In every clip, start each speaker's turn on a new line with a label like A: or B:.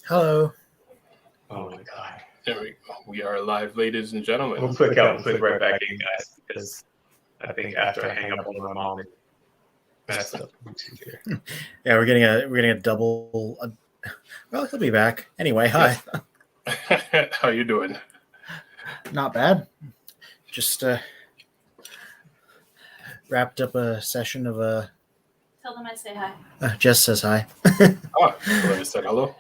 A: Hello.
B: Oh my god.
C: There we go. We are live, ladies and gentlemen.
B: We'll click out. We'll click right back in, guys, because I think after I hang up on my mom, it messed up YouTube here.
A: Yeah, we're getting a double. Well, he'll be back anyway. Hi.
C: Yes. How you doing?
A: Not bad. Just wrapped up a session of
D: Tell them I say hi.
A: Jess says hi.
C: Oh, I said hello.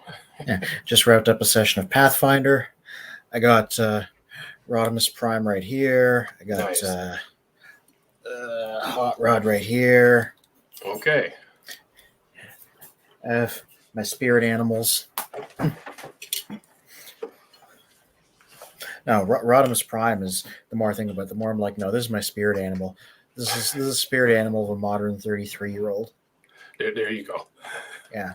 A: Yeah, just wrapped up a session of Pathfinder. I got RODIMUS Prime right here. I got
C: Nice.
A: Hot Rod right here.
C: Okay.
A: I have my spirit animals. No, RODIMUS Prime is the more I think about it, the more I'm like, no, this is my spirit animal. This is a spirit animal of a modern 33-year-old.
C: There you go.
A: Yeah.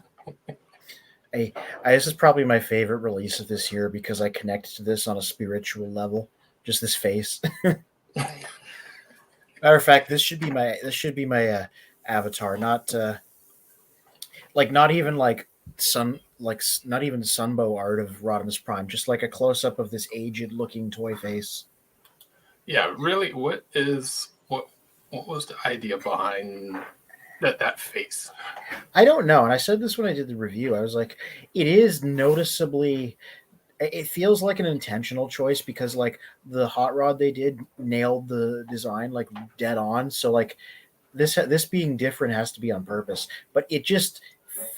A: This is probably my favorite release of this year because I connected to this on a spiritual level. Just this face. Matter of fact, this should be my avatar, not even like not even Sunbow art of Rodimus Prime, just like a close up of this aged looking toy face.
C: Yeah, really. What was the idea behind that face?
A: I don't know, and I said this when I did the review. I was like, it is noticeably. It feels like an intentional choice because like the hot rod they did nailed the design like dead on. So like this being different has to be on purpose, but it just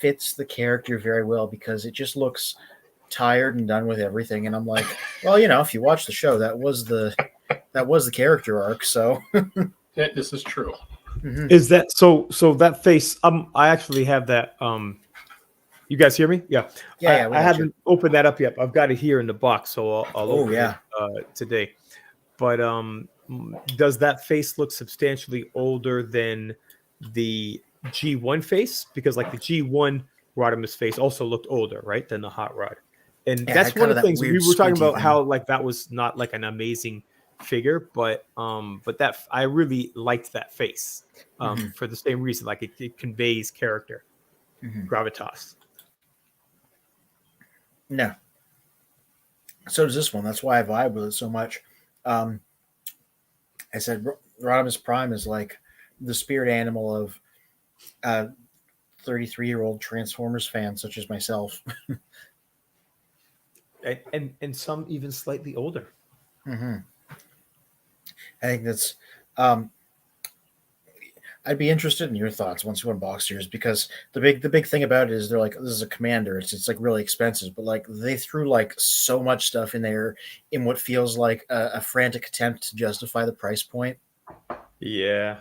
A: fits the character very well because it just looks tired and done with everything. And I'm like, well, if you watch the show, that was the character arc. So
C: Yeah, this is true.
A: Mm-hmm.
B: Is that so? So that face, I actually have that. You guys hear me? Yeah. I haven't opened that up yet. I've got it here in the box, so I'll open it today. But does that face look substantially older than the G1 face? Because like the G1 Rodimus face also looked older, right, than the hot rod. And that's one of the things we were talking about, how like that was not like an amazing figure, but that I really liked that face for the same reason, like it conveys character, gravitas.
A: No. So does this one. That's why I vibe with it so much. I said Rodimus Prime is like the spirit animal of 33-year-old Transformers fans such as myself.
B: and some even slightly older.
A: Mm-hmm. I think that's I'd be interested in your thoughts once you unbox yours, because the big thing about it is they're like, this is a commander. It's like really expensive, but like they threw like so much stuff in there in what feels like a frantic attempt to justify the price point.
B: Yeah.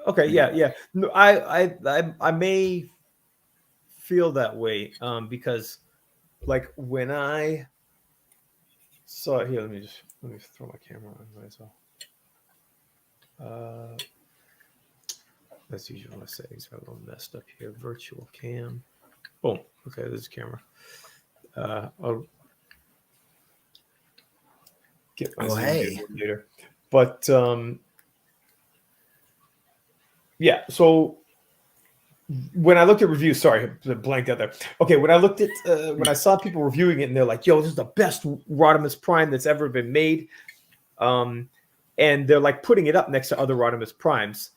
B: Okay. Yeah. No, I may feel that way because like when I saw it here, let me throw my camera on myself. That's usually what settings are a little messed up here. Virtual cam. Boom. Okay, this is camera. I'll get my later. But yeah, so when I looked at reviews, sorry, I blanked out there. Okay, when I looked at when I saw people reviewing it and they're like, yo, this is the best Rodimus Prime that's ever been made. And they're like putting it up next to other Rodimus Primes.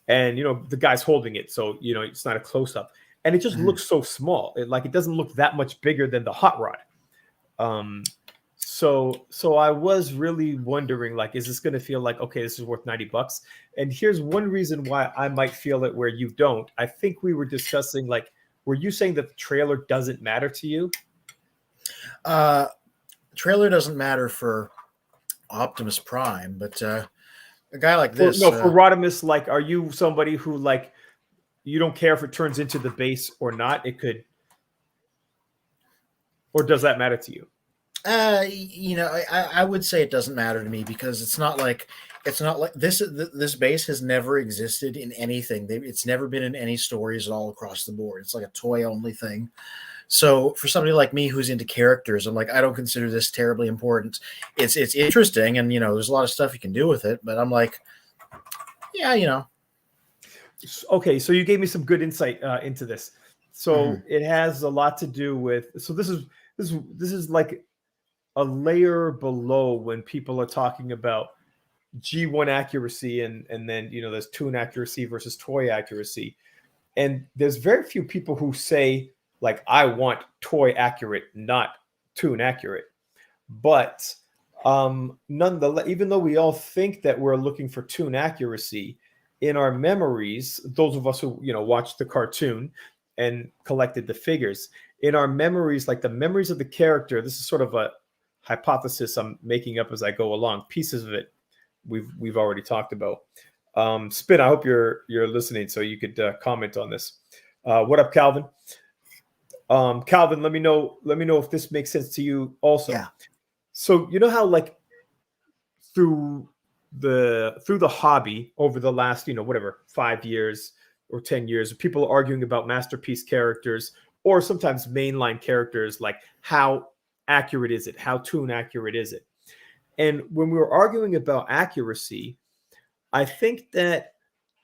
B: And, the guy's holding it. So, it's not a close up. And it just looks so small. It doesn't look that much bigger than the hot rod. So I was really wondering, like, is this going to feel like, okay, this is worth $90? And here's one reason why I might feel it where you don't. I think we were discussing, like, were you saying that the trailer doesn't matter to you?
A: Trailer doesn't matter for Optimus Prime, but a guy like this,
B: for Rodimus, like, are you somebody who like you don't care if it turns into the base or not? It could, or does that matter to you?
A: I would say it doesn't matter to me because it's not like this base has never existed in anything. It's never been in any stories at all across the board. It's like a toy only thing. So for somebody like me who's into characters, I'm like, I don't consider this terribly important. It's interesting, and there's a lot of stuff you can do with it, but I'm like, yeah.
B: Okay, so you gave me some good insight into this. So it has a lot to do with. So this is this is like a layer below when people are talking about G1 accuracy and then there's tune accuracy versus toy accuracy. And there's very few people who say like I want toy accurate, not tune accurate. But nonetheless, even though we all think that we're looking for tune accuracy, in our memories, those of us who watched the cartoon and collected the figures, in our memories, like the memories of the character, this is sort of a hypothesis I'm making up as I go along. Pieces of it we've already talked about. Spin, I hope you're listening, so you could comment on this. What up, Calvin? Calvin, let me know if this makes sense to you also.
A: Yeah.
B: So you know how like through the hobby over the last 5 years or 10 years, people are arguing about masterpiece characters or sometimes mainline characters, like how accurate is it, how tune accurate is it. And when we were arguing about accuracy, I think that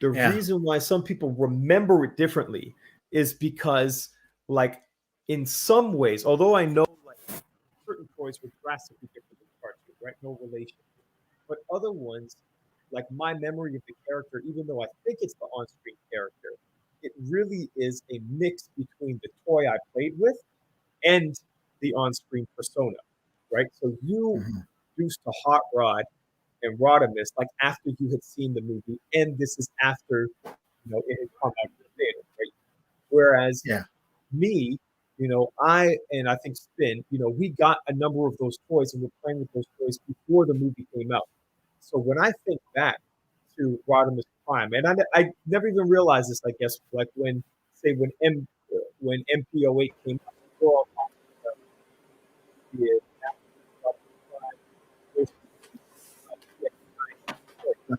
B: the reason why some people remember it differently is because, like, in some ways, although I know like certain toys were drastically different than cartoon, right? No relation. But other ones, like my memory of the character, even though I think it's the on-screen character, it really is a mix between the toy I played with and the on-screen persona, right? So you introduced to Hot Rod and Rodimus like after you had seen the movie, and this is after it had come out to the theater, right? Whereas me, I think Spin, we got a number of those toys and we're playing with those toys before the movie came out. So when I think back to Rodimus Prime, and I never even realized this, I guess, like when MPO8 came out, we're all talking about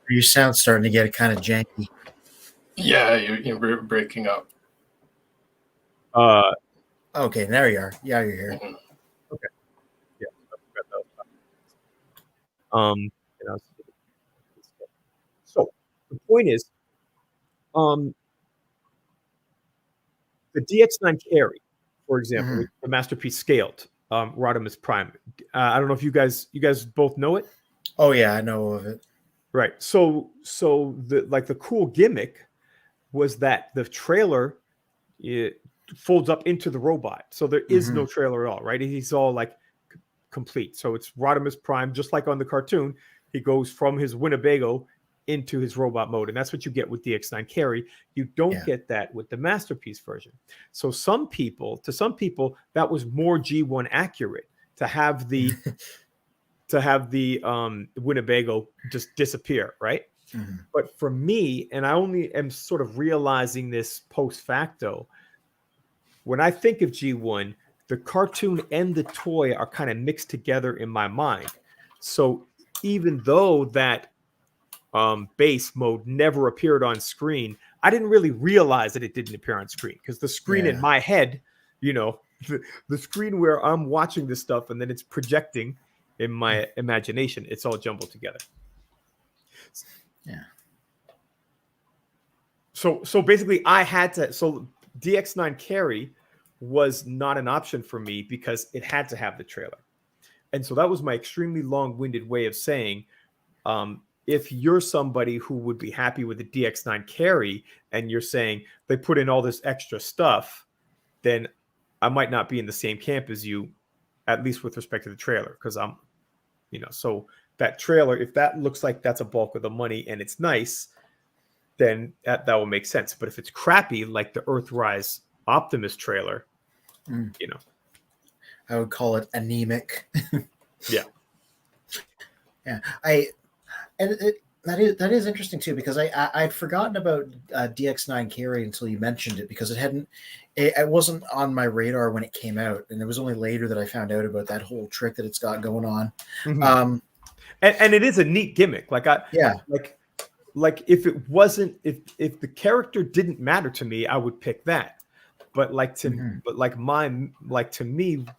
A: You sound starting to get kind of janky.
C: Yeah, you're breaking up.
A: Okay, there you are. Yeah, you're here.
C: Mhm.
B: Okay. Yeah. So the point is, the DX9 carry, for example, the masterpiece scaled Rodimus Prime. I don't know if you guys both know it.
A: Oh yeah, I know of it.
B: Right. So the cool gimmick was that the trailer folds up into the robot, so there is no trailer at all. Right. He's all like complete. So it's Rodimus Prime, just like on the cartoon. He goes from his Winnebago into his robot mode, and that's what you get with DX9 carry. You don't get that with the masterpiece version. So to some people that was more G1 accurate to have the Winnebago just disappear, right? But for me, and I only am sort of realizing this post facto, when I think of G1, the cartoon and the toy are kind of mixed together in my mind. So even though that base mode never appeared on screen, I didn't really realize that it didn't appear on screen, because the screen in my head, the screen where I'm watching this stuff and then it's projecting in my imagination, it's all jumbled together.
A: Yeah.
B: So basically I had to, so DX9 carry was not an option for me because it had to have the trailer. And so that was my extremely long-winded way of saying, if you're somebody who would be happy with the DX9 carry and you're saying they put in all this extra stuff, then I might not be in the same camp as you, at least with respect to the trailer, because I'm, so that trailer, if that looks like that's a bulk of the money and it's nice, then that will make sense. But if it's crappy, like the Earthrise Optimus trailer,
A: I would call it anemic.
B: Yeah.
A: That is interesting too, because I'd forgotten about DX9 carry until you mentioned it, because it wasn't on my radar when it came out, and it was only later that I found out about that whole trick that it's got going on.
B: And it is a neat gimmick. Like if it wasn't, if the character didn't matter to me, I would pick that. But to me,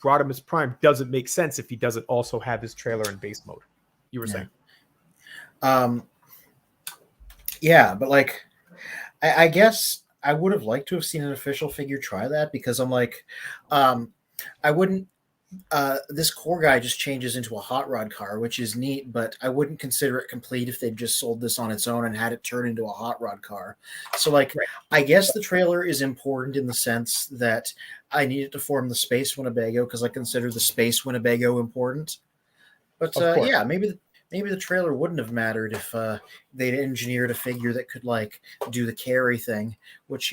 B: Rodimus Prime doesn't make sense if he doesn't also have his trailer in base mode. You were saying.
A: But I guess I would have liked to have seen an official figure try that, because I'm like, I wouldn't, this core guy just changes into a hot rod car, which is neat, but I wouldn't consider it complete if they'd just sold this on its own and had it turn into a hot rod car. So, like,
B: Right.
A: I guess the trailer is important in the sense that I need it to form the space Winnebago because I consider the space Winnebago important. But
B: Of course.
A: yeah, maybe the trailer wouldn't have mattered if they'd engineered a figure that could like do the carry thing, which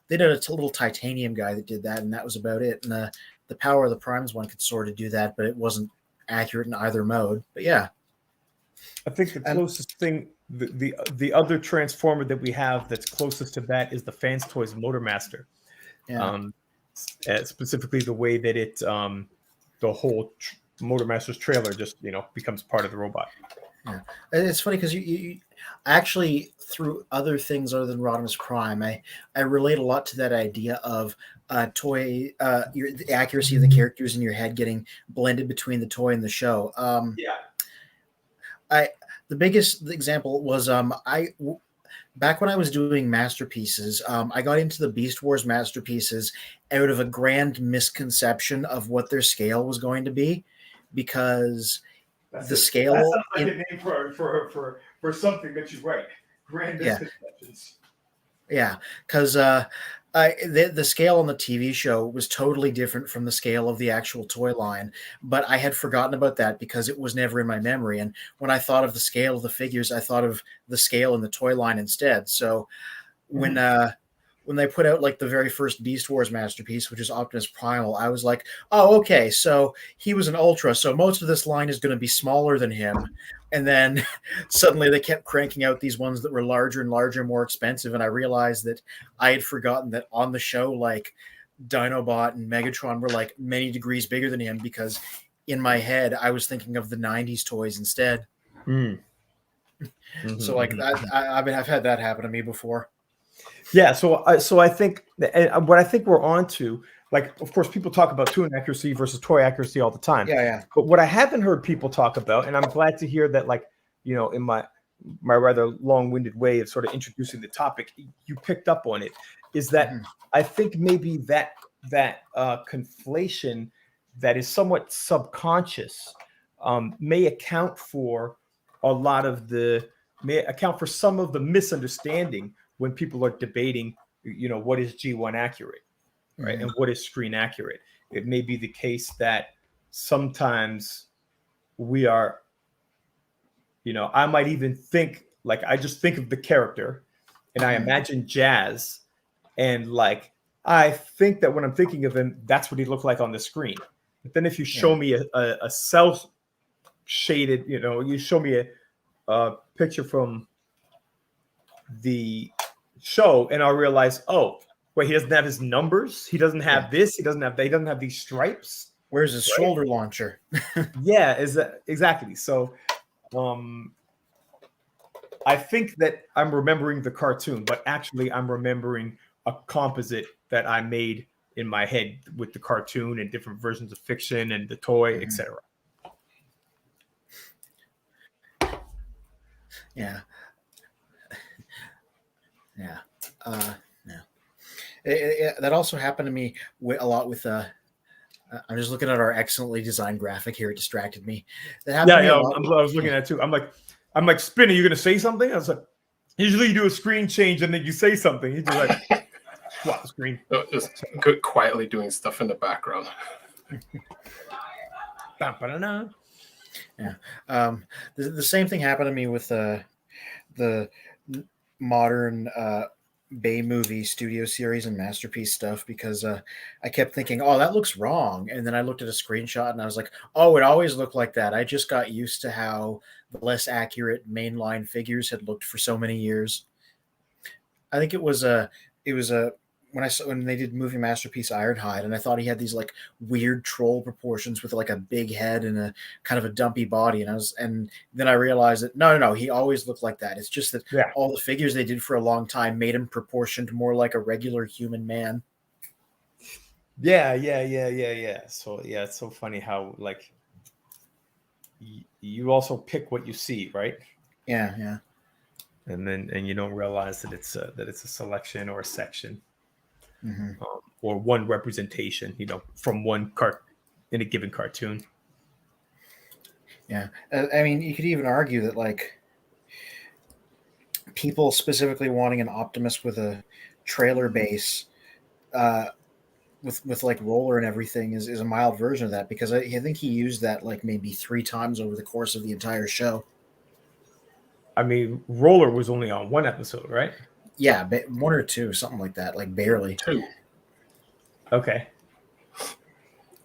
A: they did a little titanium guy that did that, and that was about it. And the Power of the Primes one could sort of do that, but it wasn't accurate in either mode. But yeah,
B: I think the
A: and
B: closest thing, the other Transformer that we have that's closest to that is the Fans Toys Motormaster.
A: yeah,
B: Specifically the way that it, the whole Motormaster's trailer just becomes part of the robot.
A: yeah. It's funny because you actually through other things other than Rodimus Prime, I relate a lot to that idea of toy, the accuracy of the characters in your head getting blended between the toy and the show.
B: Yeah.
A: I The biggest example was back when I was doing masterpieces, I got into the Beast Wars masterpieces out of a grand misconception of what their scale was going to be, because the scale
B: That sounds like a name for something that you write. Grand
A: Yeah.
B: misconceptions.
A: Yeah, because the scale on the TV show was totally different from the scale of the actual toy line, but I had forgotten about that because it was never in my memory. And when I thought of the scale of the figures, I thought of the scale in the toy line instead. So when they put out like the very first Beast Wars masterpiece, which is Optimus Primal, I was like, oh, okay, so he was an Ultra, so most of this line is going to be smaller than him. And then suddenly they kept cranking out these ones that were larger and larger, more expensive, and I realized that I had forgotten that on the show, like Dinobot and Megatron were like many degrees bigger than him, because in my head I was thinking of the '90s toys instead. So like I've had that happen to me before.
B: Yeah, so I think, and what I think we're on to, like, of course, people talk about toon accuracy versus toy accuracy all the time.
A: Yeah.
B: But what I haven't heard people talk about, and I'm glad to hear that, like, in my rather long-winded way of sort of introducing the topic, you picked up on it, is that I think maybe that conflation that is somewhat subconscious may account for some of the misunderstanding when people are debating, what is G1 accurate, right? And what is screen accurate? It may be the case that sometimes we are, I might even think, like, I just think of the character and I imagine Jazz, and like, I think that when I'm thinking of him, that's what he looked like on the screen. But then if you show me a cell shaded, you show me a picture from the show, and I'll realize, oh, wait, he doesn't have his numbers. He doesn't have this. He doesn't have these stripes.
A: Where's his shoulder launcher?
B: Yeah, exactly. So, I think that I'm remembering the cartoon, but actually I'm remembering a composite that I made in my head with the cartoon and different versions of fiction and the toy, etc.
A: Yeah. That also happened to me a lot with. I'm just looking at our excellently designed graphic here. It distracted me. That happened to me a lot.
B: I was looking at it too. I'm like, Spin, are you gonna say something? I was like, usually you do a screen change and then you say something. He's just like, what, the screen?
C: Just quietly doing stuff in the background.
A: Yeah. The same thing happened to me with the modern Bay movie studio series and masterpiece stuff, because I kept thinking, oh, that looks wrong. And then I looked at a screenshot and I was like, oh, it always looked like that. I just got used to how the less accurate mainline figures had looked for so many years. I think it was when they did movie masterpiece Ironhide, and I thought he had these like weird troll proportions with like a big head and a kind of a dumpy body, and then I realized that no, he always looked like that. It's just that all the figures they did for a long time made him proportioned more like a regular human man.
B: Yeah. So it's so funny how, like, you also pick what you see, right?
A: Yeah.
B: And you don't realize that it's a selection or a section. Or one representation, from one in a given cartoon.
A: Yeah, I mean, you could even argue that like people specifically wanting an Optimus with a trailer base, uh, with like roller and everything is a mild version of that because I think he used that like maybe 3 times over the course of the entire show.
B: I mean, Roller was only on one episode, right?
A: Yeah, 1 or 2, something like that, like barely.
C: 2.
B: Okay.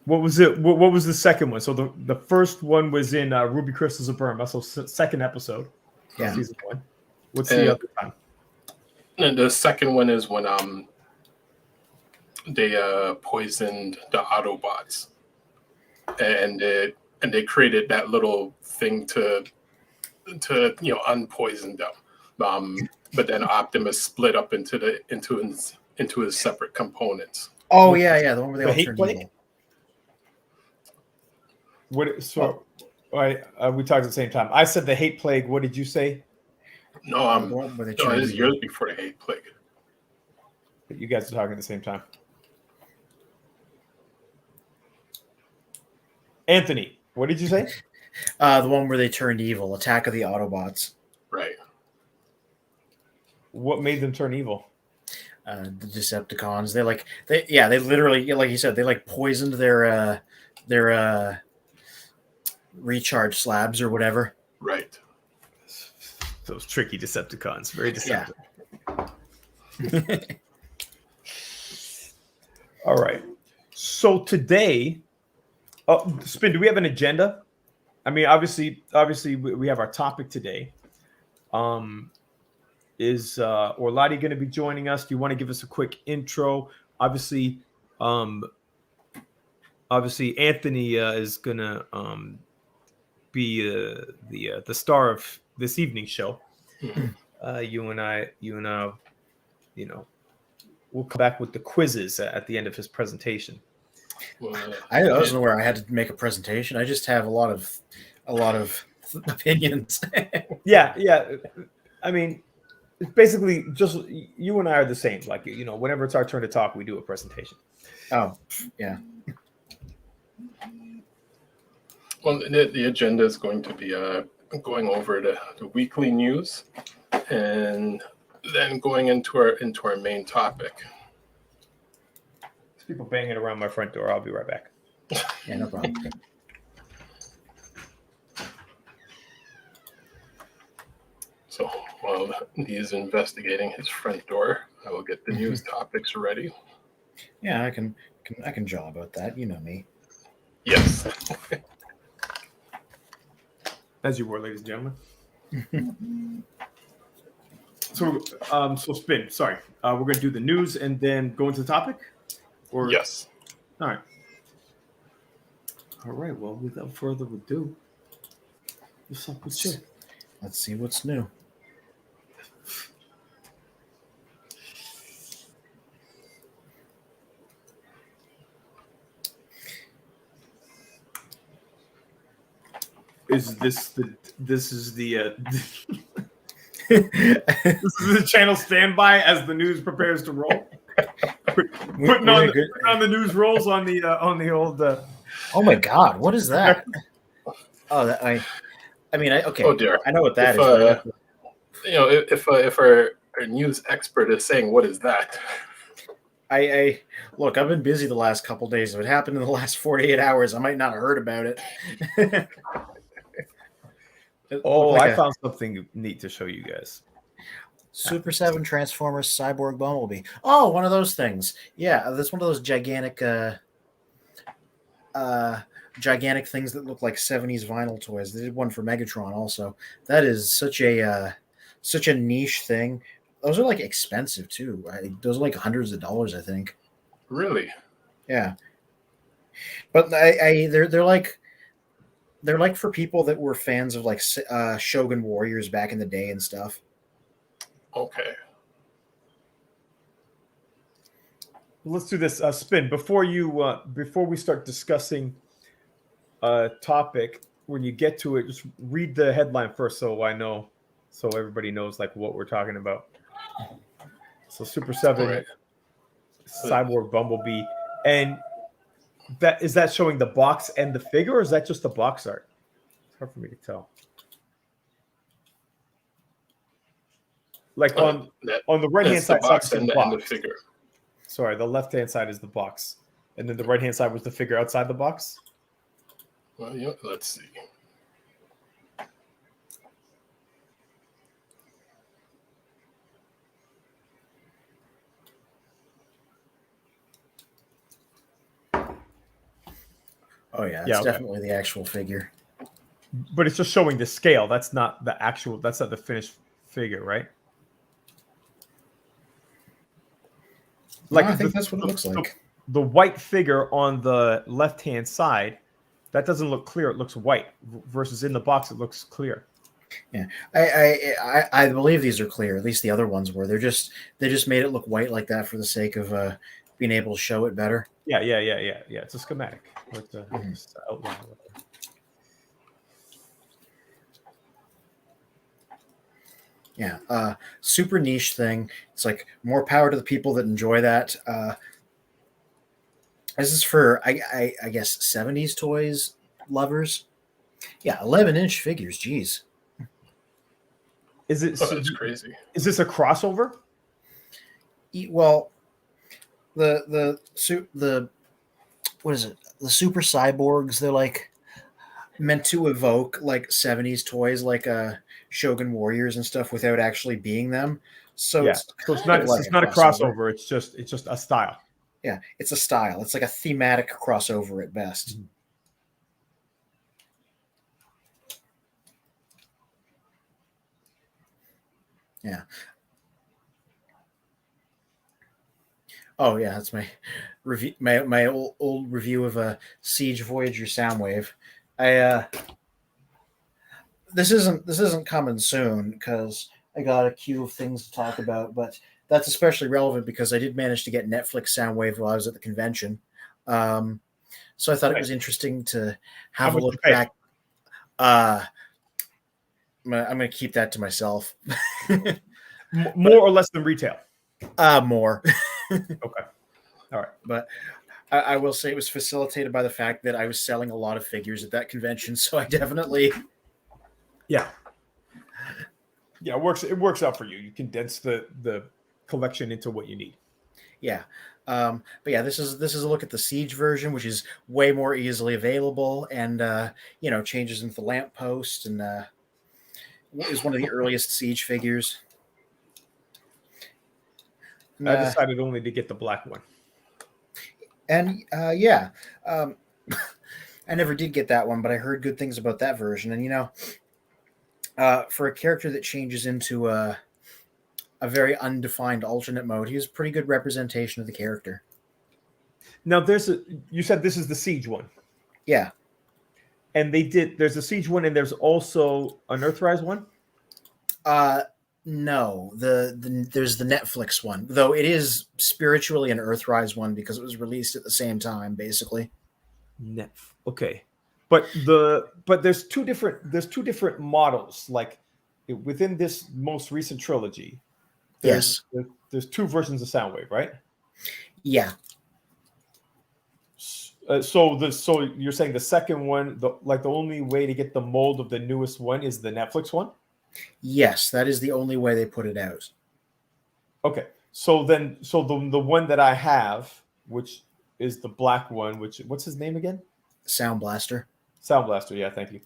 B: What was it? What was the second one? So the first one was in Ruby Crystals of Burma. So second episode,
A: Yeah.
B: season 1. What's the other time?
C: And the second one is when they poisoned the Autobots, and they created that little thing to unpoison them. But then Optimus split up into his separate components.
A: Oh yeah, the one where they
B: The
A: all
B: hate
A: turned
B: plague?
A: evil.
B: What? So, we talked at the same time. I said the hate plague. What did you say?
C: No,
A: The one where they
C: no,
A: turned
C: it was
A: evil.
C: years before the hate plague.
B: You guys are talking at the same time. Anthony, what did you say?
A: The one where they turned evil, Attack of the Autobots.
C: Right.
B: What made them turn evil?
A: The Decepticons. They literally, like you said, they like poisoned their recharge slabs or whatever.
C: Right.
B: Those tricky Decepticons. Very deceptive.
A: Yeah.
B: All right. So today, Spin, do we have an agenda? I mean, obviously, we have our topic today. Is Orlati going to be joining us? Do you want to give us a quick intro? Obviously, Anthony is going to be the star of this evening's show.
C: Mm-hmm.
B: You and I, we'll come back with the quizzes at the end of his presentation.
C: Well,
A: I wasn't aware I had to make a presentation. I just have a lot of opinions.
B: Yeah. I mean, it's basically just you and I are the same. Like, whenever it's our turn to talk, we do a presentation.
A: Oh, yeah.
C: Well, the agenda is going to be going over the weekly news, and then going into our main topic.
B: There's people banging around my front door. I'll be right back.
A: Yeah, no problem.
C: So while he's investigating his front door, I will get the news topics ready.
A: Yeah, I can jaw about that. You know me.
C: Yes.
B: As you were, ladies and gentlemen. So Spin, sorry. We're going to do the news and then go into the topic? Or
C: Yes.
B: All right. All right. Well, without further ado, what's up with you?
A: Let's see what's new.
B: Is this the this is the this is the channel standby as the news prepares to roll? Putting on the news rolls on the old.
A: Oh my God! What is that? Oh, okay.
C: Oh dear.
A: I know what that is.
C: If our news expert is saying, "What is that?"
A: I look. I've been busy the last couple days. If it happened in the last 48 hours, I might not have heard about it.
B: I found something neat to show you guys.
A: Super 7 Transformers Cyborg Bumblebee. Oh, one of those things. Yeah, that's one of those gigantic things that look like 70s vinyl toys. They did one for Megatron also. That is such a niche thing. Those are like expensive too. Those are like hundreds of dollars, I think.
C: Really?
A: Yeah. But they're like for people that were fans of like Shogun Warriors back in the day and stuff.
C: Okay.
B: Let's do this. Spin before we start discussing a topic. When you get to it, just read the headline first, so everybody knows like what we're talking about. So Super 7,
C: Right.
B: Cyborg Bumblebee, and that showing the box and the figure, or is that just the box art? It's hard for me to tell. Like on the right hand side,
C: the box
B: and
C: and the figure.
B: Sorry, the left hand side is the box, and then the right hand side was the figure outside the box.
C: Well, yeah, let's see.
A: Oh yeah, it's definitely the actual figure.
B: But it's just showing the scale. That's not the actual. That's not the finished figure, right?
A: Like I think that's what it looks like.
B: The white figure on the left hand side, that doesn't look clear. It looks white. Versus in the box, it looks clear.
A: Yeah, I believe these are clear. At least the other ones were. They just made it look white like that for the sake of being able to show it better.
B: Yeah. It's a schematic. It's a outline.
A: Yeah, super niche thing. It's like more power to the people that enjoy that. This is for I guess 70s toys lovers. Yeah, 11-inch figures. Geez.
B: Is it?
C: That's crazy.
B: Is this a crossover?
A: Well, the what is it? The super cyborgs. They're like meant to evoke like 70s toys, like Shogun Warriors and stuff, without actually being them. So
B: yeah,
A: it's
B: not a crossover. It's just a style.
A: Yeah, it's a style. It's like a thematic crossover at best. Mm-hmm. Yeah. Oh yeah, that's my review. My old review of a Siege Voyager Soundwave. This isn't coming soon because I got a queue of things to talk about, but that's especially relevant because I did manage to get Netflix Soundwave while I was at the convention. So I thought it was interesting to have a look back. I'm going to keep that to myself.
B: More or less than retail?
A: More.
B: Okay. All right.
A: But I will say it was facilitated by the fact that I was selling a lot of figures at that convention, so I definitely...
B: Yeah, it works out for you. You condense the collection into what you need.
A: Yeah. But yeah, this is a look at the Siege version, which is way more easily available and changes into the lamppost and is one of the earliest Siege figures.
B: I decided only to get the black one.
A: And I never did get that one, but I heard good things about that version. And for a character that changes into a very undefined alternate mode, he was a pretty good representation of the character.
B: Now, you said this is the Siege one.
A: Yeah.
B: And there's a Siege one and there's also an Earthrise one?
A: No, there's the Netflix one, though it is spiritually an Earthrise one because it was released at the same time, basically.
B: Okay. But there's two different models, like within this most recent trilogy. There's two versions of Soundwave, right?
A: Yeah.
B: So you're saying the second one, the only way to get the mold of the newest one is the Netflix one?
A: Yes, that is the only way they put it out.
B: Okay. So the one that I have, which is the black one, what's his name again?
A: Sound Blaster.
B: Sound Blaster, yeah, thank you.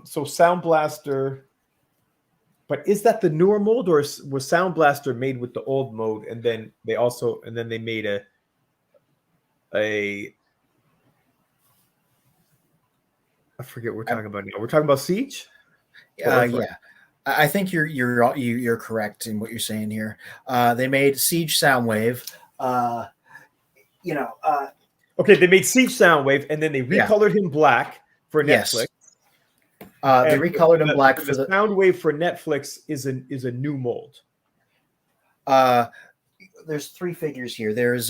B: So Sound Blaster, but is that the newer mold, or was Sound Blaster made with the old mode, and then they made a I forget what we're talking about now. We're talking about Siege?
A: Yeah. I think you're correct in what you're saying here. They made Siege Soundwave.
B: Okay, they made Siege Soundwave, and then they recolored him black for Netflix.
A: They recolored him black for the
B: Soundwave for Netflix is a new mold.
A: There's three figures here. There's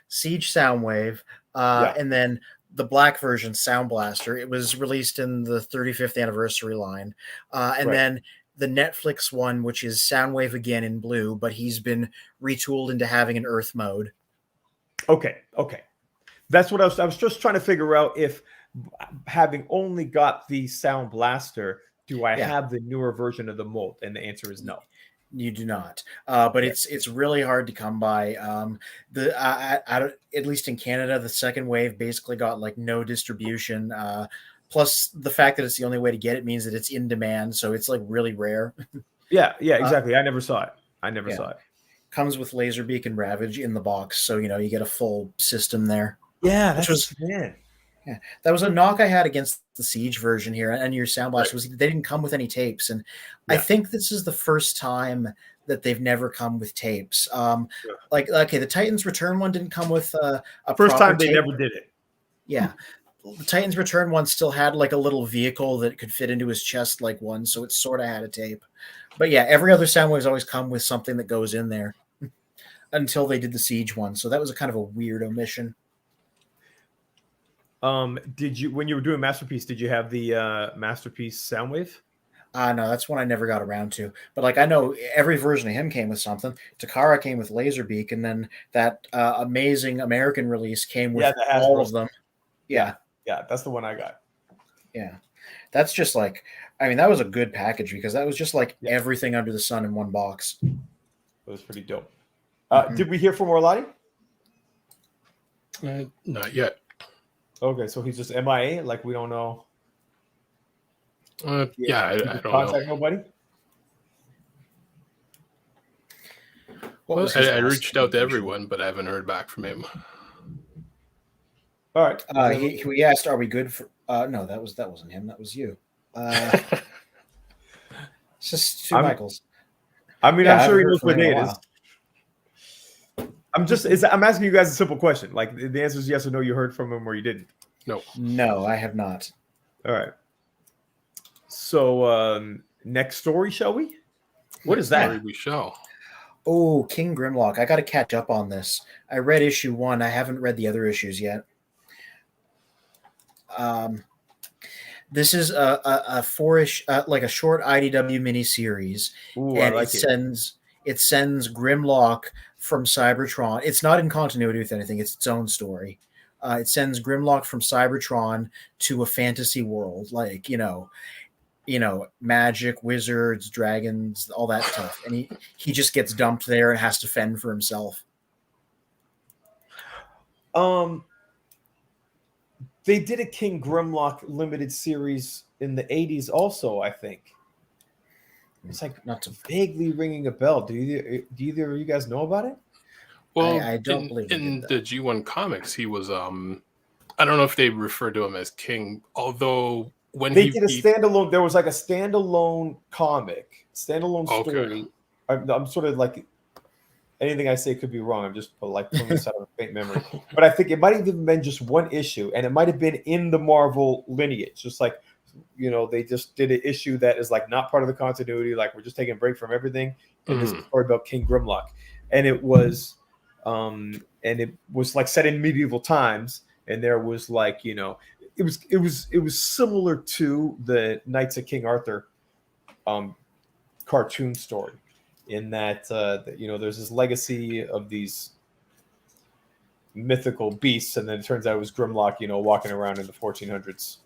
A: Siege Soundwave, and then the black version, Sound Blaster. It was released in the 35th anniversary line, and then the Netflix one, which is Soundwave again in blue, but he's been retooled into having an Earth mode.
B: Okay. That's what I was just trying to figure out if having only got the Sound Blaster, do I
A: Yeah.
B: have the newer version of the mold? And the answer is no.
A: You do not, but
B: Yeah.
A: it's really hard to come by. At least in Canada, the second wave basically got like no distribution. Plus, the fact that it's the only way to get it means that it's in demand, so it's like really rare.
B: Yeah, exactly. I never saw it. I never
A: yeah.
B: saw it.
A: Comes with Laserbeak and Ravage in the box, so you get a full system there.
B: Yeah,
A: Which was
B: yeah.
A: Yeah, that was a knock I had against the Siege version here and your Sound Blast
C: Right.
A: was they didn't come with any tapes, and I
B: Yeah.
A: think this is the first time that they've never come with tapes.
B: Yeah.
A: Like okay, the Titans Return one didn't come with a
B: First
A: proper
B: time they
A: tape.
B: never did it.
A: Yeah, the Titans Return one still had like a little vehicle that could fit into his chest like one, so it sort of had a tape. But yeah, every other Soundwave's always come with something that goes in there until they did the Siege one, so that was a kind of a weird omission.
B: Did you, when you were doing Masterpiece, did you have the Masterpiece Soundwave?
A: No, that's one I never got around to. But like I know every version of him came with something. Takara came with Laserbeak, and then that amazing American release came with
B: the
A: all
B: Hasbro.
A: of them. Yeah,
B: Yeah, that's the one I got.
A: yeah. That's just like, I mean, that was a good package because that was just like
B: Yeah.
A: everything under the sun in one box.
B: It was pretty dope.
A: Mhm.
B: Did we hear from Orlani?
C: Not yet.
B: Okay, so he's just MIA, like we don't know.
C: Yeah, I
B: Did you
C: don't know.
B: contact nobody?
A: What
C: Well,
A: was his
C: I
A: last
C: reached out to
A: communication?
C: everyone, but I haven't heard back from him.
B: All right.
A: He asked, "Are we good for?" No, that wasn't him. That was you. It's just two Michaels.
B: I mean,
A: Yeah, I
B: I'm sure he
A: haven't
B: knows
A: heard
B: what
A: from him
B: day
A: in
B: it
A: a
B: is. I'm asking you guys a simple question. Like the answer is yes or no. You heard from him or you didn't.
A: No, I have not.
B: All right. So next story, shall we? What is that?
C: Sorry, we shall.
A: Oh, King Grimlock. I got to catch up on this. I read issue 1. I haven't read the other issues yet. This is a four-ish, like a short IDW miniseries,
B: Ooh,
A: and
B: I like
A: it sends Grimlock from Cybertron. It's not in continuity with anything. It's its own story. It sends Grimlock from Cybertron to a fantasy world, like magic, wizards, dragons, all that stuff, and he just gets dumped there and has to fend for himself.
B: They did a King Grimlock limited series in the 80s also, I think. It's like
A: Not to,
B: vaguely ringing a bell. Do either of you guys know about it?
C: Well,
A: I don't believe they
C: in
A: did
C: the
A: that.
C: G1 comics, he was I don't know if they refer to him as King, although when
B: They
C: he
B: did a standalone. There was like a standalone comic, standalone
C: Okay.
B: story. I'm sort of like anything I say could be wrong. I'm just like pulling this out of a faint memory, but I think it might have even been just one issue, and it might have been in the Marvel lineage. Just like they just did an issue that is like not part of the continuity. Like we're just taking a break from everything, and this is a story about King Grimlock, and it was like set in medieval times, and there was like it was similar to the Knights of King Arthur cartoon story, in that there's this legacy of these mythical beasts, and then it turns out it was Grimlock, walking around in the 1400s.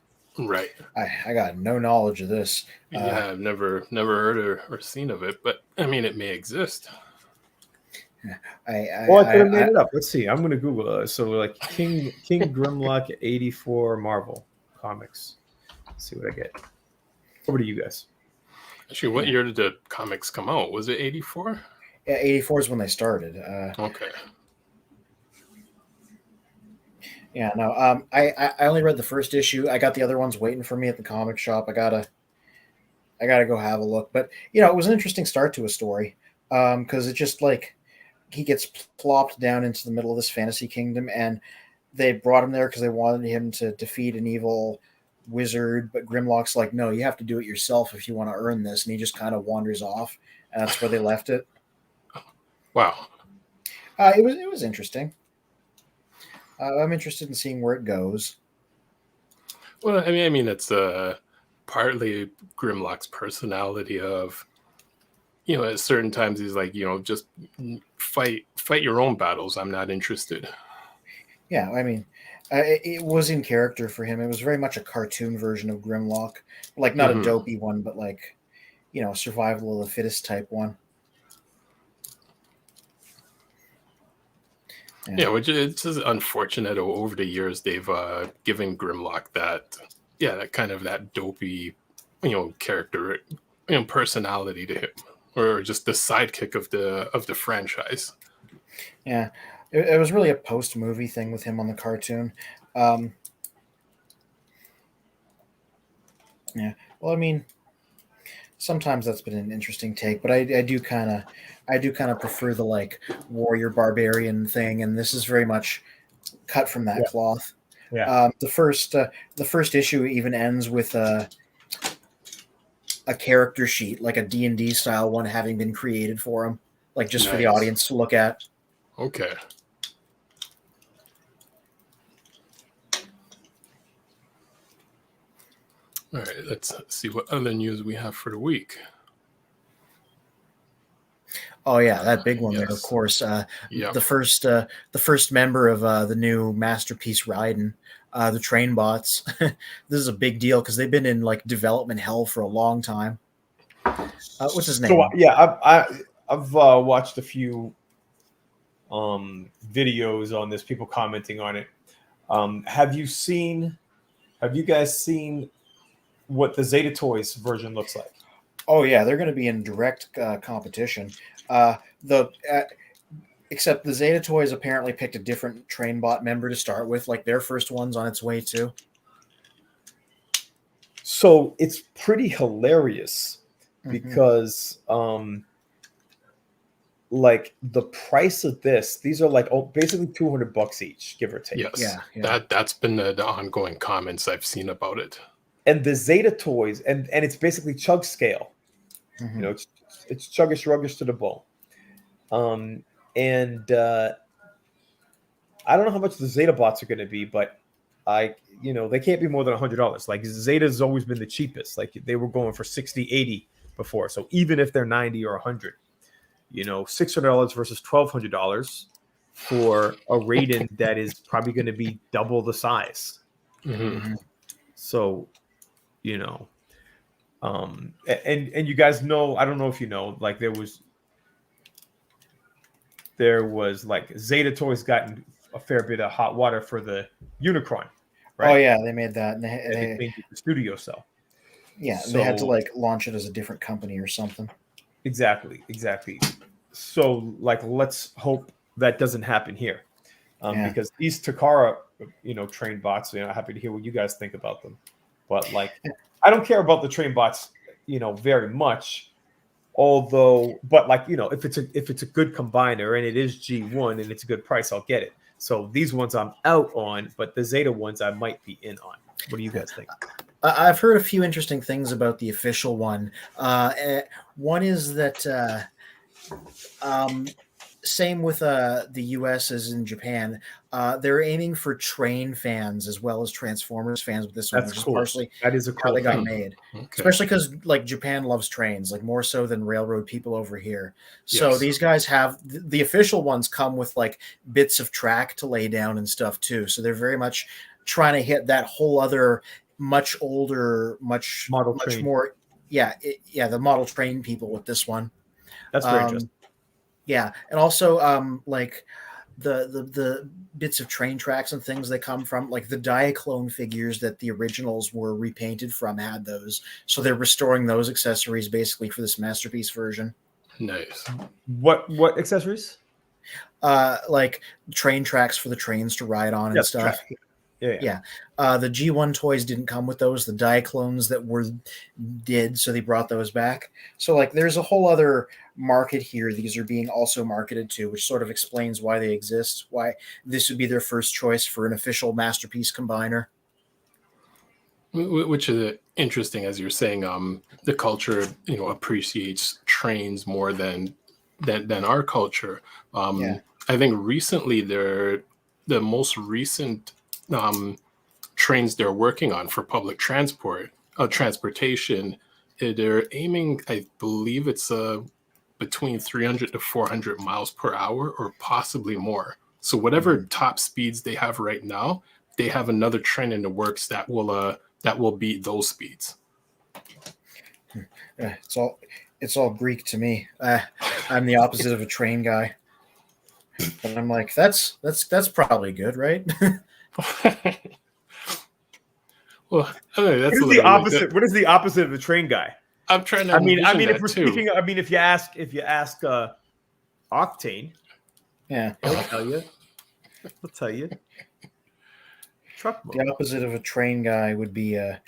C: Right.
A: I got no knowledge of this.
C: Yeah, I've never heard or seen of it, but I mean, it may exist.
A: I
B: Well, I could have made it up. Let's see. I'm going to Google it. So, like King Grimlock 84 Marvel Comics. Let's see what I get. Over to you guys.
C: Actually, what year did the comics come out? Was it 84?
A: Yeah, 84 is when they started.
C: Okay.
A: Yeah, no. I only read the first issue. I got the other ones waiting for me at the comic shop. I gotta go have a look. But it was an interesting start to a story. Because it just like he gets plopped down into the middle of this fantasy kingdom, and they brought him there because they wanted him to defeat an evil wizard. But Grimlock's like, no, you have to do it yourself if you want to earn this, and he just kind of wanders off, and that's where they left it.
C: Wow.
A: It was interesting. I'm interested in seeing where it goes.
C: Well, I mean, it's partly Grimlock's personality of, at certain times he's like, just fight your own battles. I'm not interested.
A: Yeah, I mean, It was in character for him. It was very much a cartoon version of Grimlock, like not a
C: Mhm.
A: dopey one, but like survival of the fittest type one.
C: Yeah, which it's just unfortunate. Over the years, they've given Grimlock that kind of that dopey, character, personality to him, or just the sidekick of the franchise.
A: Yeah, it was really a post movie thing with him on the cartoon. Um, yeah, well, I mean, sometimes that's been an interesting take, but I do kind of prefer the like warrior barbarian thing, and this is very much cut from that
B: Yeah.
A: cloth.
B: Yeah.
A: The first issue even ends with a character sheet, like a D&D style one, having been created for him, like just for the
C: Nice.
A: audience to look at.
C: Okay. All right. Let's see what other news we have for the week.
A: Oh yeah, that big one there, of
C: Yes.
A: course.
C: Yep.
A: The first member of the new Masterpiece Raiden, the train bots. This is a big deal because they've been in like development hell for a long time. What's his name?
B: So yeah, I've watched a few videos on this, people commenting on it. Have you guys seen what the Zeta Toys version looks like?
A: Oh yeah, they're going to be in direct competition. The Except the Zeta Toys apparently picked a different train bot member to start with. Like their first one's on its way too.
B: So it's pretty hilarious because like the price of these are like basically $200 each, give or take.
C: Yes.
A: Yeah.
C: That's been the ongoing comments I've seen about it.
B: And the Zeta Toys, and it's basically chug scale.
A: Mm-hmm.
B: It's chuggish ruggish to the bone. And I don't know how much the Zeta bots are going to be, but they can't be more than $100. Like Zeta's always been the cheapest. Like they were going for 60, 80 before. So even if they're 90 or 100, $600 versus $1,200 for a Raiden that is probably going to be double the size.
C: Mm-hmm.
B: So, and you guys know, I don't know if you know, like there was like Zeta Toys gotten a fair bit of hot water for the Unicron, right?
A: Oh yeah, they made that. And
B: they made the studio cell.
A: Yeah, they had to like launch it as a different company or something.
B: Exactly. So like, let's hope that doesn't happen here, because these Takara, train bots. Happy to hear what you guys think about them, but like, I don't care about the train bots, very much. But like, if it's a good combiner and it is G1 and it's a good price, I'll get it. So these ones I'm out on, but the Zeta ones I might be in on. What do you guys think?
A: I've heard a few interesting things about the official one. One is that same with the US as in Japan. They're aiming for train fans as well as Transformers fans with this one,
B: That's
A: which
B: cool.
A: is partially
B: That is a
A: how
B: cool
A: they got
B: thing.
A: made.
C: Okay.
A: Especially because like Japan loves trains, like more so than railroad people over here. So
C: Yes.
A: these guys have the official ones come with like bits of track to lay down and stuff too. So they're very much trying to hit that whole other much older, much
B: train.
A: more. The model train people with this one.
B: That's very interesting.
A: Yeah, and also like the bits of train tracks and things they come from, like the Diaclone figures that the originals were repainted from had those, so they're restoring those accessories basically for this Masterpiece version.
C: Nice.
B: What accessories?
A: Like train tracks for the trains to ride on and stuff.
B: Track. Yeah.
A: The G1 toys didn't come with those. The Diaclones that did, so they brought those back. So like there's a whole other market here these are being also marketed to, which sort of explains why they exist, why this would be their first choice for an official Masterpiece combiner.
C: Which is interesting, as you're saying. The culture, appreciates trains more than our culture. I think recently the most recent trains they're working on for public transportation, they're aiming, I believe it's between 300 to 400 miles per hour or possibly more. So whatever top speeds they have right now, they have another train in the works that will beat those speeds.
A: It's all Greek to me. I'm the opposite of a train guy, but I'm like that's probably good, right?
C: Well, I mean, that's
B: What is the opposite? What is the opposite of a train guy?
C: I'm trying to.
B: I mean,
C: that
B: if we're
C: too.
B: speaking, I mean, if you ask Octane,
A: Yeah.
B: he'll tell you. He'll tell you. Truck mode.
A: The opposite of a train guy would be a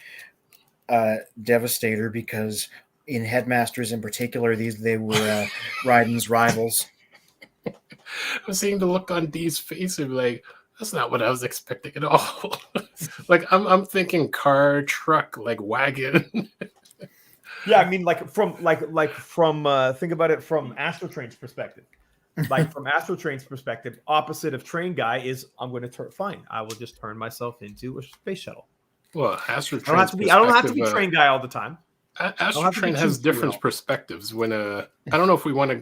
A: Devastator, because in Headmasters in particular, they were Raiden's rivals.
C: I'm seeing the look on Dee's face and be like, that's not what I was expecting at all. Like I'm thinking car, truck, like wagon.
B: Yeah, I mean, from think about it from Astro Train's perspective. Like from Astro Train's perspective, opposite of train guy is I'm going to turn. Fine, I will just turn myself into a space shuttle.
C: Well, Astro
B: I don't have to be train guy all the time.
C: Astro Train has different perspectives. When I don't know if we want to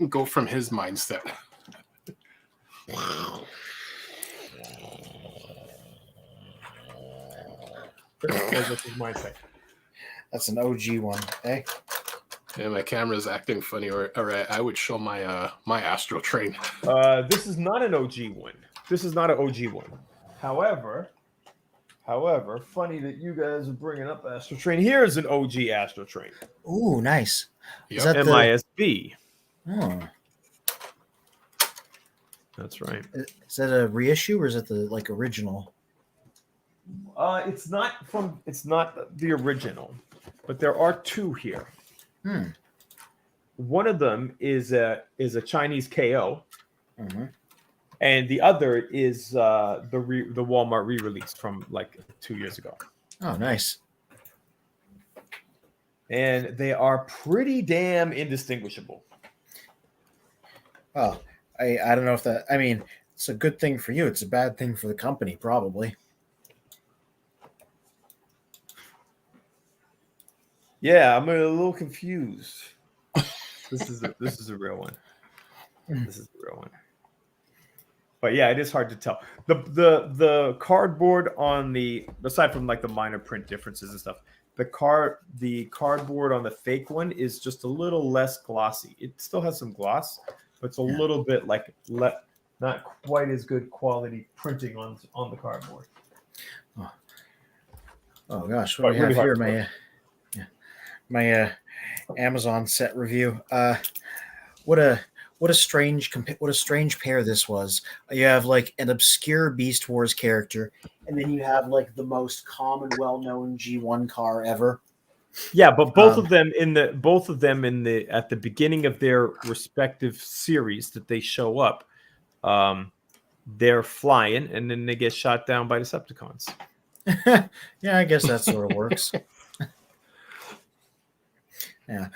C: go from his mindset.
B: What's his mindset?
A: That's an OG one, eh?
C: Yeah, my camera's acting funny, or I would show my my Astro Train.
B: This is not an OG one. This is not an OG one. However, funny that you guys are bringing up Astro Train. Here's an OG Astro Train.
A: Ooh, nice.
C: Yep.
A: Is that
B: MISB.
A: Oh.
B: That's right.
A: Is that a reissue or is it the like original?
B: It's not the original, but there are two here. One of them is a Chinese KO, and the other is the Walmart re-release from like 2 years ago.
A: Oh, nice.
B: And they are pretty damn indistinguishable.
A: Oh, I don't know if that. I mean, it's a good thing for you. It's a bad thing for the company, probably.
B: Yeah, I'm a little confused. This is a real one. This is a real one. But yeah, it is hard to tell. The cardboard on aside from like the minor print differences and stuff, the cardboard on the fake one is just a little less glossy. It still has some gloss, but it's a little bit like not quite as good quality printing on the cardboard.
A: Oh gosh, what do we have here? My Amazon set review. What a strange pair this was. You have like an obscure Beast Wars character, and then you have like the most common, well-known G1 car ever.
B: Yeah, but both of them at the beginning of their respective series that they show up, they're flying and then they get shot down by Decepticons.
A: Yeah, I guess that sort of works. Yeah.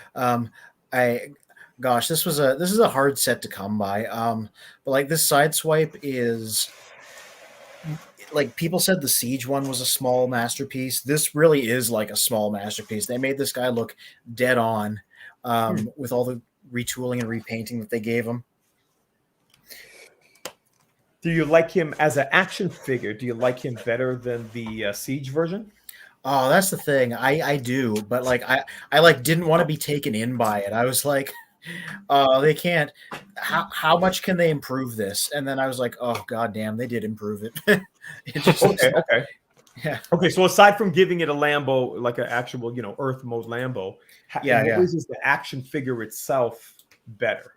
A: This is a hard set to come by. But like this Sideswipe is like people said the Siege one was a small masterpiece. This really is like a small masterpiece. They made this guy look dead on with all the retooling and repainting that they gave him.
B: Do you like him as an action figure? Do you like him better than the Siege version?
A: Oh, that's the thing. I do, but like I like didn't want to be taken in by it. I was like, they can't. How much can they improve this? And then I was like, oh goddamn, they did improve it.
B: Okay.
A: Yeah.
B: Okay, so aside from giving it a Lambo, like an actual, Earth mode Lambo, is the action figure itself better?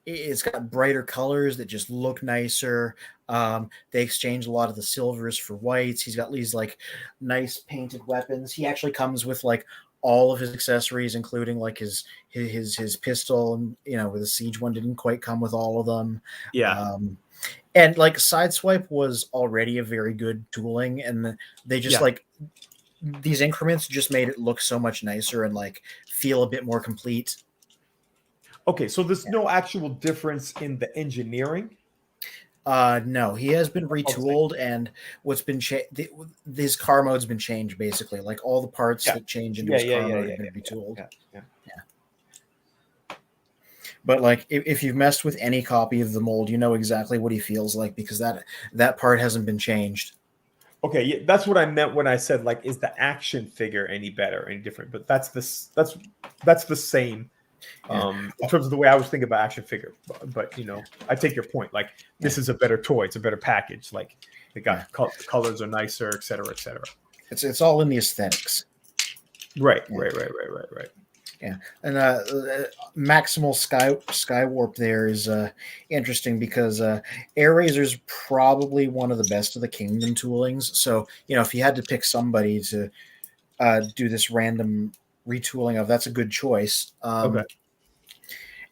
A: It's got brighter colors that just look nicer. They exchange a lot of the silvers for whites. He's got these like nice painted weapons. He actually comes with like all of his accessories, including like his pistol, and with the Siege one didn't quite come with all of them.
B: Yeah.
A: And like Sideswipe was already a very good tooling, and they just like these increments just made it look so much nicer and like feel a bit more complete.
B: Okay, so there's no actual difference in the engineering?
A: No, he has been retooled, and what's been his car mode's been changed basically. Like all the parts that change into his car mode have been retooled.
B: Yeah.
A: But like, if you've messed with any copy of the mold, you know exactly what he feels like because that part hasn't been changed.
B: Okay, yeah, that's what I meant when I said like, is the action figure any better, any different? But that's the same
A: Yeah.
B: in terms of the way I was thinking about action figure. But I take your point. Like, this is a better toy. It's a better package. Like, they got the colors are nicer, et cetera, et cetera.
A: It's all in the aesthetics.
B: Right.
A: Yeah, and maximal sky warp there is interesting because Air Razor's probably one of the best of the Kingdom toolings. So if you had to pick somebody to do this random retooling of, that's a good choice.
B: Okay.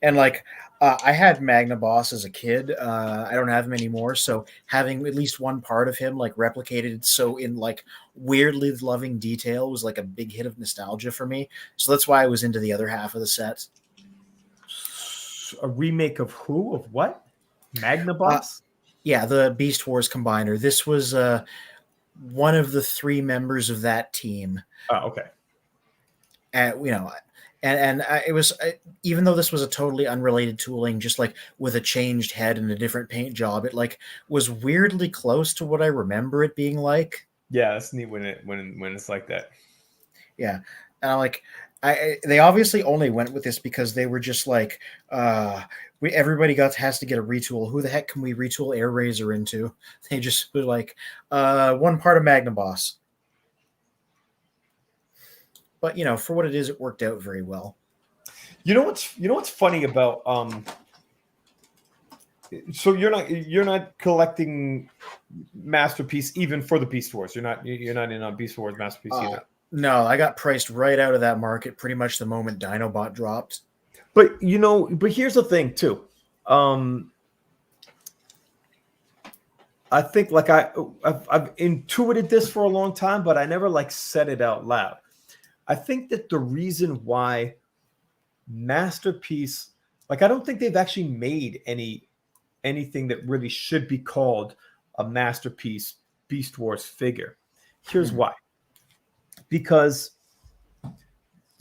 A: And like, I had Magna Boss as a kid. I don't have him anymore. So having at least one part of him like replicated so in like weirdly loving detail was like a big hit of nostalgia for me. So that's why I was into the other half of the set.
B: A remake of who? Of what? Magna Boss?
A: Yeah, the Beast Wars Combiner. This was one of the 3 members of that team.
B: Oh, okay.
A: And it was, even though this was a totally unrelated tooling, just like with a changed head and a different paint job, it like was weirdly close to what I remember it being like.
B: Yeah, that's neat when it's like that.
A: Yeah, and they obviously only went with this because they were just like, everybody has to get a retool. Who the heck can we retool Air Razor into? They just were like, one part of Magna Boss. But for what it is, it worked out very well.
B: You know what's funny about so you're not collecting Masterpiece even for the Beast Wars. You're not in on Beast Wars Masterpiece either.
A: No, I got priced right out of that market pretty much the moment Dinobot dropped.
B: But here's the thing too. I think like I've intuited this for a long time, but I never like said it out loud. I think that the reason why Masterpiece, like I don't think they've actually made anything that really should be called a Masterpiece Beast Wars figure. Here's why. Because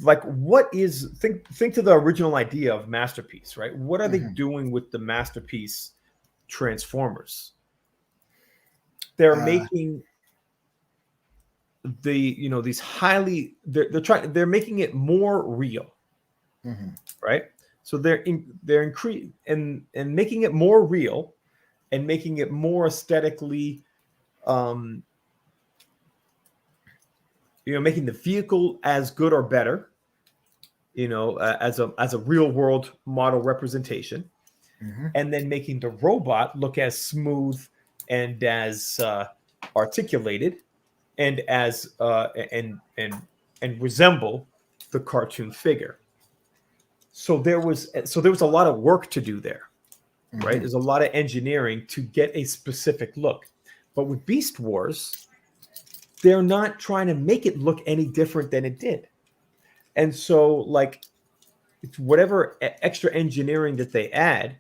B: like think to the original idea of Masterpiece, right? What are they doing with the Masterpiece Transformers? They're making these highly they're making it more real, right? So they're increasing and making it more real and making it more aesthetically making the vehicle as good or better, as a real world model representation, and then making the robot look as smooth and as articulated and as and resemble the cartoon figure. So there was a lot of work to do there, right? There's a lot of engineering to get a specific look. But with Beast Wars, they're not trying to make it look any different than it did. And so like it's whatever extra engineering that they add,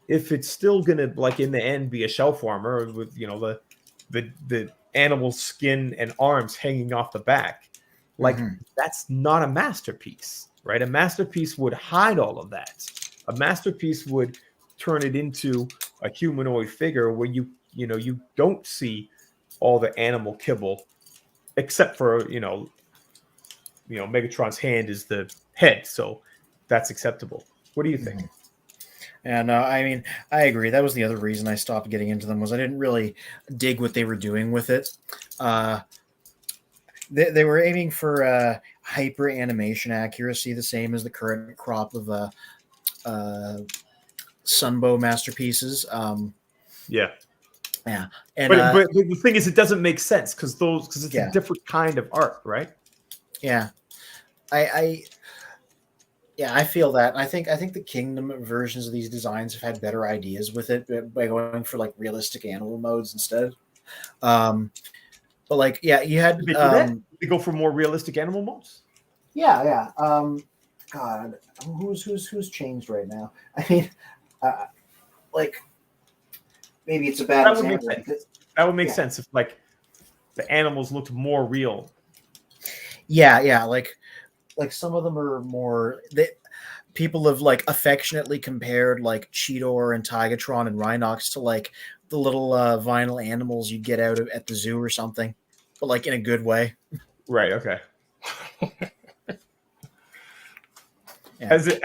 B: if it's still gonna like in the end be a shelf armor with the animal skin and arms hanging off the back, like that's not a masterpiece, right? A masterpiece would hide all of that. A masterpiece would turn it into a humanoid figure where you don't see all the animal kibble, except for Megatron's hand is the head, so that's acceptable. What do you think?
A: And I mean, I agree. That was the other reason I stopped getting into them, was I didn't really dig what they were doing with it. They were aiming for hyper animation accuracy, the same as the current crop of Sunbow masterpieces.
B: Yeah.
A: And
B: but the thing is, it doesn't make sense because it's a different kind of art, right?
A: Yeah, I feel that. I think the Kingdom versions of these designs have had better ideas with it by going for like realistic animal modes instead. But like, you had
B: they go for more realistic animal modes.
A: Yeah. God, who's changed right now? I mean, like maybe it's a bad example.
B: That would make sense if like the animals looked more real.
A: Yeah, like some of them are more people have like affectionately compared like Cheetor and Tigatron and Rhinox to like the little vinyl animals you get out of at the zoo or something, but like in a good way.
B: Right. Okay.
A: Yeah.
B: As in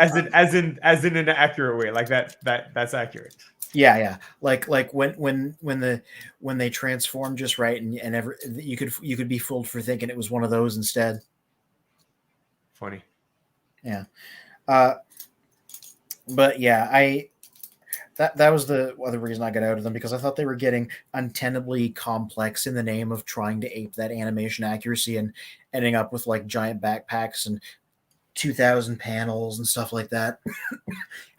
B: an accurate way, like that's accurate.
A: Yeah. Like when they transform just right and you could be fooled for thinking it was one of those instead.
B: Funny.
A: Yeah. But yeah, that was the other reason I got out of them, because I thought they were getting untenably complex in the name of trying to ape that animation accuracy and ending up with like giant backpacks and 2,000 panels and stuff like that.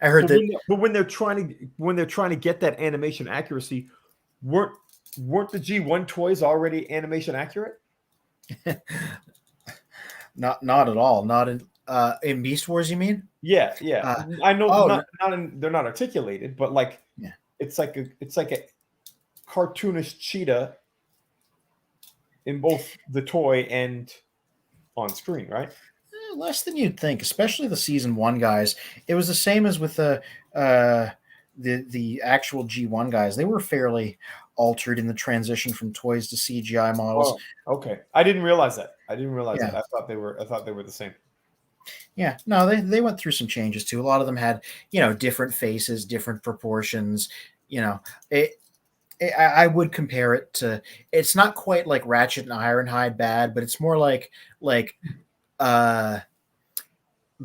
A: I heard
B: But when they're trying to get that animation accuracy, weren't the G1 toys already animation accurate?
A: not at all. Not in Beast Wars, you mean?
B: Yeah. I know they're not articulated, but like
A: yeah.
B: it's like a cartoonish cheetah in both the toy and on screen, right?
A: Less than you'd think, especially the season 1 guys. It was the same as with the actual G1 guys. They were fairly altered in the transition from toys to CGI models.
B: Oh, okay. I didn't realize that. I thought they were the same.
A: Yeah, no, they went through some changes too. A lot of them had, different faces, different proportions. I would compare it to. It's not quite like Ratchet and Ironhide bad, but it's more like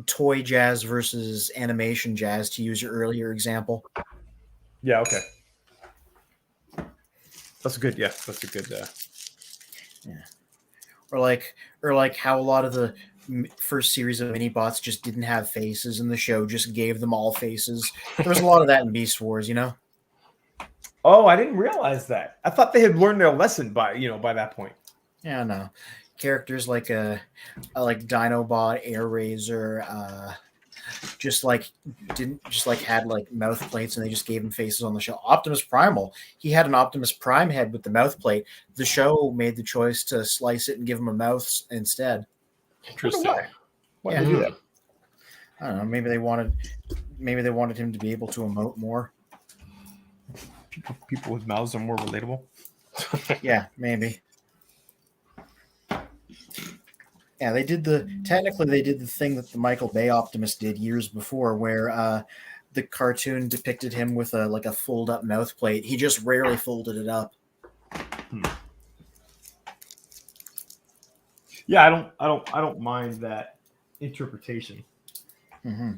A: toy jazz versus animation jazz, to use your earlier example.
B: Yeah. Okay. That's a good. Yeah, that's a good.
A: Yeah. Or like how a lot of the first series of mini-bots just didn't have faces, and the show just gave them all faces. There was a lot of that in Beast Wars,
B: Oh, I didn't realize that. I thought they had learned their lesson by that point.
A: Yeah, no. Characters like Dinobot, Air Razor, had like mouth plates, and they just gave him faces on the show. Optimus Primal, he had an Optimus Prime head with the mouth plate. The show made the choice to slice it and give him a mouth instead.
C: Interesting.
B: Why did they do that?
A: I don't know. Maybe they wanted him to be able to emote more.
B: People with mouths are more relatable.
A: Yeah, maybe. Yeah, they did the thing that the Michael Bay Optimus did years before, where the cartoon depicted him with a fold up mouth plate. He just rarely folded it up.
B: Yeah, I don't mind that interpretation.
A: Mm-hmm.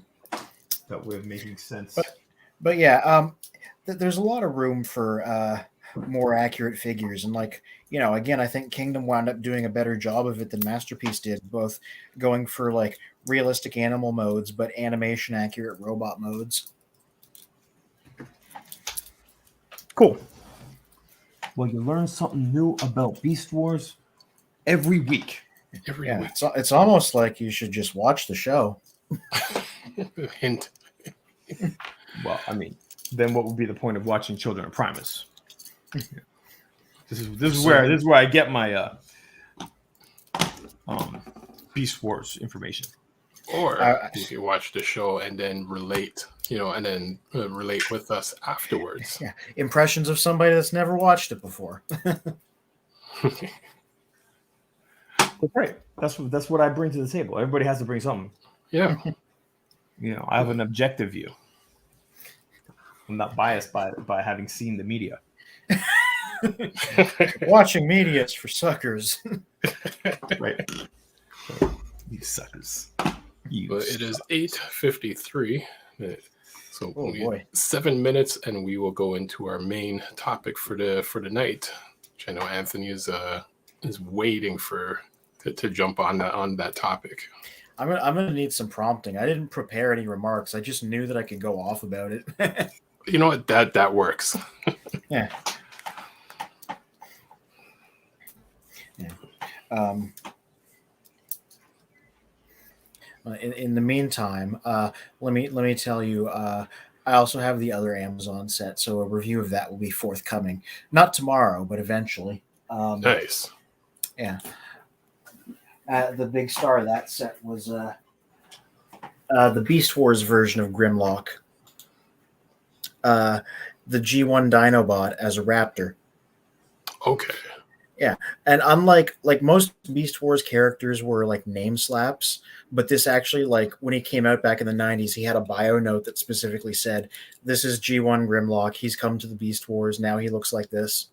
B: That way of making sense.
A: But yeah, there's a lot of room for more accurate figures, and again, I think Kingdom wound up doing a better job of it than Masterpiece did, both going for like realistic animal modes but animation accurate robot modes.
B: Cool. Well, you learn something new about Beast Wars every week.
C: Every week.
A: It's almost like you should just watch the show.
C: Hint.
B: Well, I mean, then what would be the point of watching Children of Primus? This is where I get my Beast Wars information.
C: Or you can watch the show and then relate, relate with us afterwards.
A: Yeah, impressions of somebody that's never watched it before.
B: Right. That's what I bring to the table. Everybody has to bring something.
C: Yeah.
B: I have an objective view. I'm not biased by having seen the media.
A: Watching media is for suckers.
B: Right. You suckers.
C: But it is 8:53. So
A: boy.
C: 7 minutes, and we will go into our main topic for the night, which I know Anthony is waiting to jump on that topic.
A: I'm gonna need some prompting. I didn't prepare any remarks. I just knew that I could go off about it.
C: You know what? That works.
A: Yeah. In the meantime, let me tell you. I also have the other Amazon set, so a review of that will be forthcoming. Not tomorrow, but eventually.
C: Nice.
A: Yeah. The big star of that set was The Beast Wars version of Grimlock. The G1 Dinobot as a raptor.
C: Okay.
A: Yeah, and unlike like most Beast Wars characters were like name slaps, but this actually like when he came out back in the 90s, he had a bio note that specifically said, "This is G1 Grimlock. He's come to the Beast Wars. Now he looks like this."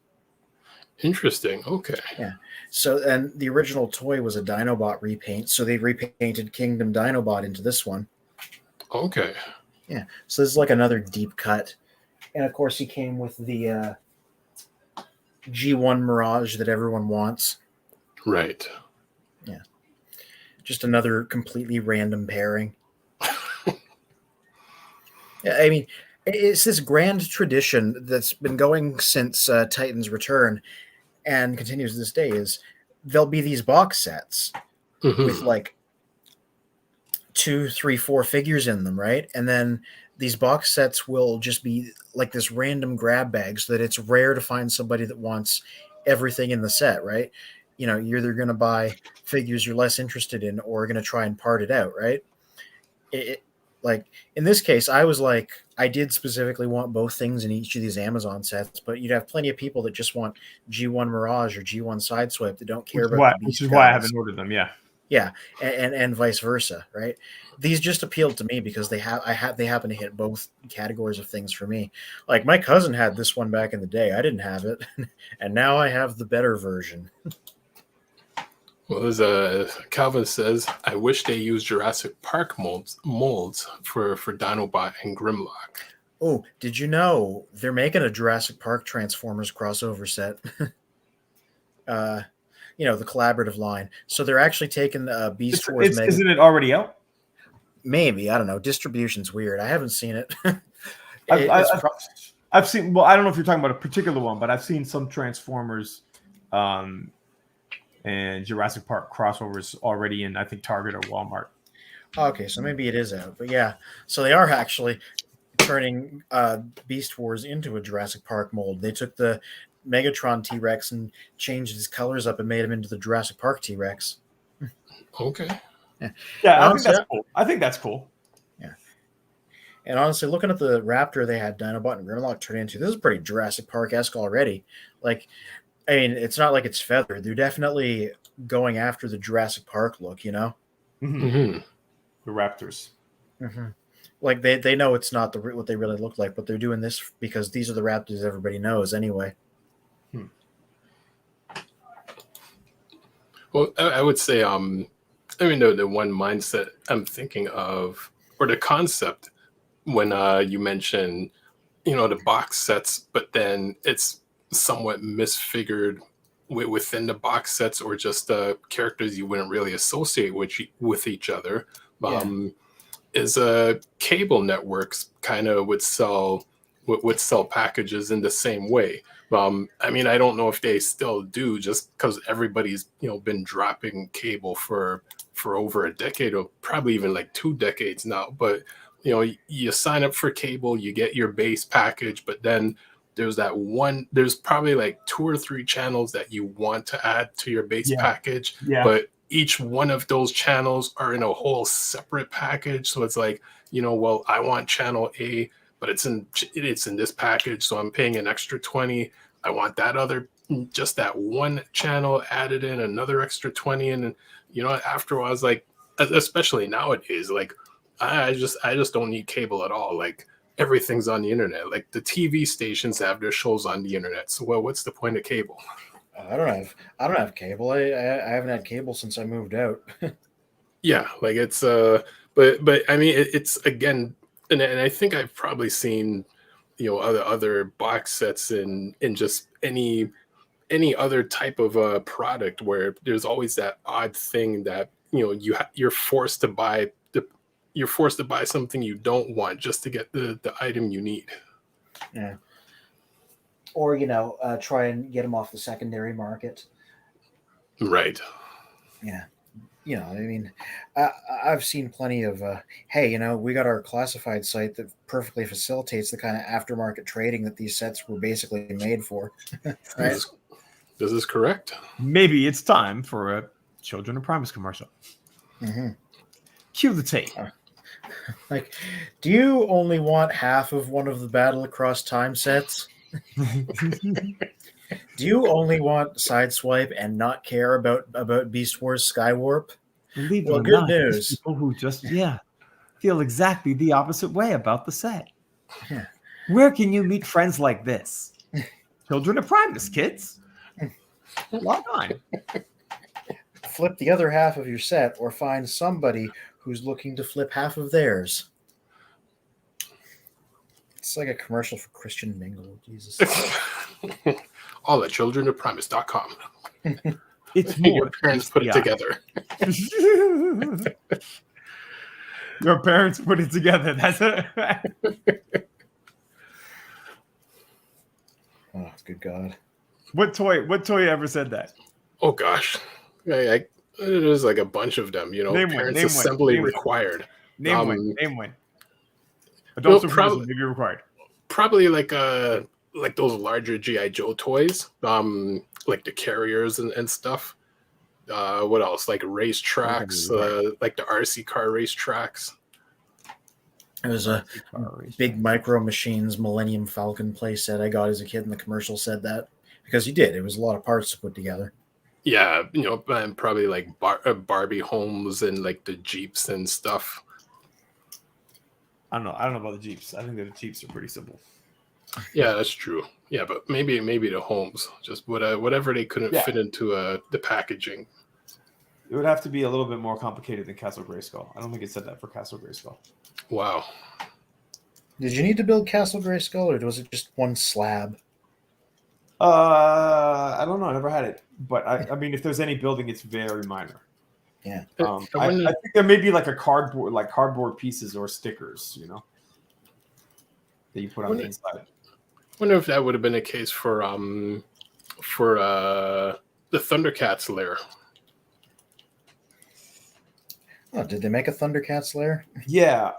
C: Interesting. Okay.
A: Yeah. So and the original toy was a Dinobot repaint, so they repainted Kingdom Dinobot into this one.
C: Okay.
A: Yeah. So this is like another deep cut, and of course he came with the G1 Mirage that everyone wants.
C: Right.
A: Yeah. Just another completely random pairing. Yeah, I mean, it's this grand tradition that's been going since Titan's return and continues to this day. Is there'll be these box sets with like 2, 3, 4 figures in them, right? And then these box sets will just be like this random grab bag, so that it's rare to find somebody that wants everything in the set, right? You know, you're either going to buy figures you're less interested in or going to try and part it out, right? Like in this case, I was like, I did specifically want both things in each of these Amazon sets, but you'd have plenty of people that just want G1 Mirage or G1 Sideswipe that don't care about the Beast
B: which is why I
A: guys.
B: haven't ordered them. Yeah.
A: Yeah, and vice versa, right? These just appealed to me because they happen to hit both categories of things for me. Like my cousin had this one back in the day. I didn't have it, and now I have the better version.
C: Well, as Calvin says, I wish they used Jurassic Park molds for Dinobot and Grimlock.
A: Oh, did you know they're making a Jurassic Park Transformers crossover set? You know, the collaborative line. So they're actually taking Beast Wars.
B: Isn't it already out?
A: Maybe, I don't know. Distribution's weird. I haven't seen it.
B: I've seen. Well, I don't know if you're talking about a particular one, but I've seen some Transformers and Jurassic Park crossovers already in, I think, Target or Walmart.
A: Okay, so maybe it is out. But yeah, so they are actually turning Beast Wars into a Jurassic Park mold. They took the Megatron T-Rex and changed his colors up and made him into the Jurassic Park T-Rex.
C: Okay.
B: Yeah,
A: Honestly,
B: I think that's cool.
A: Yeah. And honestly, looking at the Raptor they had Dinobot and Grimlock turn into, this is pretty Jurassic Park-esque already. Like, I mean, it's not like it's feathered. They're definitely going after the Jurassic Park look, you know?
B: The Raptors.
A: Like, they know it's not what they really look like, but they're doing this because these are the Raptors everybody knows anyway.
C: Well, I would say, I mean, the one mindset I'm thinking of, or the concept, when you mention, you know, the box sets, but then it's somewhat misfigured within the box sets, or just characters you wouldn't really associate with each other. Is cable networks kind of would sell packages in the same way. I mean, I don't know if they still do, just because everybody's, you know, been dropping cable for over a decade, or probably even like 2 decades now. But you know, you sign up for cable, you get your base package, but then there's probably like 2 or 3 channels that you want to add to your base package, but each one of those channels are in a whole separate package. So it's like, you know, well, I want channel A, but it's in this package, so I'm paying an extra 20. I want just that one channel added in, another extra 20, and you know, after a while, I was like, especially nowadays, like I just don't need cable at all. Like everything's on the internet. Like the TV stations have their shows on the internet. So well, what's the point of cable?
A: I don't have cable. I haven't had cable since I moved out.
C: Yeah, like it's but I mean it's again, and I think I've probably seen, you know, other box sets in just any other type of product where there's always that odd thing that, you know, you're forced to buy something you don't want just to get the item you need.
A: Yeah. Or, you know, try and get them off the secondary market.
C: Right.
A: Yeah. You know, I mean, I've seen plenty of, hey, you know, we got our classified site that perfectly facilitates the kind of aftermarket trading that these sets were basically made for. Right?
C: This is correct.
B: Maybe it's time for a Children of Primus commercial. Cue the tape.
A: Like, do you only want half of one of the Battle Across Time sets? Do you only want Sideswipe and not care about Beast Wars Skywarp?
E: Believe it
A: Well,
E: or
A: good
E: not, there's
A: news.
E: people who just feel exactly the opposite way about the set.
A: Yeah.
E: Where can you meet friends like this? Children of Primus, kids. Log on.
A: Flip the other half of your set, or find somebody who's looking to flip half of theirs. It's like a commercial for Christian Mingle. Jesus.
C: All at childrenofprimus.com.
E: It's more.
C: Your parents put it together.
E: Your parents put it together. That's it.
A: Oh, good God.
E: What toy ever said that?
C: Oh gosh, there's like a bunch of them.
E: Name one,
C: parents
E: name one,
C: assembly
E: name one.
C: required.
E: Name one. Adult supervision may be required.
C: Probably like those larger GI Joe toys, like the carriers and stuff. What else? Like race tracks, like the RC car race tracks.
A: It was a big Micro Machines Millennium Falcon playset I got as a kid, and the commercial said that because you did. It was a lot of parts to put together.
C: Yeah, and probably like Barbie homes and like the Jeeps and stuff.
E: I don't know about the Jeeps. I think that the Jeeps are pretty simple.
C: Yeah, that's true. Yeah, but maybe the homes, just whatever they couldn't fit into the packaging.
E: It would have to be a little bit more complicated than Castle Grayskull. I don't think it said that for Castle Grayskull.
C: Wow.
A: Did you need to build Castle Grayskull, or was it just one slab?
E: I don't know. I never had it, but I mean, if there's any building, it's very minor.
A: Yeah.
E: I think there may be like cardboard pieces or stickers, that you put on the inside.
C: I wonder if that would have been the case for the Thundercats lair.
A: Oh, did they make a Thundercats lair?
E: Yeah.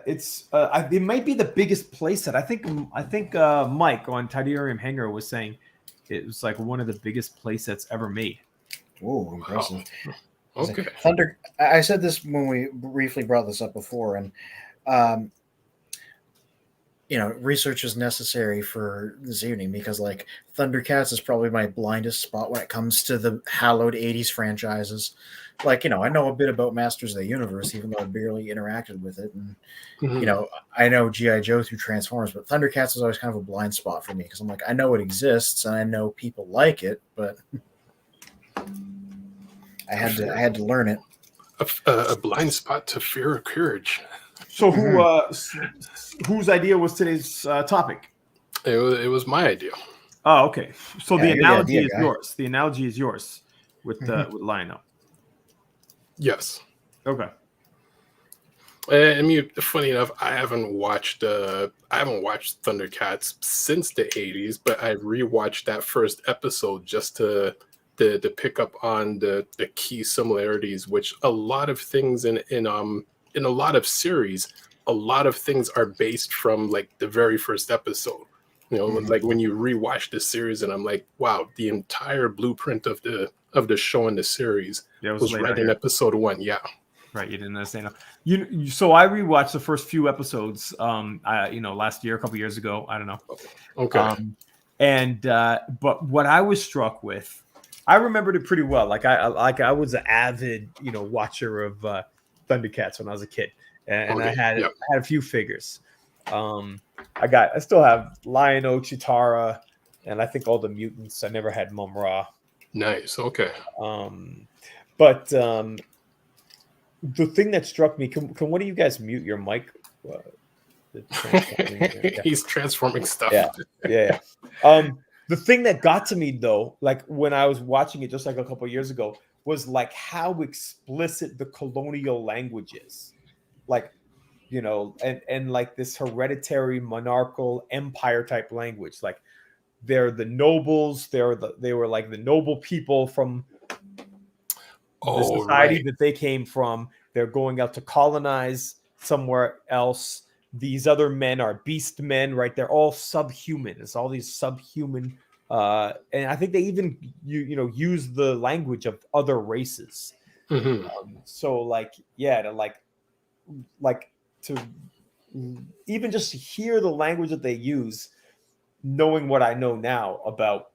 E: It might be the biggest playset. I think Mike on Tidarium Hangar was saying it was like one of the biggest playsets ever made.
A: Whoa, impressive.
C: Oh, okay.
A: I said this when we briefly brought this up before, and research is necessary for this evening because like Thundercats is probably my blindest spot when it comes to the hallowed 80s franchises. Like, I know a bit about Masters of the Universe, even though I barely interacted with it. And, I know G.I. Joe through Transformers, but Thundercats is always kind of a blind spot for me because I'm like, I know it exists and I know people like it, but I had to learn it.
C: A blind spot to fear or courage.
E: So whose idea was today's topic?
C: It was my idea.
E: Oh, okay. So the analogy is
A: guy.
E: yours. The analogy is yours with Lionel.
C: Yes.
E: Okay.
C: I mean, funny enough, I haven't watched Thundercats since the 80s, but I rewatched that first episode just to pick up on the key similarities, which a lot of things in a lot of series, a lot of things are based from like the very first episode. Like when you rewatch the series, and I'm like, wow, the entire blueprint of the show and the series was right in episode 1. Yeah.
E: Right, you didn't understand. So I rewatched the first few episodes. Last year, a couple years ago. I don't know.
C: Okay.
E: But what I was struck with, I remembered it pretty well. Like I was an avid, watcher of Thundercats when I was a kid, and I had a few figures. I still have Lion-O, Chitara, and I think all the mutants. I never had Mum-Ra.
C: Nice. Okay.
E: But the thing that struck me, can one of you guys mute your mic?
C: He's transforming stuff.
E: Yeah. The thing that got to me though, like when I was watching it just like a couple of years ago, was like how explicit the colonial language is. Like, and like this hereditary monarchical empire type language. Like they're the nobles, they were like the noble people from the society that they came from. They're going out to colonize somewhere else. These other men are beast men, right? They're all subhuman. It's all these subhuman, and I think they even use the language of other races.
C: Mm-hmm.
E: So like, yeah, to like like to even just hear the language that they use, knowing what I know now about,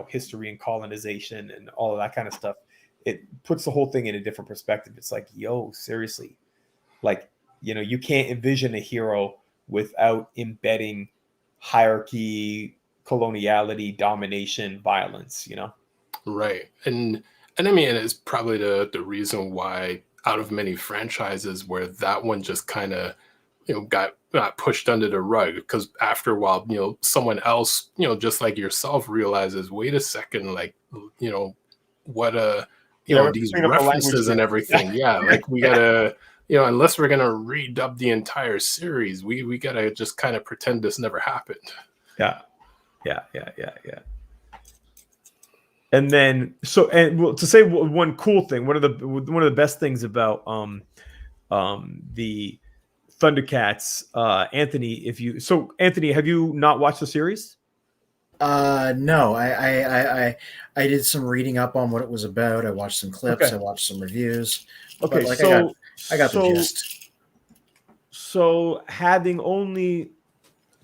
E: history and colonization and all of that kind of stuff, it puts the whole thing in a different perspective. It's like, yo, seriously, like, you can't envision a hero without embedding hierarchy, coloniality, domination, violence,
C: Right. And I mean, it's probably the reason why out of many franchises where that one just kind of, got pushed under the rug, because after a while, someone else, just like yourself realizes, wait a second, like, what these
E: clean up the language
C: references and
E: there.
C: everything. Yeah. Like we gotta, unless we're gonna redub the entire series, we gotta just kind of pretend this never happened.
E: Yeah. And then, to say one cool thing, one of the best things about the Thundercats, Anthony, Anthony, have you not watched the series?
A: No, I did some reading up on what it was about. I watched some clips.
E: Okay.
A: I watched some reviews.
E: Okay,
A: But,
E: so
A: I got the gist.
E: So having only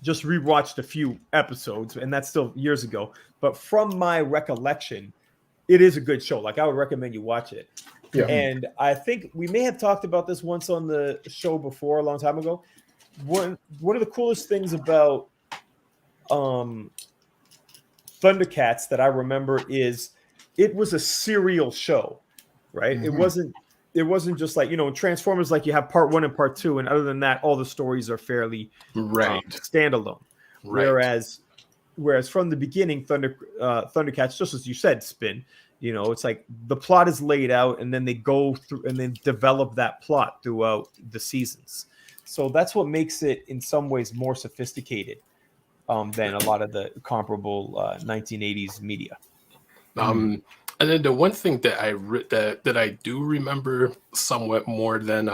E: just rewatched a few episodes, and that's still years ago, but from my recollection, it is a good show. Like, I would recommend you watch it.
C: Yeah.
E: And I think we may have talked about this once on the show before, a long time ago. One of the coolest things about Thundercats that I remember is it was a serial show, right?
A: Mhm.
E: It wasn't just like, Transformers, like you have part 1 and part 2, and other than that, all the stories are fairly
C: Right.
E: standalone.
C: Right.
E: Whereas from the beginning, Thundercats, just as you said, Spin, it's like the plot is laid out, and then they go through and then develop that plot throughout the seasons. So that's what makes it in some ways more sophisticated than a lot of the comparable 1980s media.
C: And then the one thing that that I do remember somewhat more than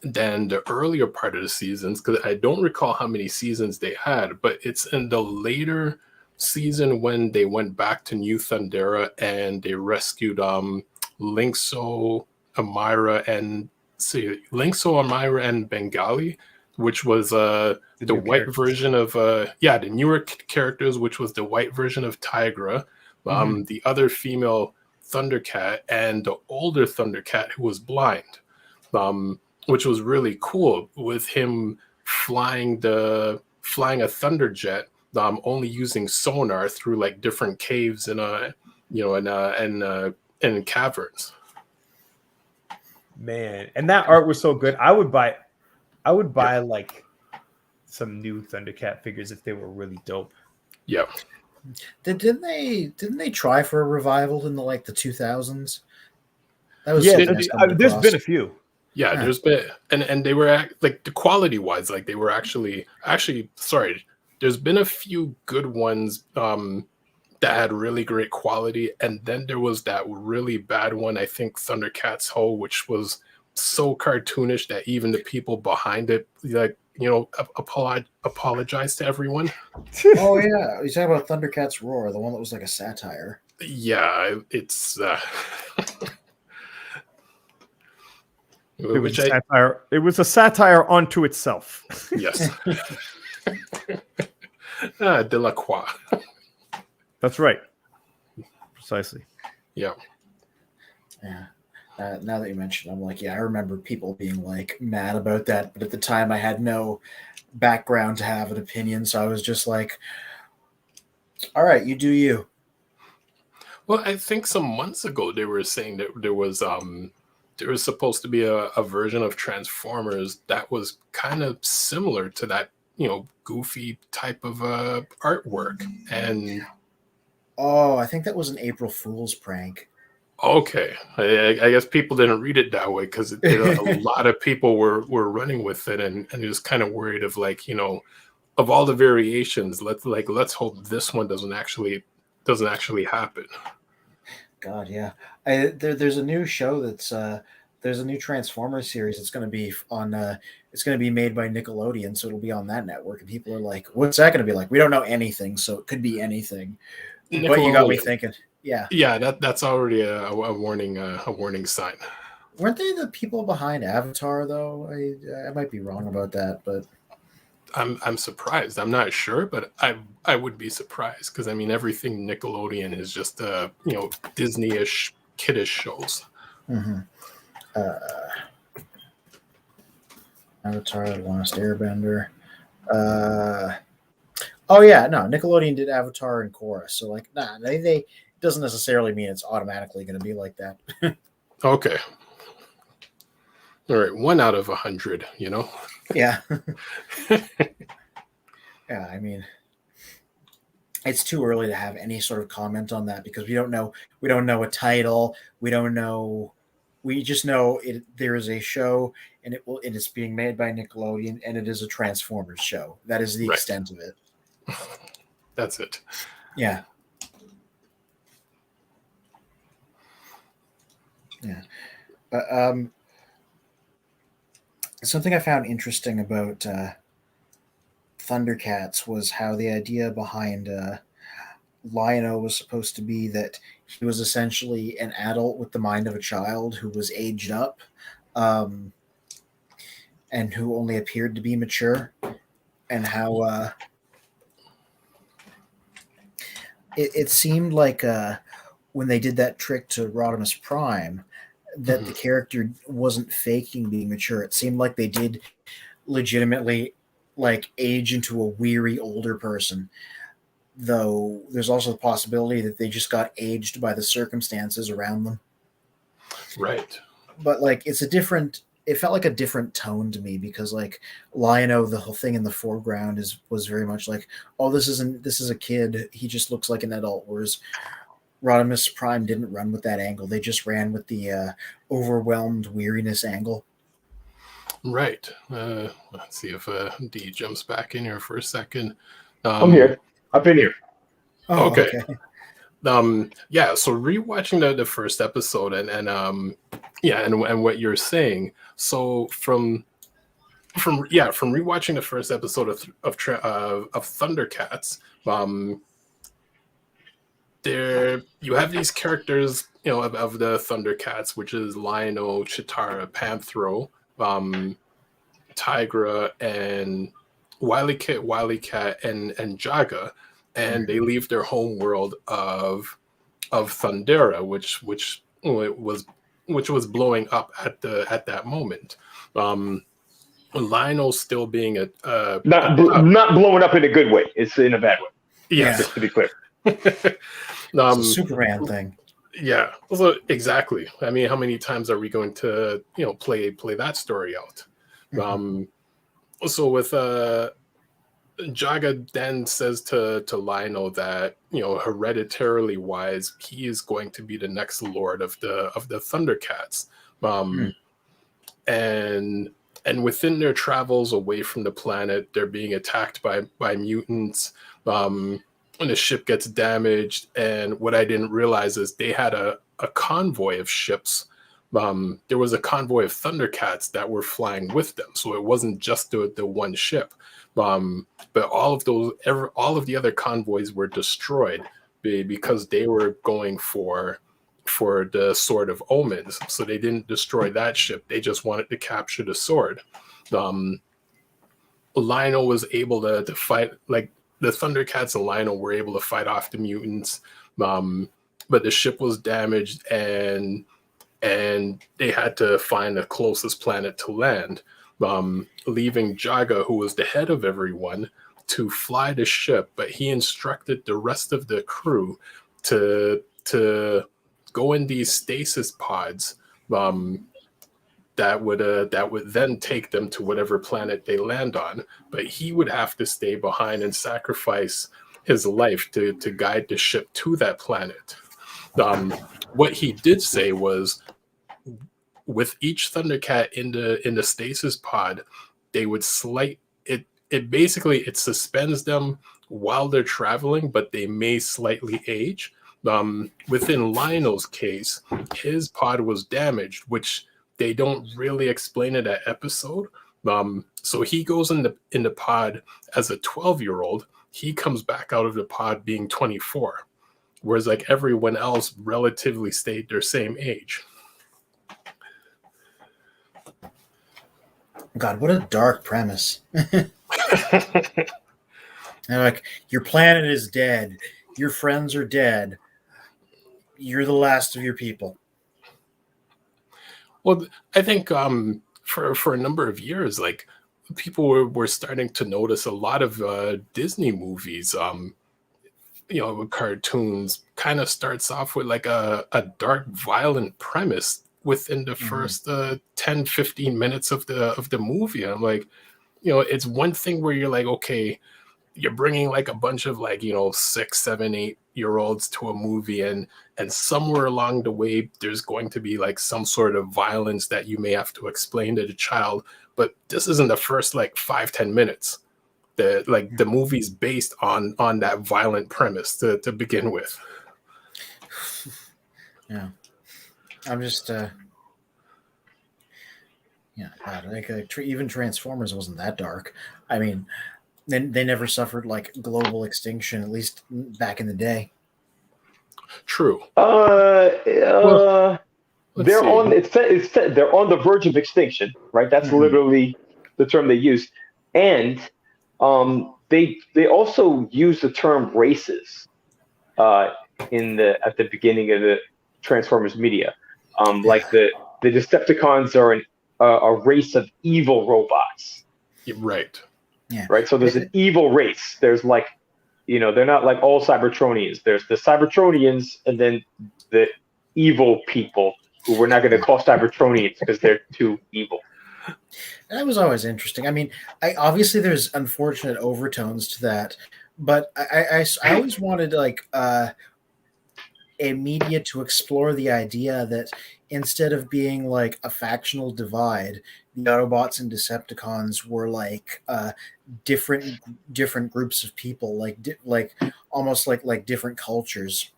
C: the earlier part of the seasons, because I don't recall how many seasons they had, but it's in the later season when they went back to New Thundera and they rescued Linkso, Amira, and Bengali, which was the white version of the newer characters, which was the white version of Tigra, the other female Thundercat, and the older Thundercat who was blind, which was really cool, with him flying a Thunderjet, only using sonar through like different caves and caverns.
E: Man, and that art was so good. I would buy like some new Thundercat figures if they were really dope.
C: Yeah.
A: Didn't they try for a revival in the 2000s? That was
E: there's been a few.
C: Yeah, there's been, and they were like, the quality wise, like they were actually sorry. There's been a few good ones that had really great quality, and then there was that really bad one, I think Thundercats Ho, which was so cartoonish that even the people behind it, like, apologize to everyone.
A: Oh yeah, you're talking about Thundercats Roar, the one that was like a satire.
C: Yeah, it's
E: it was a satire. It was a satire onto itself.
C: Yes. Delacroix.
E: That's right. Precisely.
C: Yeah.
A: Yeah. Now that you mention it, I'm like, yeah, I remember people being like mad about that, but at the time I had no background to have an opinion, so I was just like, all right, you do you.
C: Well, I think some months ago they were saying that there was supposed to be a version of Transformers that was kind of similar to that, goofy type of artwork. And
A: I think that was an April Fool's prank.
C: Okay, I guess people didn't read it that way, because a lot of people were running with it, and just kind of worried of, like, of all the variations, let's hope this one doesn't actually happen.
A: God, yeah. There's a new show there's a new Transformers series. It's going to be it's going to be made by Nickelodeon, so it'll be on that network. And people are like, "What's that going to be like?" We don't know anything, so it could be anything. But you got me thinking. Yeah.
C: Yeah, that's already a warning sign.
A: weren't they the people behind Avatar though? I might be wrong about that, but
C: I'm surprised. I'm not sure, but I would be surprised because I mean everything Nickelodeon is just Disney-ish kiddish shows.
A: mhm. uh, Avatar: The Last Airbender. Uh, oh yeah, no, Nickelodeon did Avatar and Korra, so like, nah, they doesn't necessarily mean it's automatically going to be like that.
C: Okay. All right, 1 out of 100.
A: Yeah, yeah. I mean, it's too early to have any sort of comment on that because we don't know. We don't know a title. We don't know. We just know it. There is a show, and it is being made by Nickelodeon, and it is a Transformers show. That is the
C: Right.
A: extent of it.
C: That's it.
A: Yeah. Yeah. But something I found interesting about Thundercats was how the idea behind Lion-O was supposed to be that he was essentially an adult with the mind of a child who was aged up, um, and who only appeared to be mature, and how it seemed like when they did that trick to Rodimus Prime, that the character wasn't faking being mature. It seemed like they did legitimately like age into a weary older person, though there's also the possibility that they just got aged by the circumstances around them.
C: Right.
A: But like it felt like a different tone to me because like Lion-O, the whole thing in the foreground was very much like, oh, this is a kid, he just looks like an adult, whereas Rodimus Prime didn't run with that angle. They just ran with the overwhelmed weariness angle.
C: Right. Let's see if D jumps back in here for a second.
E: I'm here. I've been here.
A: Oh,
C: Okay.
A: okay.
C: Yeah, so rewatching the first episode and what you're saying. So from rewatching the first episode of Thundercats, there you have these characters, of the Thundercats, which is Lion-O, Chitara, Panthro, Tigra, and Wily Cat, and Jaga, and they leave their home world of Thundera, which was blowing up at that moment. Lionel still being
E: Not blowing up in a good way. It's in a bad way.
C: yes.
E: Just to be clear.
A: It's a Superman thing.
C: Yeah. So exactly. I mean, how many times are we going to play that story out? So with Jaga then says to Lionel that hereditarily wise, he is going to be the next lord of the Thundercats, and within their travels away from the planet, they're being attacked by mutants. And the ship gets damaged, and what I didn't realize is they had a convoy of ships. There was a convoy of Thundercats that were flying with them, so it wasn't just the one ship. But all of the other convoys were destroyed because they were going for the Sword of Omens. So they didn't destroy that ship; they just wanted to capture the sword. Lionel was able to fight, like the Thundercats and Lionel were able to fight off the mutants, but the ship was damaged and they had to find the closest planet to land, leaving Jaga, who was the head of everyone, to fly the ship. But he instructed the rest of the crew to go in these stasis pods that would then take them to whatever planet they land on. But he would have to stay behind and sacrifice his life to guide the ship to that planet. What he did say was, with each Thundercat in the stasis pod, they would it basically it suspends them while they're traveling, but they may slightly age. Within Lionel's case, his pod was damaged, which they don't really explain in that episode. So he goes in the pod as a 12-year-old. He comes back out of the pod being 24, whereas like everyone else relatively stayed their same age.
A: God, what a dark premise. And like, your planet is dead. Your friends are dead. You're the last of your people.
C: Well, I think for a number of years, like people were starting to notice a lot of Disney movies. Cartoons kind of starts off with like a dark, violent premise within the first 10, 15 minutes of the movie. And I'm like, it's one thing where you're like, okay, you're bringing like a bunch of like 6, 7, 8 year olds to a movie, and somewhere along the way there's going to be like some sort of violence that you may have to explain to the child. But this isn't the first like 5, 10 minutes. The movie's based on that violent premise to begin with.
A: Yeah, I'm just God, like even Transformers wasn't that dark. I mean, they never suffered like global extinction, at least back in the day.
C: True.
B: They're
C: Let's see.
B: on. They're on the verge of extinction, right? That's literally the term they use, and they also use the term races at the beginning of the Transformers media. Like the Decepticons are a race of evil robots.
C: Right.
A: Yeah.
B: Right. So there's an evil race. There's like, they're not like all Cybertronians. There's the Cybertronians and then the evil people who we're not going to call Cybertronians because they're too evil.
A: That was always interesting. I mean, obviously there's unfortunate overtones to that, but I always wanted like a media to explore the idea that instead of being like a factional divide, the Autobots and Decepticons were like different groups of people, like almost like different cultures.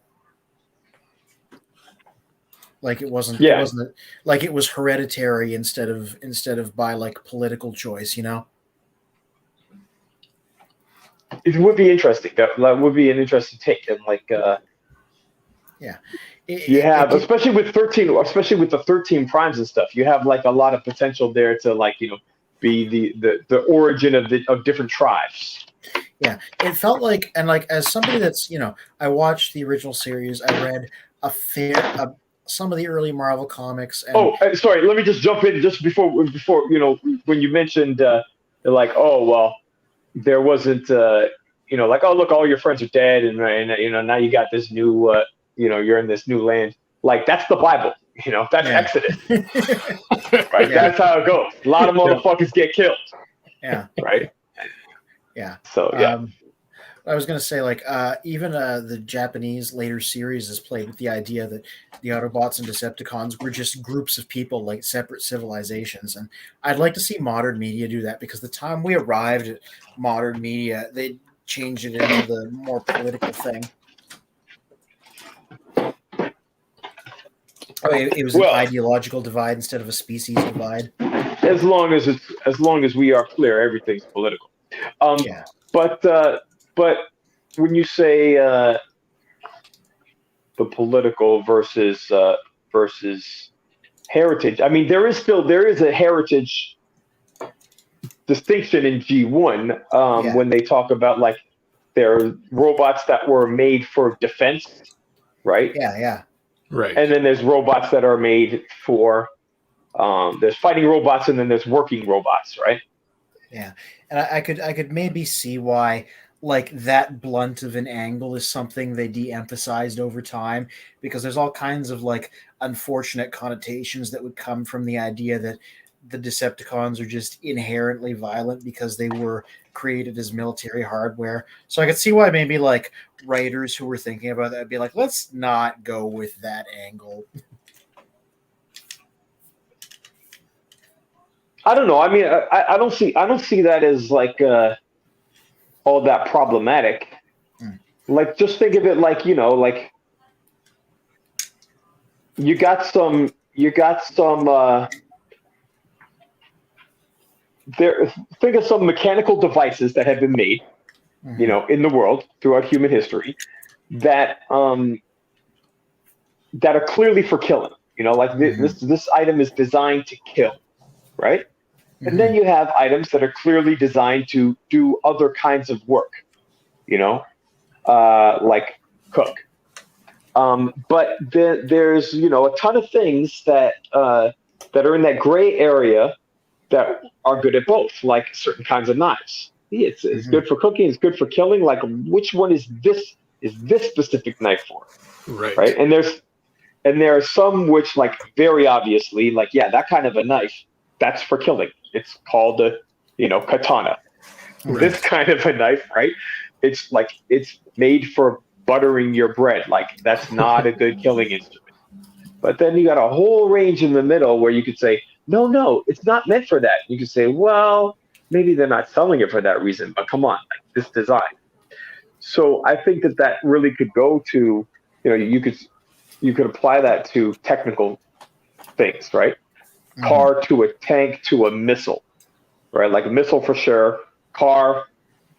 A: Like it wasn't like it was hereditary instead of by like political choice,
B: It would be interesting. That would be an interesting take. And like, you have, especially with the 13 primes and stuff, you have like a lot of potential there to like, be the origin of different tribes.
A: Yeah, it felt like, and like as somebody that's, I watched the original series, I read some of the early Marvel comics. And,
B: sorry, let me just jump in just before when you mentioned like, oh well, there wasn't like, oh look, all your friends are dead, and now you got this new you're in this new land. Like that's the Bible, that's Exodus, right? Yeah. That's how it goes. A lot of motherfuckers get killed.
A: Yeah.
B: Right.
A: Yeah.
B: So yeah.
A: I was going to say, like, even the Japanese later series has played with the idea that the Autobots and Decepticons were just groups of people, like separate civilizations. And I'd like to see modern media do that, because the time we arrived at modern media, they changed it into the more political thing. It was an ideological divide instead of a species divide.
B: As long as we are clear, everything's political. But when you say the political versus heritage, I mean there is a heritage distinction in G1 when they talk about like there are robots that were made for defense, right?
A: Yeah.
C: Right.
B: And then there's robots that are made for there's fighting robots, and then there's working robots, right?
A: Yeah, and I could maybe see why like that blunt of an angle is something they de-emphasized over time, because there's all kinds of like unfortunate connotations that would come from the idea that the Decepticons are just inherently violent because they were created as military hardware. So I could see why maybe like writers who were thinking about that would be like, let's not go with that angle.
B: I don't know. I mean, I don't see that as like all that problematic. Like, just think of it like, like you got some there. Think of some mechanical devices that have been made, in the world throughout human history that are clearly for killing. Like this item is designed to kill, right?
E: And then you have items that are clearly designed to do other kinds of work, like cook. But there's a ton of things that that are in that gray area that are good at both, like certain kinds of knives. It's good for cooking. It's good for killing. Like, which one is this specific knife for? Right. And there are some which, like, very obviously, like, yeah, that kind of a knife, that's for killing. It's called a katana. Right. This kind of a knife, right? It's like it's made for buttering your bread. Like, that's not a good killing instrument. But then you got a whole range in the middle where you could say, no, it's not meant for that. You could say, well, maybe they're not selling it for that reason, but come on, like, this design. So I think that really could go to, you could apply that to technical things, right? Car to a tank to a missile, right? Like a missile for sure, car,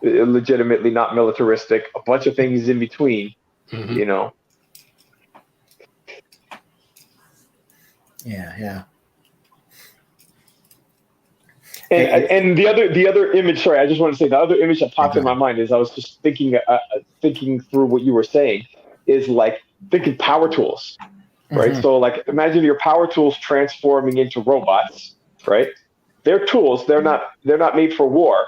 E: legitimately not militaristic, a bunch of things in between,
A: Yeah.
E: And the other image, sorry, I just want to say the other image that popped in my mind is I was just thinking through what you were saying, is like thinking power tools, right? So like imagine your power tools transforming into robots, right? They're tools. They're not made for war,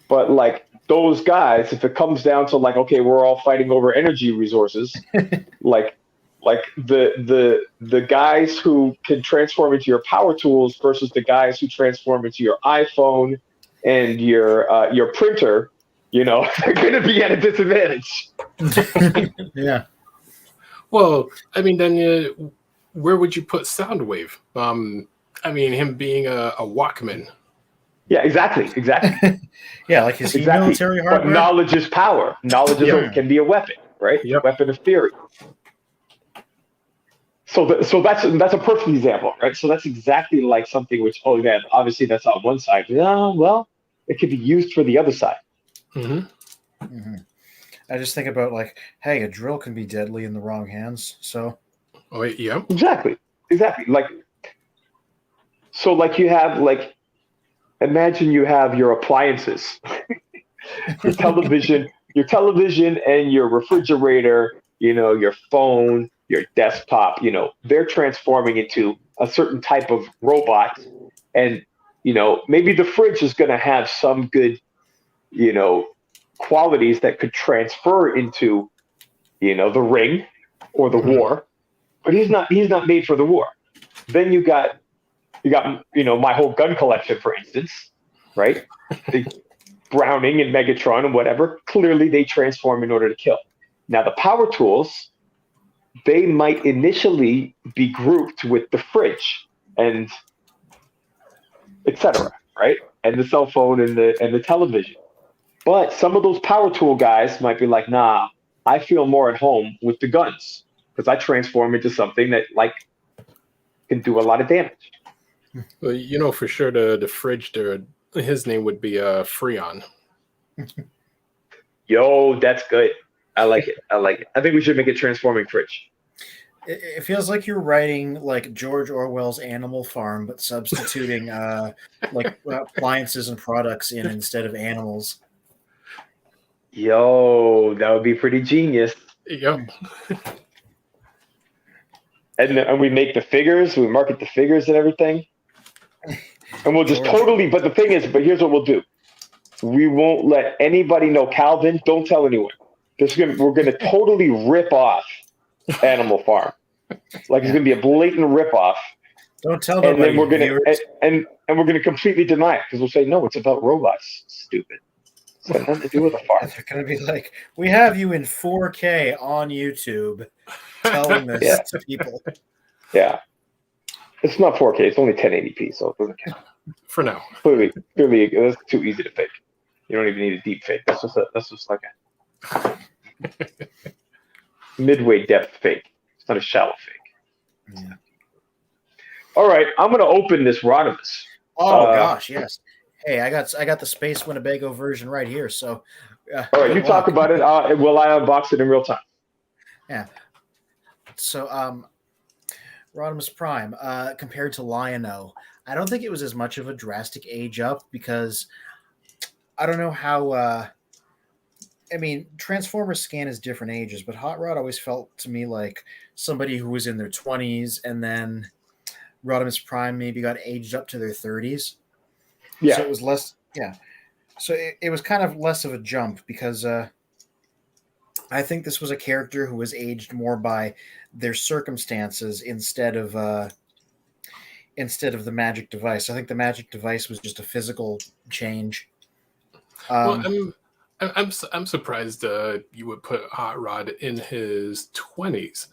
E: but like those guys, if it comes down to like, okay, we're all fighting over energy resources, like the guys who can transform into your power tools versus the guys who transform into your iPhone and your printer, they're going to be at a disadvantage.
A: Yeah.
C: Well, I mean, then where would you put Soundwave? I mean, him being a Walkman.
E: Yeah, exactly.
A: Yeah, like his military hardware.
E: But knowledge is power. Knowledge can be a weapon, right?
C: Yep.
E: Weapon of theory. So that's a perfect example, right? So that's exactly like something which, obviously that's on one side. Well, it could be used for the other side.
A: I just think about like, hey, a drill can be deadly in the wrong hands. So.
C: Oh, yeah.
E: Exactly. Like, so like you have like, imagine you have your appliances, your television and your refrigerator, your phone, your desktop, they're transforming into a certain type of robot. And, maybe the fridge is going to have some good, qualities that could transfer into, the ring or the war, but he's not made for the war. Then you got, my whole gun collection, for instance, right? The Browning and Megatron and whatever, clearly they transform in order to kill. Now the power tools, they might initially be grouped with the fridge and etc., right? And the cell phone and the television. But some of those power tool guys might be like, nah, I feel more at home with the guns because I transform into something that like can do a lot of damage.
C: Well, for sure the fridge there, his name would be Freon.
E: Yo, that's good. I like it. I think we should make a transforming fridge.
A: It feels like you're writing like George Orwell's Animal Farm, but substituting appliances and products in instead of animals.
E: Yo, that would be pretty genius.
C: Yep.
E: And we make the figures, we market the figures and everything. And we'll just but the thing is, here's what we'll do. We won't let anybody know. Calvin, don't tell anyone. We're going to totally rip off Animal Farm. Like it's going to be a blatant rip off.
A: Don't tell nobody.
E: And then we're going to and we're going to completely deny it because we'll say, no, it's about robots. Stupid. It's got nothing to do with a farm.
A: They're going to be like, we have you in 4K on YouTube telling this to people.
E: Yeah. It's not 4K. It's only 1080p, so it doesn't count.
C: For now.
E: Clearly, that's too easy to fake. You don't even need a deep fake. That's just like a midway depth fake. It's not a shallow fake.
A: Yeah.
E: All right, I'm going to open this RODIMUS.
A: Oh gosh, yes. Hey, I got the Space Winnebago version right here. So,
E: all right, you talk about it. Will I unbox it in real time?
A: Yeah. So, Rodimus Prime, compared to Lion-O, I don't think it was as much of a drastic age up because I don't know how. I mean, Transformers scan as different ages, but Hot Rod always felt to me like somebody who was in their 20s, and then Rodimus Prime maybe got aged up to their 30s. So
E: Yeah.
A: it was less, yeah. So it was kind of less of a jump because I think this was a character who was aged more by their circumstances instead of the magic device. I think the magic device was just a physical change.
C: Well,
A: Um,
C: I'm surprised you would put Hot Rod in his 20s.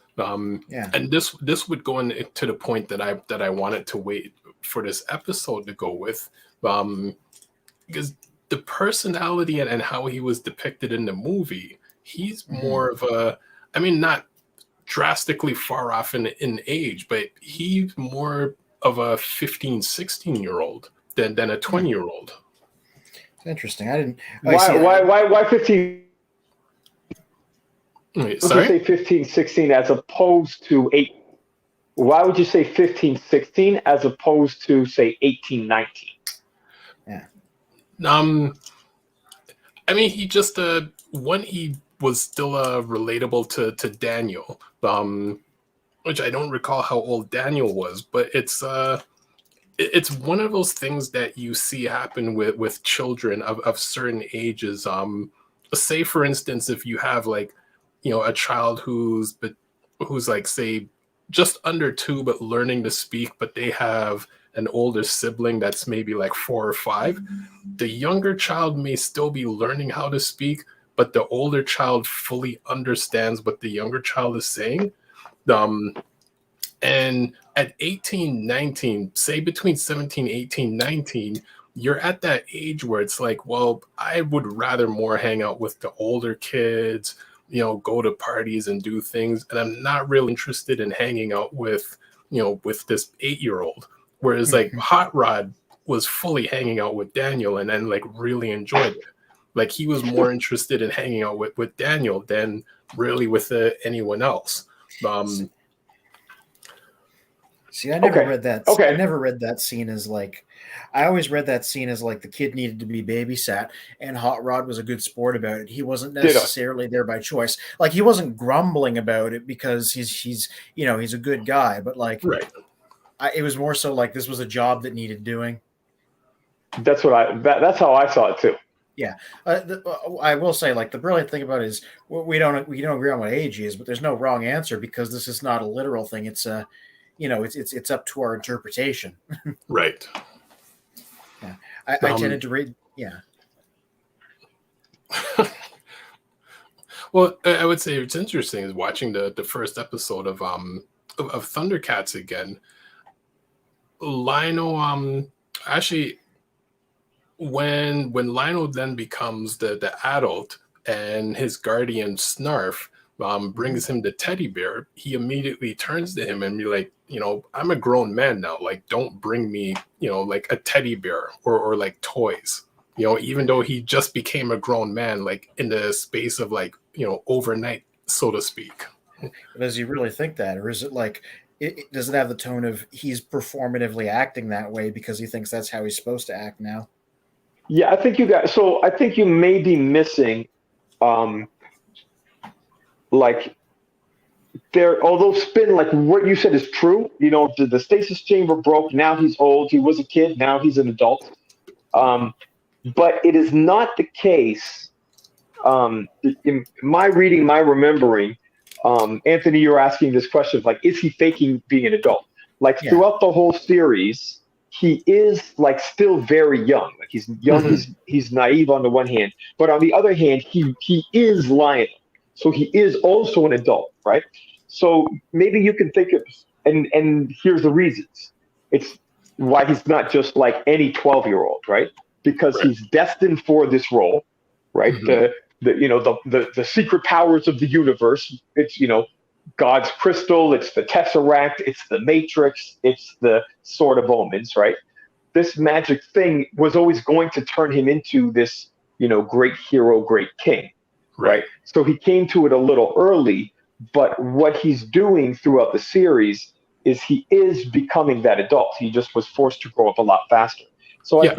A: yeah.
C: And this would go into the point that I wanted to wait for this episode to go with, because the personality and how he was depicted in the movie, he's more of a, I mean, not drastically far off in age, but he's more of a 15, 16-year-old than a 20-year-old.
A: Interesting. I didn't.
E: Why 15?
C: Wait,
E: Why would you
C: sorry?
E: say 15, 16 as opposed to 8? Why would you say 15, 16 as opposed to, say, 18, 19?
A: Yeah.
C: I mean, he just he was still relatable to Daniel, which I don't recall how old Daniel was, but it's one of those things that you see happen with children of certain ages. Say for instance, if you have like, a child who's like, say, just under 2 but learning to speak, but they have an older sibling that's maybe like 4 or 5, the younger child may still be learning how to speak, but the older child fully understands what the younger child is saying. And at 18, 19, say between 17, 18, 19, you're at that age where it's like, well, I would rather more hang out with the older kids, go to parties and do things. And I'm not really interested in hanging out with this 8-year-old. Whereas like Hot Rod was fully hanging out with Daniel and then like really enjoyed it. Like he was more interested in hanging out with Daniel than really with anyone else.
A: See, I never
E: Okay.
A: read that.
E: Okay.
A: I never read that scene as like. I always read that scene as like the kid needed to be babysat, and Hot Rod was a good sport about it. He wasn't
E: Ditto.
A: necessarily there by choice. Like he wasn't grumbling about it because he's he's a good guy, but like
C: Right.
A: it was more so like this was a job that needed doing.
E: That's how I saw it too.
A: Yeah, I will say like the brilliant thing about it is we don't agree on what age he is, but there's no wrong answer because this is not a literal thing. It's a it's up to our interpretation.
C: Right.
A: Yeah, I tended to read. Yeah.
C: Well, I would say it's interesting is watching the first episode of Thundercats again. Lionel, actually, when Lionel then becomes the adult and his guardian Snarf brings him the teddy bear, he immediately turns to him and be like, I'm a grown man now. Like, don't bring me, like a teddy bear or like toys. Even though he just became a grown man, like in the space of like, overnight, so to speak.
A: Does he really think that, or is it like does it have the tone of he's performatively acting that way because he thinks that's how he's supposed to act now?
E: Yeah, I think you may be missing, like although Spin, like what you said is true. The stasis chamber broke. Now he's old. He was a kid. Now he's an adult. But it is not the case. In my reading, my remembering, Anthony, you're asking this question of like, is he faking being an adult? Like throughout the whole series, he is like still very young. Like he's young, he's naive on the one hand, but on the other hand, he is Lionel. So he is also an adult, right? So maybe you can think of, and here's the reasons. It's why he's not just like any 12-year-old, right? Because he's destined for this role, right? The secret powers of the universe. It's God's crystal. It's the Tesseract. It's the Matrix. It's the Sword of Omens, right? This magic thing was always going to turn him into this, great hero, great king, right? So he came to it a little early, but what he's doing throughout the series is he is becoming that adult. He just was forced to grow up a lot faster. So
C: Yes.
E: I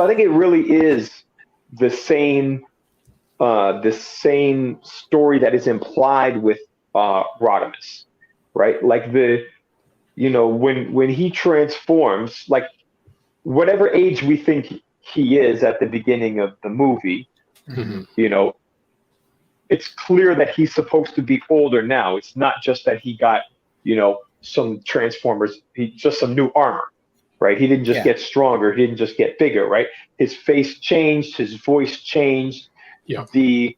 E: think it really is the same the same story that is implied with Rodimus, right? Like when he transforms, like whatever age we think he is at the beginning of the movie,
C: Mhm.
E: you know, it's clear that he's supposed to be older now. It's not just that he got, some Transformers, just some new armor, right? He didn't just
A: Yeah.
E: get stronger. He didn't just get bigger, right? His face changed, his voice changed.
C: Yeah.
E: The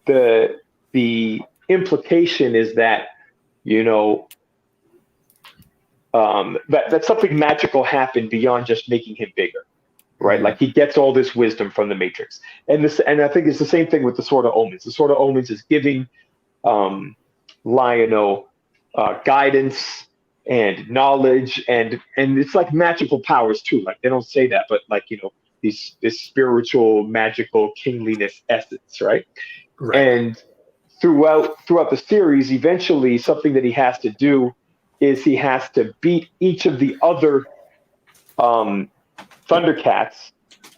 E: the implication is that, you know, that something magical happened beyond just making him bigger, right?
A: Mhm.
E: Like he gets all this wisdom from the Matrix, and I think it's the same thing with the Sword of Omens. The Sword of Omens is giving um, Lionel guidance and knowledge, and it's like magical powers too. Like they don't say that, but like this spiritual, magical kingliness essence, right?
C: Right.
E: And throughout the series, eventually something that he has to do is he has to beat each of the other um, Thundercats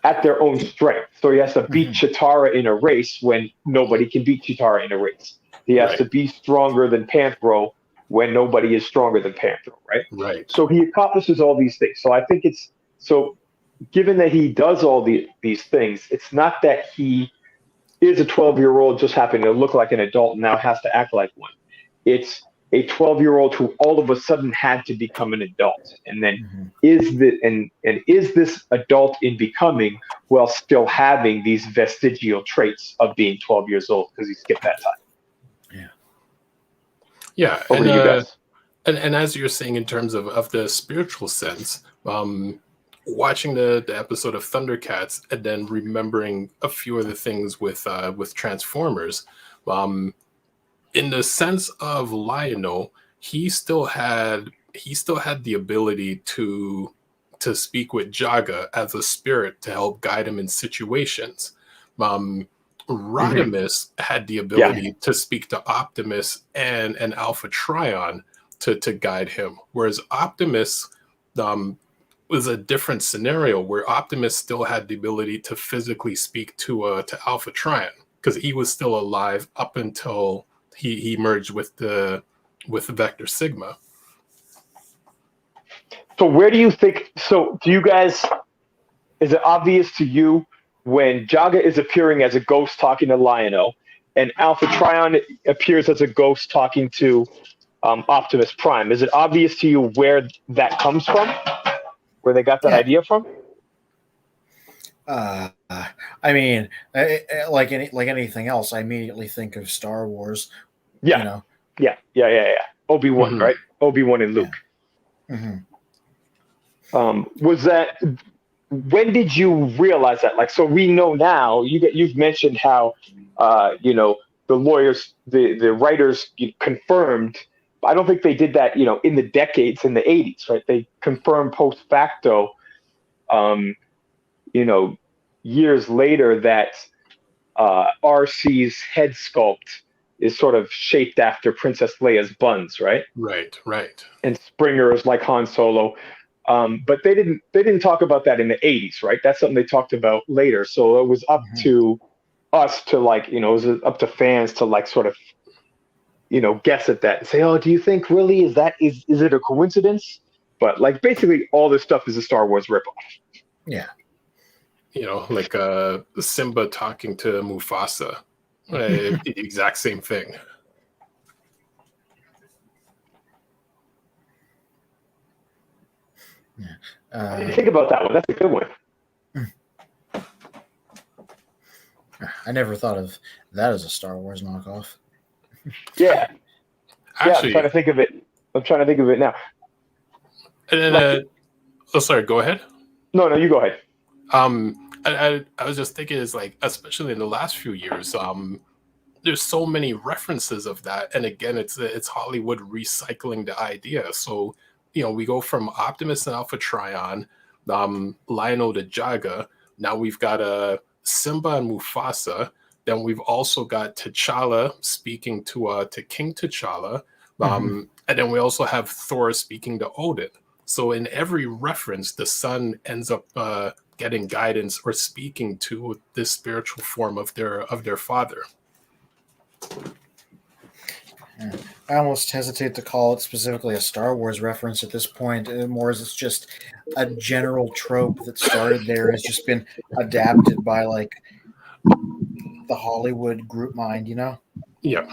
E: at their own strength. So he has to beat
A: Mhm.
E: Chitara in a race when nobody can beat Chitara in a race. He has to
C: Right.
E: be stronger than Panthro when nobody is stronger than Panthro, right?
C: Right.
E: So he accomplishes all these things. So I think it's so given that he does all these things, it's not that he is a 12-year-old just happening to look like an adult and now has to act like one. It's a 12-year-old who all of a sudden had to become an adult. And then
A: Mhm.
E: is this adult in becoming while still having these vestigial traits of being 12 years old because he skipped that time.
A: Yeah.
C: Yeah.
E: Over to you guys.
C: And as you're saying in terms of the spiritual sense, watching the episode of Thundercats and then remembering a few of the things with Transformers, in the sense of Lionel, he still had the ability to speak with Jaga as a spirit to help guide him in situations. Rodimus had the
E: Yeah.
C: ability to speak to Optimus and Alpha Trion to guide him, whereas Optimus was a different scenario where Optimus still had the ability to physically speak to Alpha Trion because he was still alive up until he merged with Vector Sigma.
E: So where do you think? So do you guys? Is it obvious to you when Jaga is appearing as a ghost talking to Lionel, and Alpha Trion appears as a ghost talking to Optimus Prime? Is it obvious to you where that comes from? Where they got that
A: Yeah.
E: idea from?
A: I mean, like anything else, I immediately think of Star Wars.
E: Yeah.
A: You know.
E: Yeah. Obi-Wan,
C: Mhm.
E: right? Obi-Wan and Luke.
A: Hmm.
E: Was that? When did you realize that? Like, so we know now. You've mentioned how, the lawyers, the writers confirmed. I don't think they did that, in the decades in the 80s, right? They confirmed post facto, um, you know, years later that RC's head sculpt is sort of shaped after Princess Leia's buns, right?
C: Right.
E: And Springer is like Han Solo. But they didn't talk about that in the 80s, right? That's something they talked about later. So it was up to us to it was up to fans to sort of guess at that and say, oh, do you think really is it a coincidence? But basically all this stuff is a Star Wars ripoff.
A: Yeah.
C: Like Simba talking to Mufasa, the exact same thing.
E: I didn't think about that one. That's a good one.
A: I never thought of that as a Star Wars knockoff.
E: Yeah.
C: Actually,
E: I'm trying to think of it now.
C: And then, sorry, go ahead.
E: No, you go ahead.
C: I was just thinking, is especially in the last few years, there's so many references of that, and again, it's Hollywood recycling the idea. So we go from Optimus and Alpha Trion, Lionel to Jaga. Now we've got Simba and Mufasa. Then we've also got T'Challa speaking to King T'Challa. And then we also have Thor speaking to Odin. So in every reference, the son ends up getting guidance or speaking to this spiritual form of their father.
A: I almost hesitate to call it specifically a Star Wars reference at this point, more as it's just a general trope that started there, has just been adapted by like the Hollywood group mind, you know?
C: Yeah.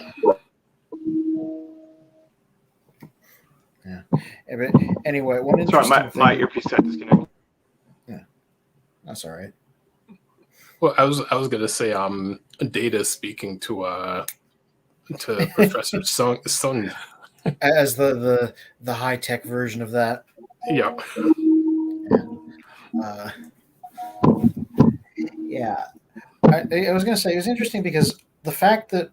A: Yeah. But anyway, one
F: Sorry,
A: interesting
F: my
A: thing.
F: earpiece had disconnected.
A: Yeah, that's all right.
C: Well, I was gonna say Data speaking to Professor Sung.
A: As the high tech version of that.
C: Yeah.
A: Yeah. I was gonna say it was interesting because the fact that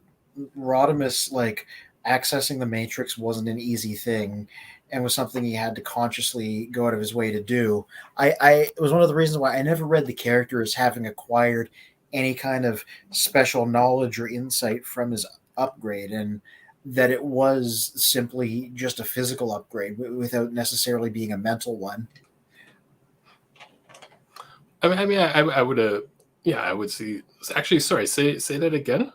A: Rodimus like accessing the Matrix wasn't an easy thing and was something he had to consciously go out of his way to do. It was one of the reasons why I never read the character as having acquired any kind of special knowledge or insight from his upgrade, and that it was simply just a physical upgrade without necessarily being a mental one.
C: I would yeah, I would see. Actually, sorry, say that again.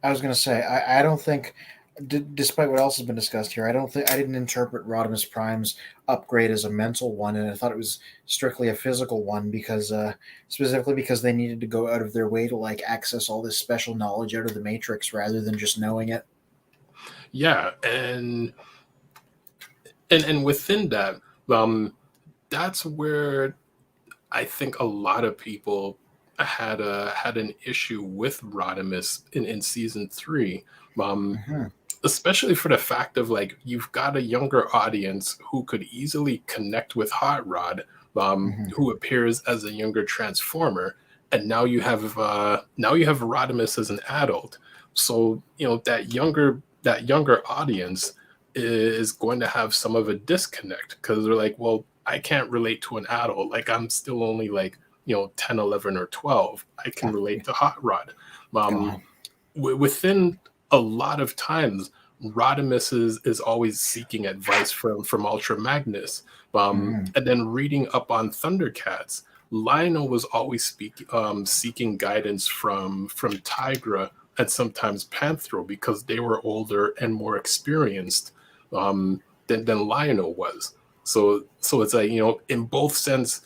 A: I was going to say, I don't think, despite what else has been discussed here, I didn't interpret Rodimus Prime's upgrade as a mental one, and I thought it was strictly a physical one because, specifically because they needed to go out of their way to like access all this special knowledge out of the Matrix rather than just knowing it.
C: Yeah, and within that, that's where I think a lot of people had an issue with Rodimus in season 3, especially for the fact of like you've got a younger audience who could easily connect with Hot Rod, who appears as a younger Transformer, and now you have Rodimus as an adult. So that younger audience is going to have some of a disconnect because they're like, well, I can't relate to an adult. Like I'm still only like 10, 11, or 12. I can relate to Hot Rod. Within a lot of times, Rodimus is always seeking advice from Ultra Magnus. And then reading up on Thundercats, Lionel was always seeking guidance from Tigra and sometimes Panthro because they were older and more experienced than Lionel was. So it's like, in both sense,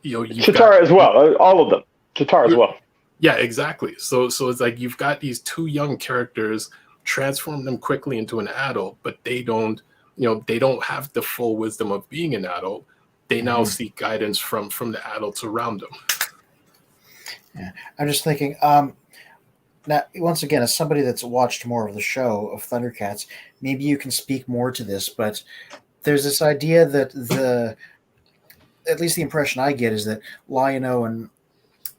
F: Chitara as well. All of them. Chitara as well.
C: Yeah, exactly. So it's like you've got these two young characters, transform them quickly into an adult, but they don't have the full wisdom of being an adult. They now seek guidance from the adults around them.
A: Yeah, I'm just thinking. Now, once again, as somebody that's watched more of the show of Thundercats, maybe you can speak more to this. But there's this idea that at least the impression I get is that Lion-O and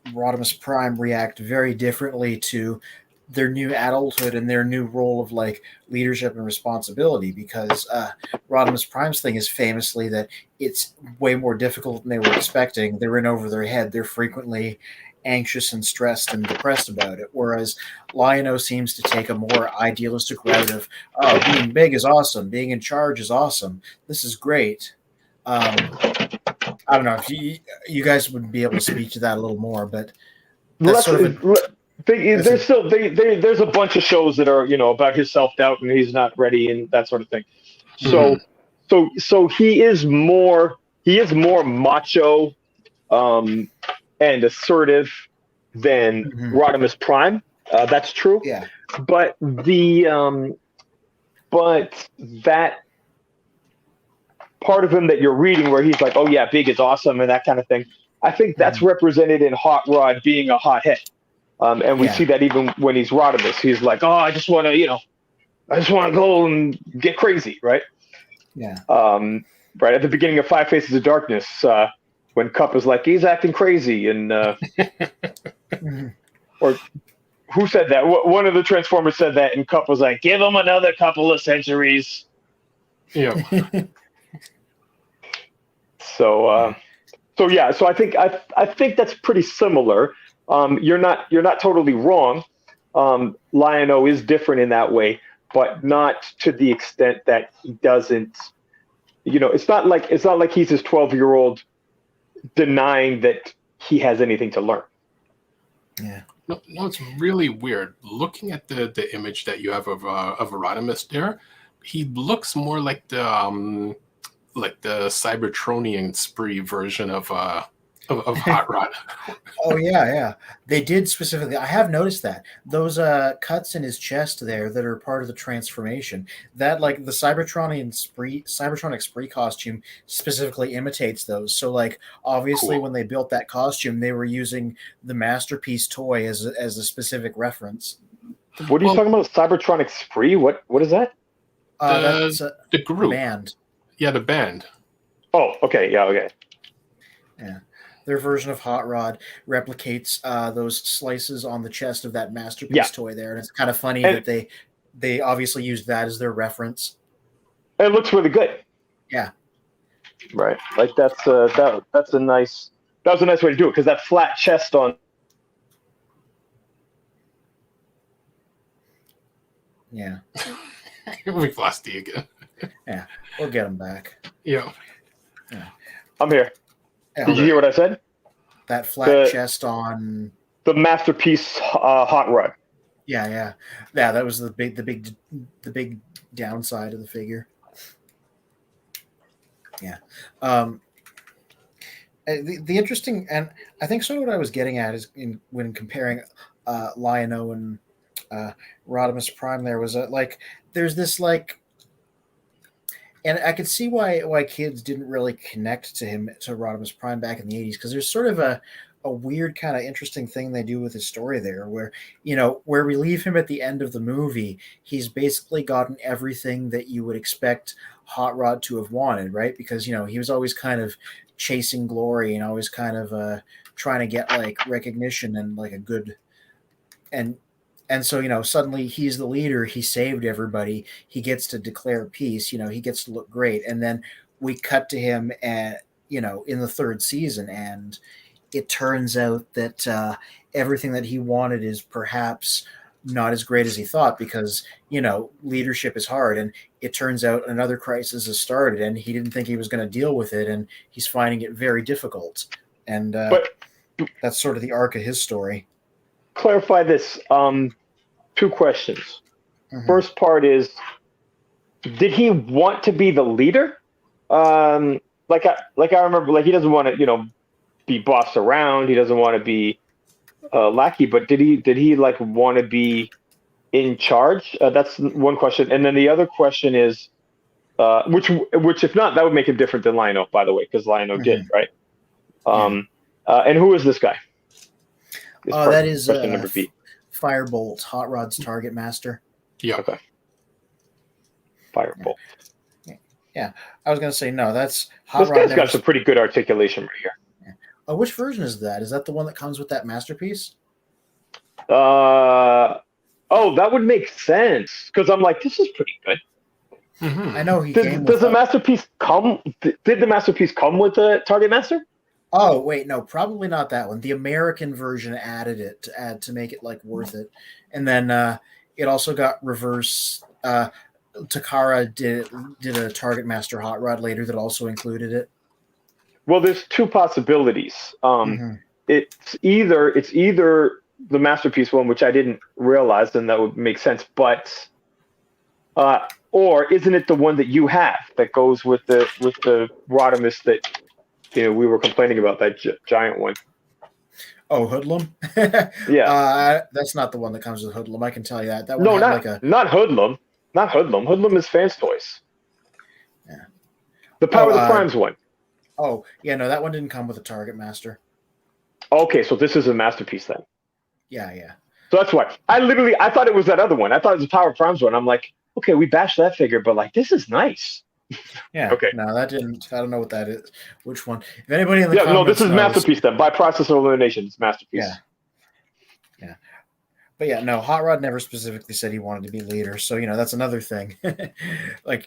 A: Rodimus Prime react very differently to their new adulthood and their new role of like leadership and responsibility, because Rodimus Prime's thing is famously that it's way more difficult than they were expecting. They're in over their head. They're frequently anxious and stressed and depressed about it, whereas Lion-O seems to take a more idealistic route of, oh, being big is awesome, being in charge is awesome, this is great. I don't know if you guys would be able to speak to that a little more, but that's
F: there's a bunch of shows that are about his self-doubt and he's not ready and that sort of thing. So he is more macho and assertive than Rodimus Prime. That's true.
A: Yeah.
F: But but that part of him that you're reading where he's like, oh yeah, big is awesome and that kind of thing, I think that's represented in Hot Rod being a hothead. And we see that even when he's Rodimus. He's like, oh, I just want to go and get crazy, right?
A: Yeah.
F: Right at the beginning of Five Faces of Darkness, when Cup is like, he's acting crazy, and or who said that? One of the Transformers said that, and Cup was like, give him another couple of centuries.
C: Yeah.
F: So I think that's pretty similar. You're not totally wrong. Lion-O is different in that way, but not to the extent that he doesn't. It's not like he's his 12-year-old denying that he has anything to learn.
A: Yeah.
C: No, it's really weird. Looking at the image that you have of Rodimus there, he looks more like the Cybertronian spree version of Hot Rod.
A: Oh yeah. They did specifically. I have noticed that those cuts in his chest there that are part of the transformation. That like the Cybertronic spree costume specifically imitates those. So like obviously
C: Cool.
A: when they built that costume, they were using the Masterpiece toy as a specific reference.
F: What are you talking about? Cybertronic spree? What is that?
A: That's
C: The group.
A: band.
C: Yeah, the band.
F: Oh, okay. Yeah, okay.
A: Yeah. Their version of Hot Rod replicates those slices on the chest of that Masterpiece toy there, and it's kind of funny that they obviously used that as their reference.
F: It looks really good.
A: Yeah.
F: Right. Like that's a nice way to do it, because that flat chest on.
A: Yeah.
C: We've lost you again.
A: Yeah. We'll get them back.
C: Yeah.
F: I'm here.
A: Yeah,
F: Did you hear what I said?
A: that flat chest on
F: The Masterpiece Hot Rod.
A: Yeah. That was the big downside of the figure. Yeah. The interesting, and I think sort of what I was getting at is when comparing Lion-O and Rodimus Prime, there was there's this and I could see why kids didn't really connect to Rodimus Prime back in the 80s, because there's sort of a weird kind of interesting thing they do with his story there, where where we leave him at the end of the movie, he's basically gotten everything that you would expect Hot Rod to have wanted, right? Because he was always kind of chasing glory and always kind of trying to get recognition and a good and so suddenly he's the leader, he saved everybody, he gets to declare peace, he gets to look great, and then we cut to him at in the third season, and it turns out that everything that he wanted is perhaps not as great as he thought, because leadership is hard, and it turns out another crisis has started and he didn't think he was going to deal with it, and he's finding it very difficult, and
F: But
A: that's sort of the arc of his story.
F: clarify this. Two questions.
A: Mhm.
F: First part is, did he want to be the leader? I remember, he doesn't want to be bossed around. He doesn't want to be lackey. But did he want to be in charge? That's one question. And then the other question is, which if not, that would make him different than Lion-O, by the way, because Lion-O did, right? And who is this guy?
A: That is
F: question number B.
A: Firebolt, Hot Rod's target master.
C: Yeah.
F: Okay. Firebolt.
A: Yeah, I was going to say no. That's Hot
F: This
A: Rod.
F: guy's got some pretty good articulation right here.
A: Which version is that? Is that the one that comes with that masterpiece?
F: That would make sense, because I'm like, this is pretty good.
C: Mm-hmm.
A: I know he
F: Does
A: came
F: the
A: with
F: masterpiece come? Did the masterpiece come with the target master?
A: Oh wait, no, probably not that one. The American version added it to make it worth it, and then it also got reverse. Takara did a Target Master Hot Rod later that also included it.
F: Well, there's two possibilities.
A: Mhm.
F: It's either the masterpiece one, which I didn't realize, and that would make sense, but or isn't it the one that you have that goes with the Rodimus that we were complaining about, that giant one?
A: Oh, Hoodlum.
F: Yeah.
A: That's not the one that comes with Hoodlum. I can tell you that. That one
F: No,
A: had
F: not Hoodlum. Not Hoodlum. Hoodlum is Fans Toys.
A: Yeah.
F: The Power of the Primes one.
A: Oh, yeah, no, that one didn't come with a Target Master.
F: Okay, so this is a masterpiece then.
A: Yeah.
F: So that's why. I thought it was that other one. I thought it was the Power of Primes one. I'm like, okay, we bashed that figure, but this is nice.
A: Yeah.
F: Okay.
A: No, that didn't. I don't know what that is. Which one? If anybody in the
F: This is
A: knows,
F: masterpiece then. By process of elimination, it's masterpiece.
A: Yeah. But yeah, no, Hot Rod never specifically said he wanted to be leader, so that's another thing.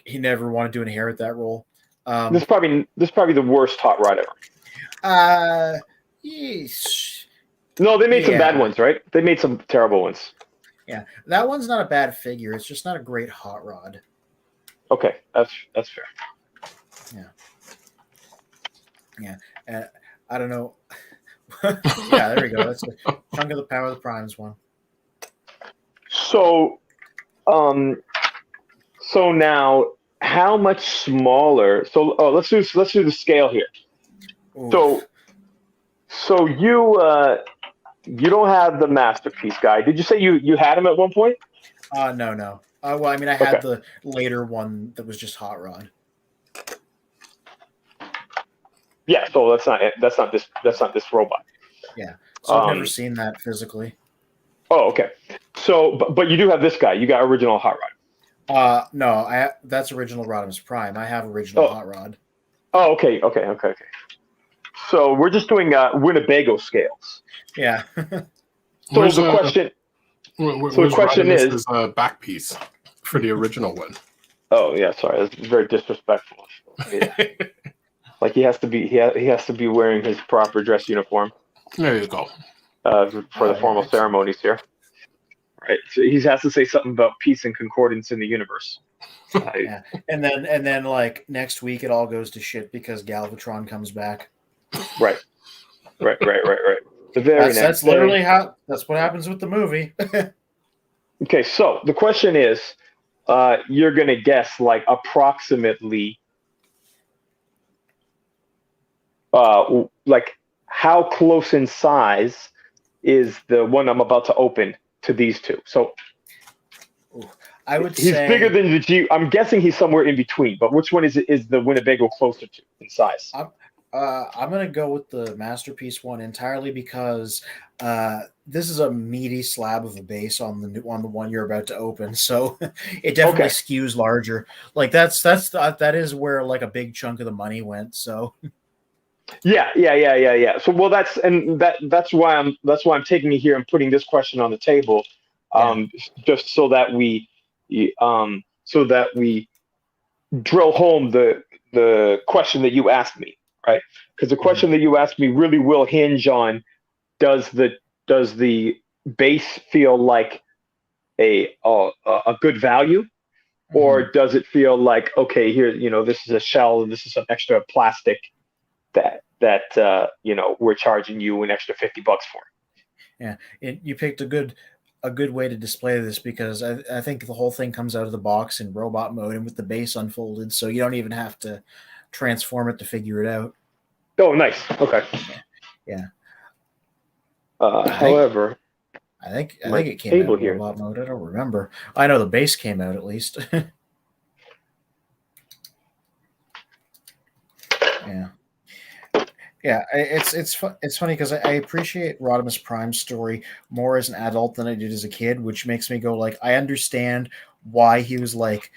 A: He never wanted to inherit that role.
F: This is probably the worst Hot Rod ever.
A: Yeesh.
F: No, they made some
A: Yeah.
F: bad ones, right? They made some terrible ones.
A: Yeah, that one's not a bad figure. It's just not a great hot rod.
F: Okay, that's fair.
A: I don't know. Yeah, there we go. That's a chunk of the Power of the Primes one.
F: So, so now, how much smaller? So, let's do the scale here.
A: Ooh.
F: So you don't have the masterpiece guy. Did you say you had him at one point?
A: No. Well, I mean, I had
F: Okay.
A: the later one that was just hot rod.
F: Yeah. So that's not it. That's not this robot.
A: Yeah. So I've never seen that physically.
F: Oh, okay. So, but you do have this guy. You got original hot rod.
A: No, that's original Rodimus Prime. I have original hot rod.
F: Oh, okay. So we're just doing Winnebago scales.
A: Yeah.
F: So
C: Where's
F: the question. So the question is
C: back piece for the original one.
F: Oh yeah, sorry, that's very disrespectful. Yeah. Like he has to be wearing his proper dress uniform.
C: There you go.
F: For the formal ceremonies here. Right. So he has to say something about peace and concordance in the universe.
A: Yeah. And then like next week it all goes to shit because Galvatron comes back.
F: Right.
A: That's literally that's what happens with the movie.
F: Okay, so the question is, you're gonna guess like approximately, like how close in size is the one I'm about to open to these two? So
A: I would
F: he's
A: say
F: bigger than the G. I'm guessing he's somewhere in between. But which one is the Winnebago closer to in size?
A: I'm gonna go with the masterpiece one entirely because this is a meaty slab of a base on the one you're about to open, so it definitely skews larger. Like that is where like a big chunk of the money went. So
F: Yeah. So that's why I'm taking it here and putting this question on the table, just so that we drill home the question that you asked me, right? Because the question that you asked me really will hinge on does the base feel like a good value, or does it feel like, okay, here, this is a shell, this is some extra plastic that we're charging you an extra $50 for.
A: Yeah, you picked a good way to display this because I think the whole thing comes out of the box in robot mode and with the base unfolded, so you don't even have to transform it to figure it out.
F: Oh, nice. Okay.
A: Yeah.
F: However,
A: I think it came out in robot mode. I don't remember. I know the base came out at least. Yeah. Yeah, it's funny because I appreciate Rodimus Prime's story more as an adult than I did as a kid, which makes me go like I understand why he was like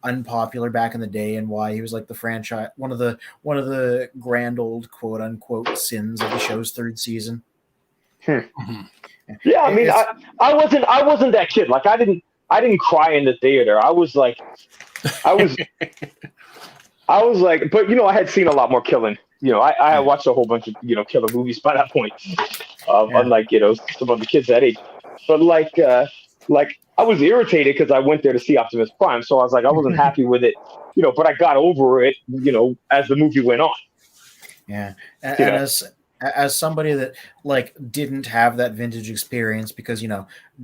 A: unpopular back in the day and why he was like the franchise one of the grand old quote unquote sins of the show's third season.
F: Yeah, I mean, I wasn't that kid. Like I didn't cry in the theater. I was like, but I had seen a lot more killing. I had watched a whole bunch of killer movies by that point. Unlike some of the kids that age. But like I was irritated because I went there to see Optimus Prime, so I was like I wasn't happy with it, but I got over it, as the movie went on.
A: Yeah, and as somebody that like didn't have that vintage experience because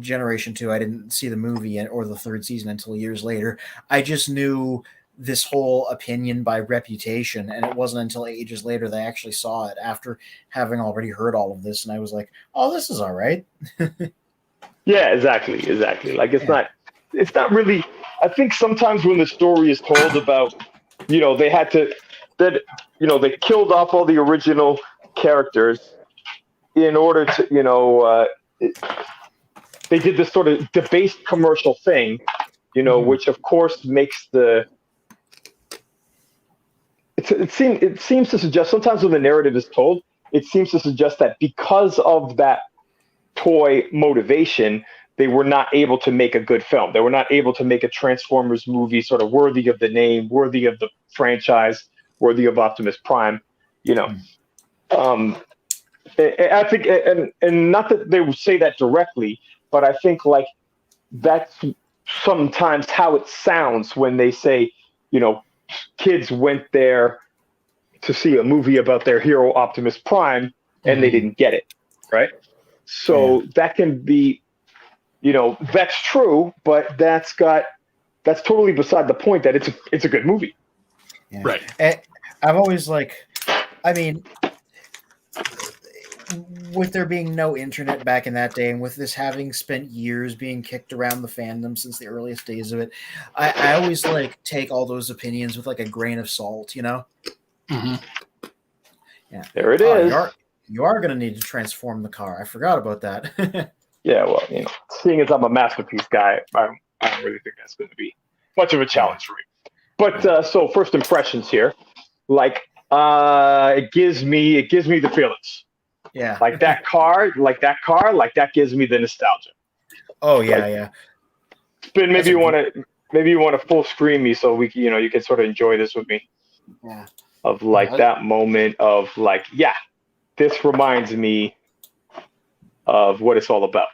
A: Generation 2, I didn't see the movie or the third season until years later. I just knew this whole opinion by reputation, and it wasn't until ages later that I actually saw it after having already heard all of this, and I was like, oh, this is all right.
F: Yeah, exactly. Like it's not really. I think sometimes when the story is told about, they killed off all the original characters in order to, they did this sort of debased commercial thing, which of course makes it seems to suggest sometimes when the narrative is told, it seems to suggest that because of that toy motivation, they were not able to make a good film. They were not able to make a Transformers movie sort of worthy of the name, worthy of the franchise, worthy of Optimus Prime. I think, and not that they would say that directly, but I think like that's sometimes how it sounds when they say, kids went there to see a movie about their hero Optimus Prime and they didn't get it, right? So that can be, that's true, but that's totally beside the point that it's a good movie.
A: Yeah.
C: Right.
A: And I've always with there being no internet back in that day, and with this having spent years being kicked around the fandom since the earliest days of it, I always take all those opinions with a grain of salt,
C: Mm-hmm.
F: Yeah. There it is.
A: You are going to need to transform the car. I forgot about that.
F: Yeah, well, seeing as I'm a masterpiece guy, I don't really think that's going to be much of a challenge for me. But so first impressions here, it gives me the feelings.
A: Yeah.
F: Like that car, that gives me the nostalgia.
A: Oh yeah, yeah.
F: Spin, maybe you want to full screen me so we you can sort of enjoy this with me.
A: Yeah.
F: Of that moment of this reminds me of what it's all about.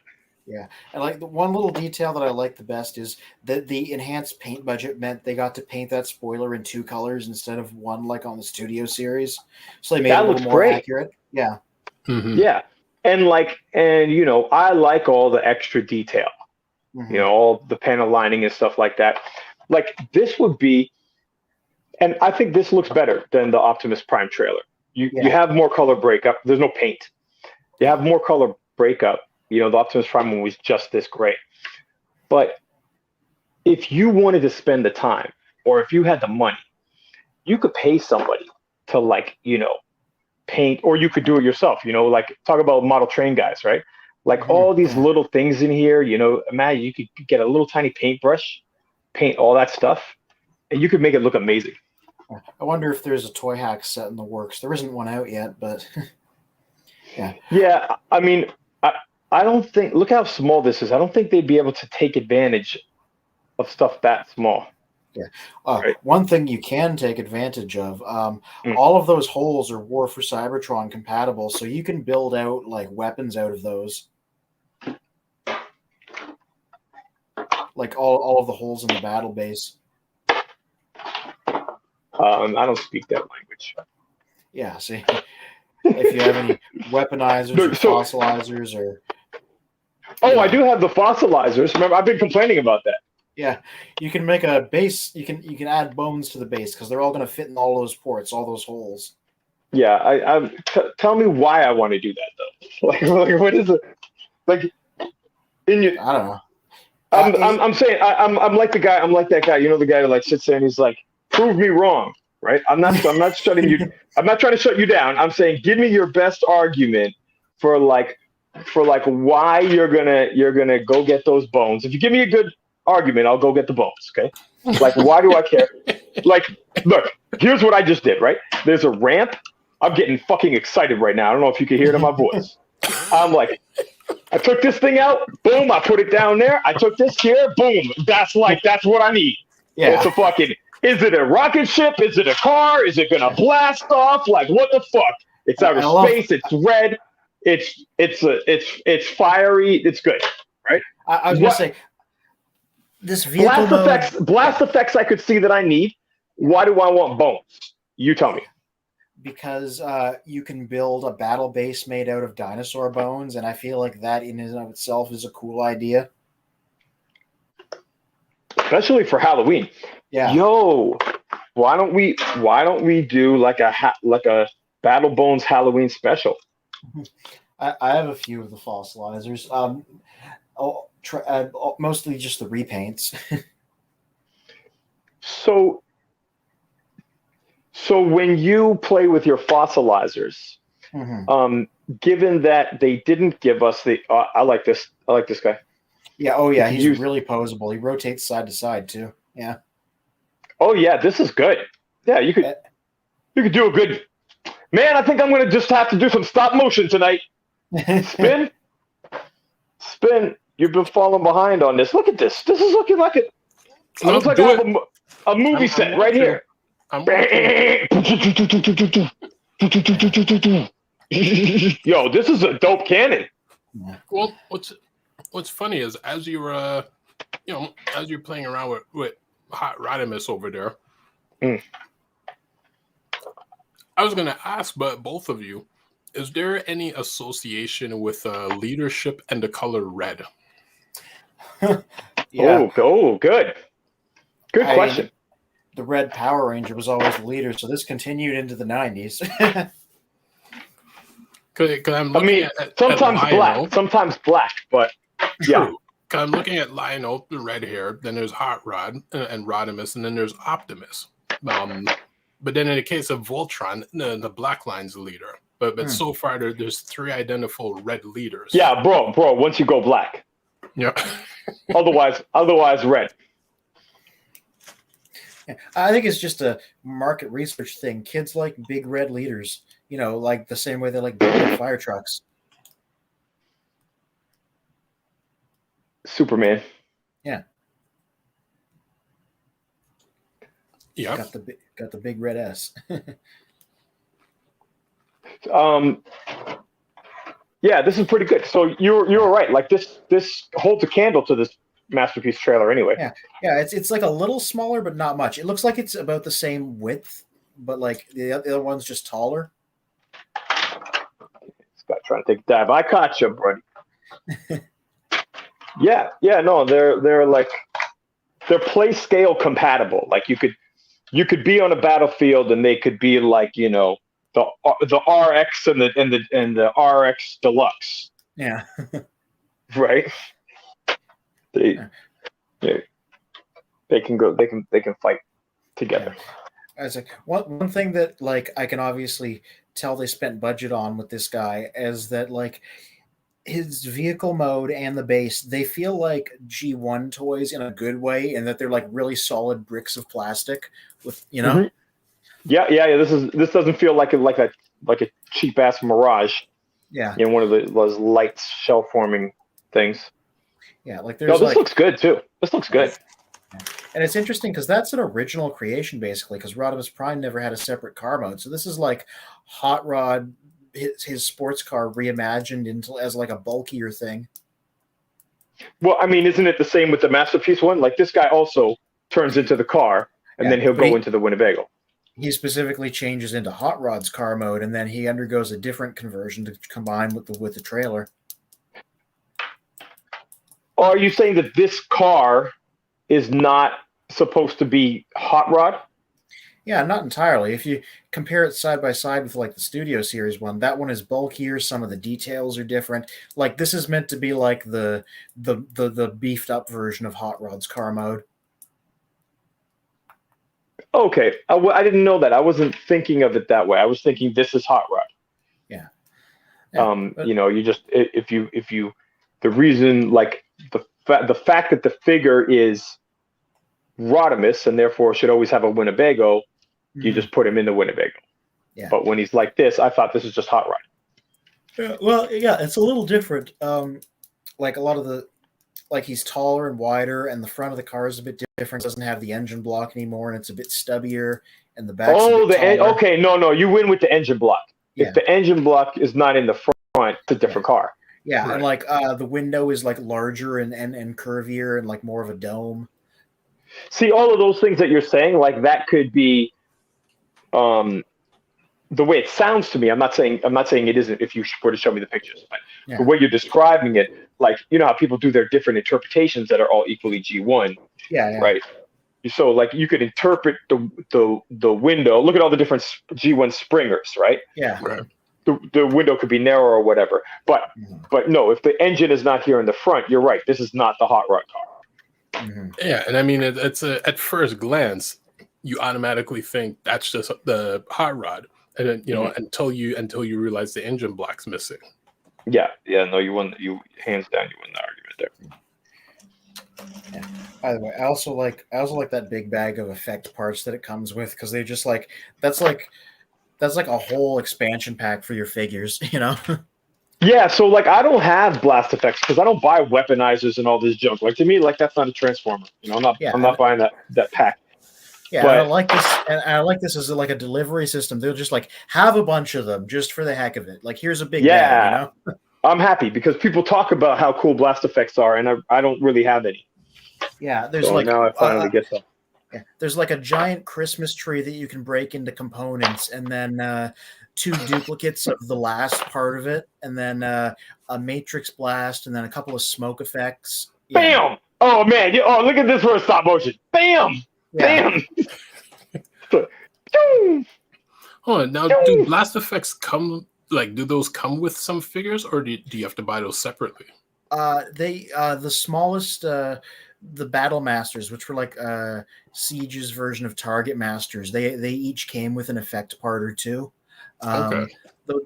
A: Yeah, and the one little detail that I like the best is that the enhanced paint budget meant they got to paint that spoiler in 2 colors instead of 1 on the studio series. So they made it a little more accurate. Yeah.
C: Mm-hmm.
F: Yeah. And I like all the extra detail.
A: Mm-hmm.
F: All the panel lining and stuff like that. This would be, and I think this looks better than the Optimus Prime trailer. You have more color breakup. There's no paint. You have more color breakup. The Optimus Prime one was just this great. But if you wanted to spend the time, or if you had the money, you could pay somebody to paint, or you could do it yourself. Talk about model train guys, right? All these little things in here. Imagine you could get a little tiny paintbrush, paint all that stuff, and you could make it look amazing.
A: I wonder if there's a Toy Hack set in the works. There isn't one out yet, but yeah.
F: Yeah, I mean, I don't think. Look how small this is. I don't think they'd be able to take advantage of stuff that small.
A: Yeah.
F: Right.
A: One thing you can take advantage of, all of those holes are War for Cybertron compatible, so you can build out weapons out of those. All of the holes in the battle base.
F: I don't speak that language.
A: Yeah, see, if you have any weaponizers or fossilizers or...
F: Oh, I do have the fossilizers. Remember, I've been complaining about that.
A: Yeah, you can make a base. You can add bones to the base because they're all going to fit in all those ports, all those holes.
F: Yeah, tell me why I want to do that though. What is it?
A: I don't know.
F: I'm saying I'm like the guy. I'm like that guy. The guy who sits there and he's like, prove me wrong, right? I'm not shutting you. I'm not trying to shut you down. I'm saying give me your best argument for why you're gonna go get those bones. If you give me a good argument, I'll go get the bones. Okay? Why do I care? Look, here's what I just did. Right? There's a ramp. I'm getting fucking excited right now. I don't know if you can hear it in my voice. I'm I took this thing out. Boom! I put it down there. I took this here. Boom! That's what I need.
A: Yeah.
F: It's a fucking. Is it a rocket ship? Is it a car? Is it gonna blast off? What the fuck? It's outer space. It's red. It's fiery. It's good, right?
A: I was gonna say this vehicle
F: blast effects. I could see that I need. Why do I want bones? You tell me.
A: Because you can build a battle base made out of dinosaur bones, and I feel like that in and of itself is a cool idea.
F: Especially for Halloween.
A: Yeah.
F: Yo, why don't we do a Battle Bones Halloween special?
A: I have a few of the fossilizers. Mostly just the repaints.
F: So when you play with your fossilizers, given that they didn't give us the, I like this guy.
A: Yeah. Oh yeah. He's really posable. He rotates side to side too. Yeah.
F: Oh yeah, this is good. Yeah, you could do a good. Man, I think I'm gonna just have to do some stop motion tonight. Spin. You've been falling behind on this. Look at this. This is looking like it. Looks like I have a movie set right here. Yo, this is a dope cannon.
C: Well, what's funny is as you were as you're playing around with Hot Rodimus over there, I was going to ask, but both of you, is there any association with leadership and the color red?
A: Yeah,
F: Good question.
A: the Red Power Ranger was always the leader, so this continued into the 90s.
C: Because I'm looking at
F: sometimes
C: Lionel.
F: black, sometimes black, but
C: True.
F: yeah.
C: Because I'm looking at Lionel, the red hair, then there's Hot Rod and Rodimus, and then there's Optimus. But then in the case of Voltron, the black line's the leader. But so far, there's 3 identical red leaders.
F: Yeah, bro, once you go black.
C: Yeah.
F: otherwise red.
A: Yeah, I think it's just a market research thing. Kids like big red leaders, like the same way they like big red fire trucks.
F: Superman.
A: Yeah.
C: Yeah.
A: Got the big red S.
F: Yeah, this is pretty good. So you're right. Like this holds a candle to this masterpiece trailer anyway.
A: Yeah, it's like a little smaller, but not much. It looks like it's about the same width, but like the other one's just taller.
F: This guy trying to take a dive. I caught you, buddy. Yeah, no, they're play scale compatible. Like you could be on a battlefield and they could be like, the RX and the RX Deluxe.
A: Yeah.
F: Right. They can go. They can fight together.
A: Yeah. I was like, one thing that like I can obviously tell they spent budget on with this guy is that like his vehicle mode and the base, they feel like G1 toys in a good way, and that they're like really solid bricks of plastic with
F: Mm-hmm. Yeah. This doesn't feel like a cheap ass Mirage.
A: Yeah.
F: In one of those light shell forming things.
A: Yeah, like there's.
F: This looks good too. This looks good.
A: And it's interesting because that's an original creation basically. Because Rodimus Prime never had a separate car mode, so this is like Hot Rod, his sports car reimagined as like a bulkier thing.
F: Well, I mean, isn't it the same with the Masterpiece one? Like this guy also turns into the car, and then he'll go into the Winnebago.
A: He specifically changes into Hot Rod's car mode, and then he undergoes a different conversion to combine with the trailer.
F: Are you saying that this car is not supposed to be Hot Rod?
A: Yeah, not entirely. If you compare it side by side with like the Studio Series one, that one is bulkier. Some of the details are different. Like this is meant to be like the beefed up version of Hot Rod's car mode.
F: Okay, I didn't know that. I wasn't thinking of it that way. I was thinking this is Hot Rod.
A: Yeah.
F: You just if you the reason like the fact that the figure is Rodimus and therefore should always have a Winnebago, you just put him in the Winnebago.
A: Yeah.
F: But when he's like this, I thought this is just Hot Rod.
A: Yeah, well, yeah, it's a little different. Like a lot of like he's taller and wider, and the front of the car is a bit different. It doesn't have the engine block anymore, and it's a bit stubbier, and the back.
F: Okay, no, you win with the engine block.
A: Yeah.
F: If the engine block is not in the front, it's a different car.
A: Yeah,
C: Right.
A: and like the window is like larger and curvier and like more of a dome.
F: See, all of those things that you're saying, like that could be, the way it sounds to me. I'm not saying it isn't. If you were to show me the pictures, but the way you're describing it, like how people do their different interpretations that are all equally G1.
A: Yeah.
F: Right. So like you could interpret the window. Look at all the different G1 springers, right?
A: Yeah.
C: Right.
F: The window could be narrow or whatever, but no, if the engine is not here in the front, you're right. This is not the Hot Rod car.
A: Mm-hmm.
C: Yeah, and I mean it's at first glance you automatically think that's just the Hot Rod, and then until you realize the engine block's missing.
F: Yeah. No, you won. You hands down, you won the argument there.
A: Yeah. By the way, I also like that big bag of effect parts that it comes with, because they're just like that's like a whole expansion pack for your figures,
F: Yeah, so like I don't have blast effects because I don't buy weaponizers and all this junk. Like to me, like that's not a transformer. I'm not buying that pack.
A: Yeah,
F: but
A: I like this, and I like this as like a delivery system. They'll just like have a bunch of them just for the heck of it. Like here's a big bag,
F: I'm happy because people talk about how cool blast effects are, and I don't really have any.
A: Yeah, there's
F: So
A: like
F: now I finally get them.
A: yeah, there's like a giant Christmas tree that you can break into components, and then two duplicates of the last part of it, and then a matrix blast, and then a couple of smoke effects. Yeah,
F: Bam! Oh man! Oh, look at this for a stop motion. Bam!
A: yeah.
F: Bam! Choo!
C: Oh, now do blast effects come like? Do those come with some figures, or do you have to buy those separately?
A: The smallest the battle masters, which were like Siege's version of target masters, they each came with an effect part or two.
C: Okay.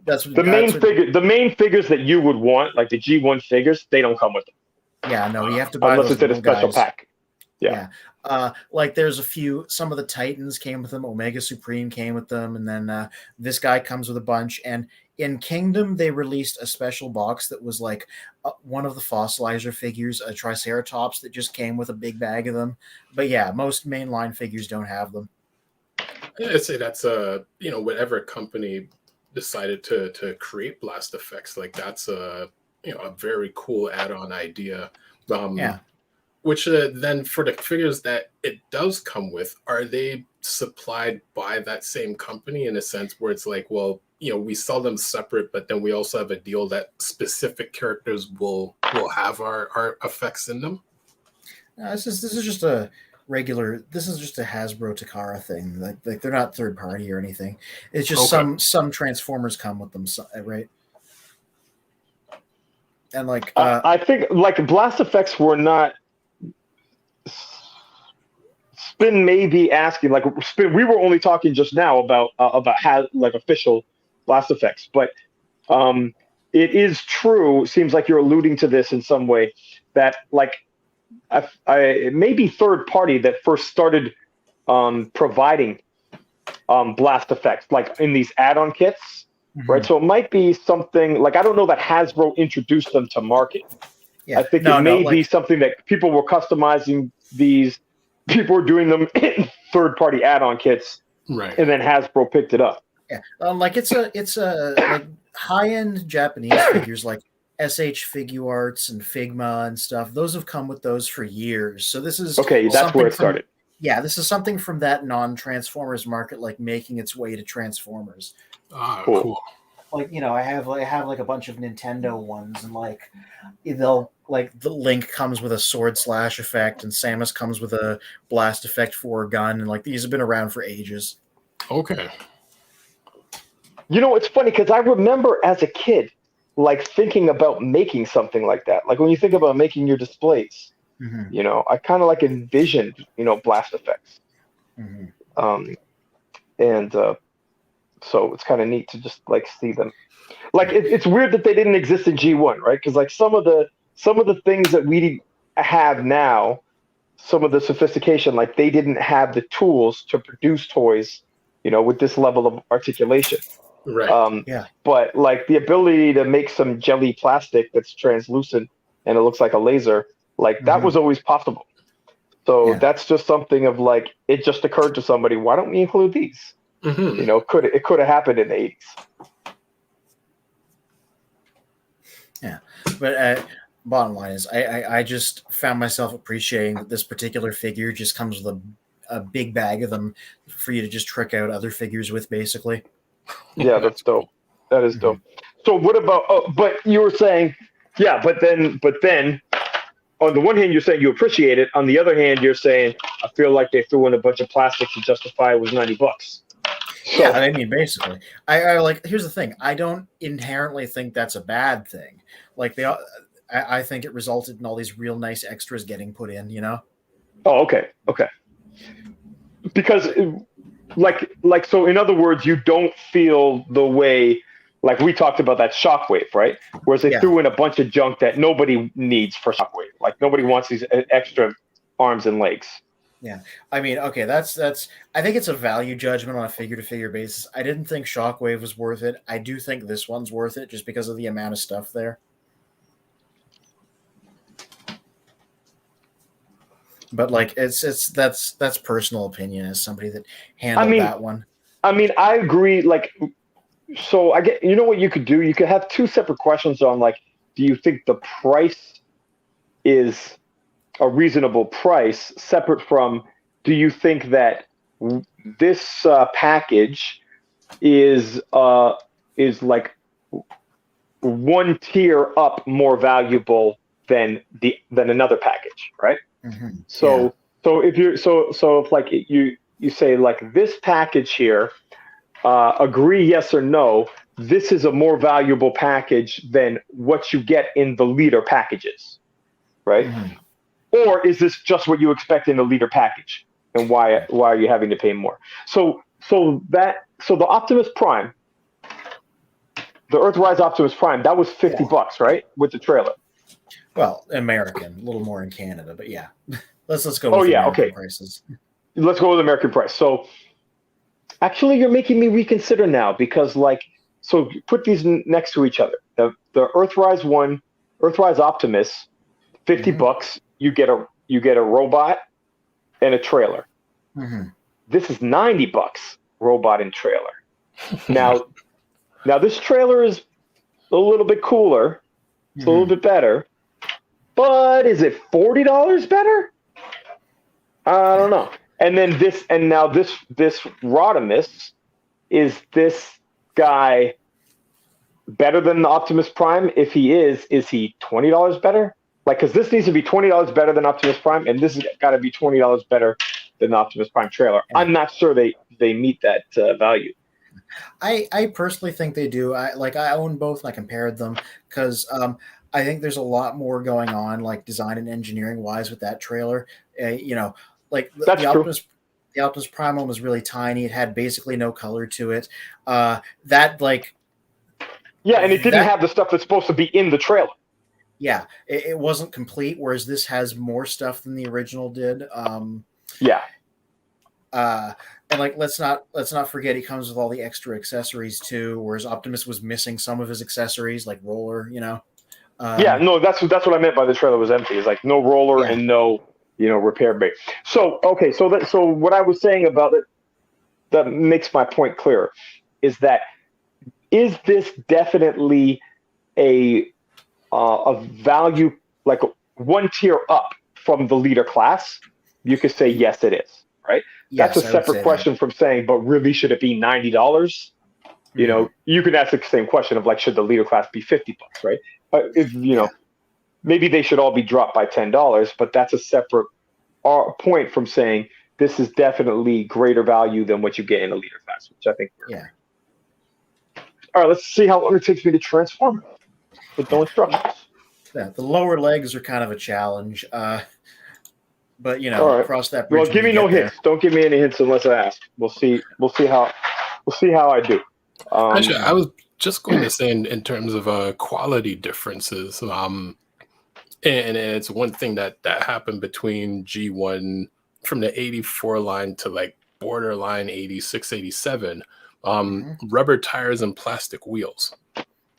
A: That's
F: The main figures that you would want, like the G1 figures, they don't come with them
A: yeah, no, you have to buy
F: unless
A: those
F: it's in a
A: little
F: special
A: guys.
F: pack.
A: Yeah. Like there's a few, some of the Titans came with them, Omega Supreme came with them, and then this guy comes with a bunch. And in Kingdom, they released a special box that was like one of the fossilizer figures, a Triceratops that just came with a big bag of them. But yeah, most mainline figures don't have them.
C: I'd say that's whatever company decided to create blast effects, like that's a very cool add-on idea.
A: Yeah.
C: Which then for the figures that it does come with, are they supplied by that same company in a sense where it's like, well, we sell them separate, but then we also have a deal that specific characters will have our effects in them?
A: No, this is just a regular. This is just a Hasbro Takara thing. Like they're not third party or anything. It's just
C: Okay.
A: some Transformers come with them, right? And like
F: I think like blast effects were not. Spin may be asking, like Spin. We were only talking just now about like official blast effects, but it is true. Seems like you're alluding to this in some way that like it may be third party that first started providing blast effects, like in these add-on kits, right? So it might be something like I don't know that Hasbro introduced them to market.
A: yeah,
F: I think it may be something that people were customizing these. People were doing them in third-party add-on kits,
C: Right.
F: and then Hasbro picked it up.
A: Yeah, like it's a like high-end Japanese figures like SH Figuarts and Figma and stuff. Those have come with those for years. So this is
F: Okay, that's where it started.
A: Yeah, this is something from that non-Transformers market, like making its way to Transformers.
C: Cool.
A: Like I have like a bunch of Nintendo ones, and like they'll like the Link comes with a sword slash effect, and Samus comes with a blast effect for a gun, and like these have been around for ages.
C: Okay.
F: It's funny because I remember as a kid, like thinking about making something like that. Like when you think about making your displays, I kind of like envisioned, blast effects. So it's kind of neat to just like see them. Like it's weird that they didn't exist in G1, right? Because like some of the things that we have now, some of the sophistication, like they didn't have the tools to produce toys, with this level of articulation.
C: Right.
F: But like the ability to make some jelly plastic that's translucent and it looks like a laser, like that was always possible. So that's just something of like it just occurred to somebody. Why don't we include these? It could have happened in the 80s.
A: Yeah, but bottom line is, I just found myself appreciating that this particular figure just comes with a big bag of them for you to just trick out other figures with, basically.
F: Yeah, that's dope. That is dope. So what about? Oh, but you were saying, yeah, but then, on the one hand, you're saying you appreciate it. On the other hand, you're saying I feel like they threw in a bunch of plastic to justify it was $90. So,
A: Yeah, I mean, basically, I like. Here's the thing: I don't inherently think that's a bad thing. Like I think it resulted in all these real nice extras getting put in.
F: Oh, okay. Because, like, so in other words, you don't feel the way, like we talked about that Shockwave, right? Whereas they threw in a bunch of junk that nobody needs for Shockwave. Like nobody wants these extra arms and legs.
A: Yeah, I mean, okay, that's. I think it's a value judgment on a figure-to-figure basis. I didn't think Shockwave was worth it. I do think this one's worth it just because of the amount of stuff there. But like, that's personal opinion as somebody that handled that one.
F: I mean, I agree. Like, so I get. You know what you could do? You could have two separate questions on like, do you think the price is a reasonable price, separate from, do you think that this package is like one tier up more valuable than another package, right?
A: Mm-hmm.
F: So if like you say like this package here, agree yes or no, this is a more valuable package than what you get in the leader packages, right?
A: Mm-hmm.
F: Or is this just what you expect in the leader package, and why are you having to pay more? So the Optimus Prime, the Earthrise Optimus Prime, that was $50, right, with the trailer.
A: Well, American, a little more in Canada, but yeah. Let's go
F: Oh
A: with
F: yeah,
A: American
F: okay.
A: prices.
F: Let's go with American price. So actually, you're making me reconsider now, because like, so put these next to each other. The Earthrise one, Earthrise Optimus, $50. You get a robot and a trailer.
A: Mm-hmm.
F: This is $90, robot and trailer. Now this trailer is a little bit cooler. It's a little bit better. But is it $40 better? I don't know. And then this Rodimus, is this guy better than the Optimus Prime? If he is he $20 better? Like, because this needs to be $20 better than Optimus Prime, and this has got to be $20 better than the Optimus Prime trailer. I'm not sure they meet that value.
A: I personally think they do. I own both and I compared them because I think there's a lot more going on, like design and engineering wise, with that trailer. Like the Optimus Prime one was really tiny. It had basically no color to it. And it didn't have the stuff that's supposed to be in the trailer. Yeah, it wasn't complete. Whereas this has more stuff than the original did. And like let's not forget, he comes with all the extra accessories too. Whereas Optimus was missing some of his accessories, like roller. That's what I meant by the trailer was empty. It's like no roller and no repair bay. So okay, so what I was saying about it that makes my point clearer is that is this definitely a value, like one tier up from the leader class? You could say yes, it is, right? Yes, that's a separate question from saying, but really should it be $90? You could ask the same question of like, should the leader class be $50, right? Maybe they should all be dropped by $10, but that's a separate point from saying this is definitely greater value than what you get in a leader class, which I think. All right, let's see how long it takes me to transform with no instructions. Yeah, the lower legs are kind of a challenge, but cross that bridge.
F: Well, give me no hints. Don't give me any hints unless I ask. We'll see how I do.
C: Actually, I was just going to say in terms of quality differences, and it's one thing that happened between G1 from the 84 line to like borderline 86, 87, rubber tires and plastic wheels.